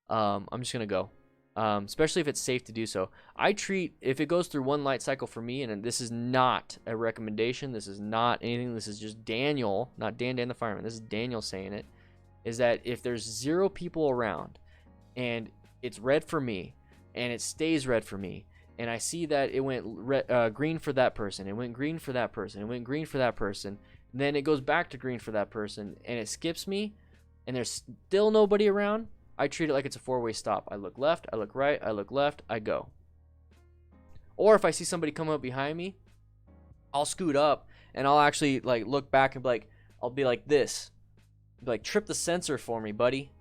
I'm just gonna go. Especially if it's safe to do so. I treat, if it goes through 1 light cycle for me, and this is not a recommendation, this is not anything, this is just Daniel, not Dan the fireman, this is Daniel saying it, is that if there's 0 people around, and it's red for me, and it stays red for me, and I see that it went green for that person, it went green for that person, it went green for that person, then it goes back to green for that person, and it skips me, and there's still nobody around, I treat it like it's a 4-way stop. I look left, I look right, I look left, I go. Or if I see somebody come up behind me, I'll scoot up and I'll actually like look back and be like, I'll be like this. Be like, trip the sensor for me, buddy.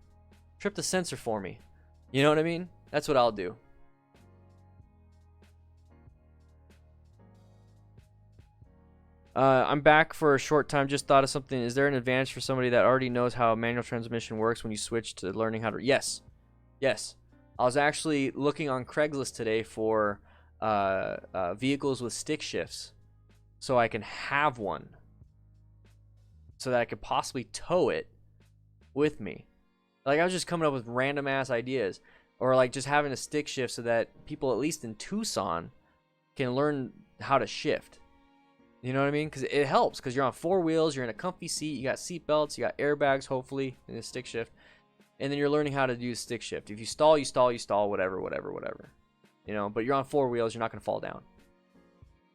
Trip the sensor for me. You know what I mean? That's what I'll do. I'm back for a short time. Just thought of something. Is there an advantage for somebody that already knows how a manual transmission works when you switch to learning how to? Yes. Yes. I was actually looking on Craigslist today for vehicles with stick shifts so I can have one so that I could possibly tow it with me. Like, I was just coming up with random ass ideas, or like just having a stick shift so that people, at least in Tucson, can learn how to shift. You know what I mean? Because it helps, because you're on 4 wheels, you're in a comfy seat, you got seat belts, you got airbags, hopefully, in the stick shift. And then you're learning how to do stick shift. If you stall, you stall, you stall, whatever. You know, but you're on 4 wheels, you're not going to fall down.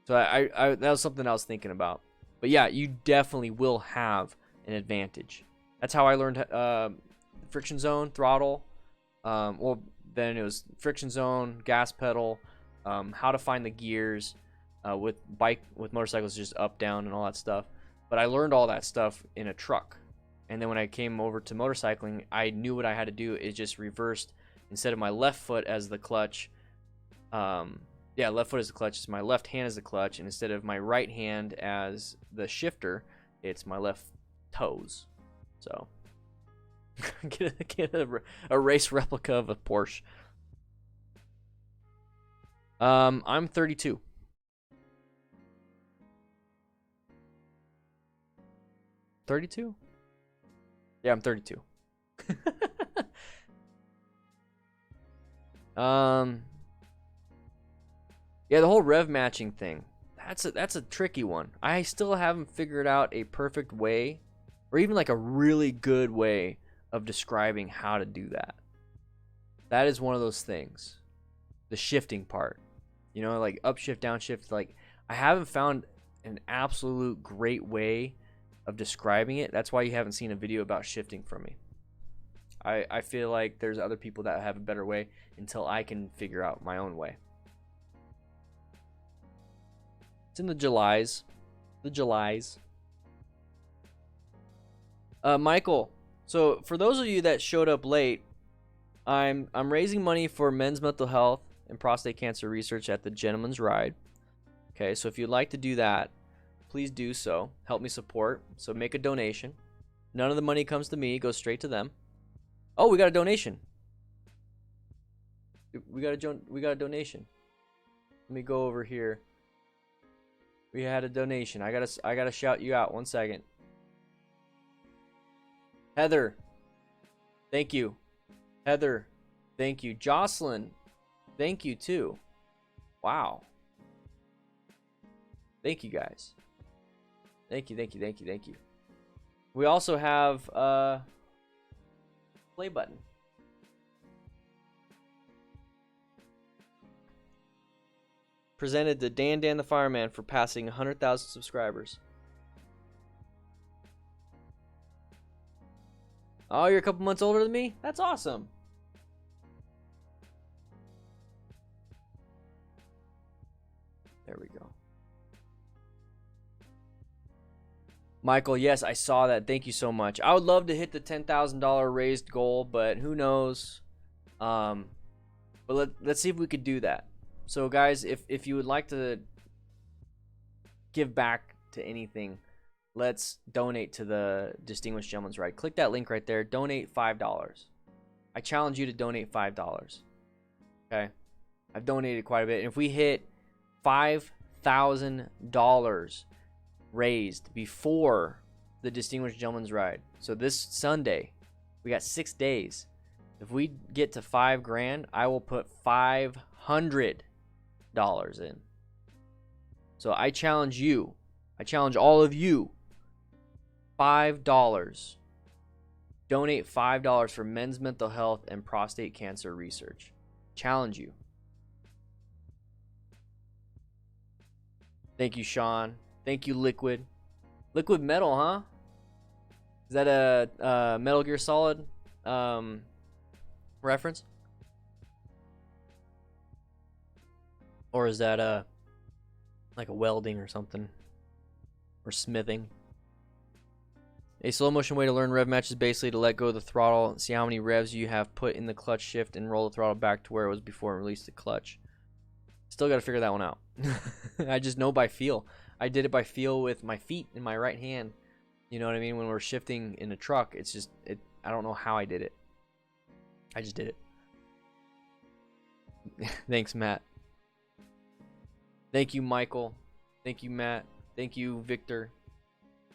So that was something I was thinking about. But yeah, you definitely will have an advantage. That's how I learned friction zone, throttle. Well, then it was friction zone, gas pedal, how to find the gears. With motorcycles, just up, down, and all that stuff. But I learned all that stuff in a truck. And then when I came over to motorcycling, I knew what I had to do. It just reversed. Instead of my left foot as the clutch, left foot as the clutch, it's my left hand as the clutch. And instead of my right hand as the shifter, it's my left toes. So, get a race replica of a Porsche. I'm 32. 32? Yeah, I'm 32. Yeah, the whole rev matching thing. That's a tricky one. I still haven't figured out a perfect way, or even like a really good way of describing how to do that. That is one of those things. The shifting part. You know, like upshift, downshift. Like, I haven't found an absolute great way of describing it. That's why you haven't seen a video about shifting from me. I feel like there's other people that have a better way until I can figure out my own way. It's in the Julys. The Julys. Michael, so for those of you that showed up late, I'm raising money for men's mental health and prostate cancer research at the Gentleman's Ride. Okay, so if you'd like to do that, please do so. Help me support. So make a donation. None of the money comes to me. It goes straight to them. Oh, we got a donation. We got a donation. Let me go over here. We had a donation. I gotta shout you out. 1 second. Heather, thank you. Heather, thank you. Jocelyn, thank you too. Wow. Thank you guys. Thank you. We also have play button. Presented to Dan the Fireman for passing 100,000 subscribers. Oh, you're a couple months older than me? That's awesome. There we go. Michael, yes, I saw that. Thank you so much. I would love to hit the $10,000 raised goal, but who knows? But let's see if we could do that. So, guys, if you would like to give back to anything, let's donate to the Distinguished Gentleman's Ride. Click that link right there. Donate $5. I challenge you to donate $5. Okay? I've donated quite a bit. And if we hit $5,000 raised before the Distinguished Gentleman's Ride, so this Sunday, we got 6 days. If we get to $5,000, I will put $500 in. So I challenge you. I challenge all of you. $5. Donate $5 for men's mental health and prostate cancer research. Challenge you. Thank you, Sean. Thank you, Liquid. Liquid Metal, huh? Is that a Metal Gear Solid reference? Or is that like a welding or something? Or smithing? A slow motion way to learn rev match is basically to let go of the throttle and see how many revs you have put in the clutch shift and roll the throttle back to where it was before and release the clutch. Still got to figure that one out. I just know by feel. I did it by feel with my feet in my right hand. You know what I mean? When we're shifting in a truck, it's just, I don't know how I did it. I just did it. Thanks, Matt. Thank you, Michael. Thank you, Matt. Thank you, Victor.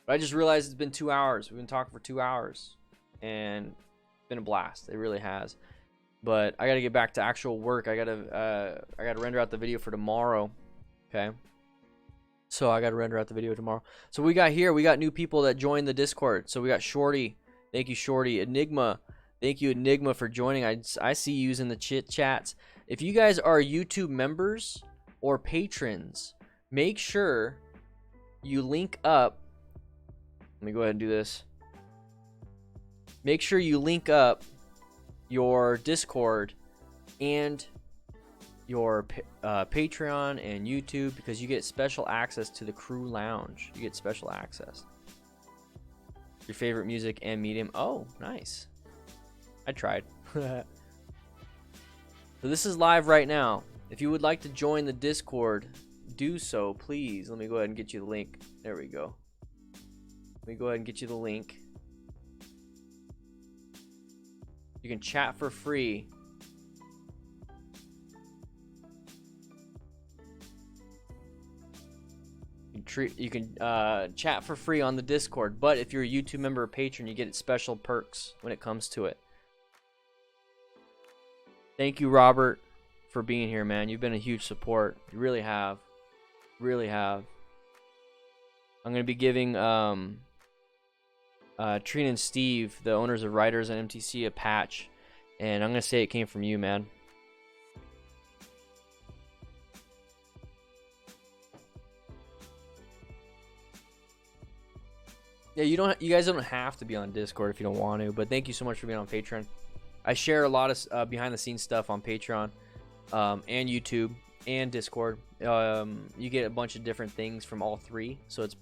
But I just realized it's been 2 hours. We've been talking for 2 hours. And it's been a blast. It really has. But I got to get back to actual work. I got to render out the video for tomorrow. Okay. So I got to render out the video tomorrow. So we got new people that joined the Discord. So we got Shorty. Thank you, Shorty. Enigma. Thank you, Enigma, for joining. I see you in the chats. If you guys are YouTube members or patrons, make sure you link up. Let me go ahead and do this. Make sure you link up your Discord and your Patreon and YouTube, because you get special access to the crew lounge. You get special access. Your favorite music and medium. Oh, nice. I tried. So this is live right now. If you would like to join the Discord, do so, please. Let me go ahead and get you the link. There we go. Let me go ahead and get you the link. You can chat for free. You can chat for free on the Discord, but if you're a YouTube member or patron, you get special perks when it comes to it. Thank you, Robert, for being here, man. You've been a huge support. You really have. Really have. I'm going to be giving Trina and Steve, the owners of Riders and MTC, a patch, and I'm going to say it came from you, man. Yeah, you guys don't have to be on Discord if you don't want to, but thank you so much for being on Patreon. I share a lot of behind the scenes stuff on Patreon, and YouTube and Discord. You get a bunch of different things from all three, so it's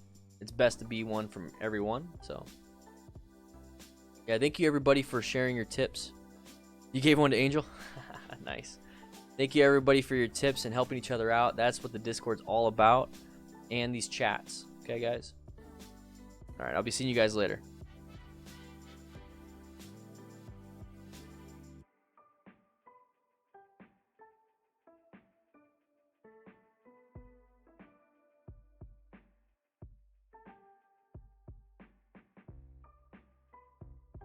best to be one from everyone. So yeah, thank you everybody for sharing your tips. You gave one to Angel. Nice. Thank you everybody for your tips and helping each other out. That's what the Discord's all about, and these chats. Okay, guys. All right, I'll be seeing you guys later.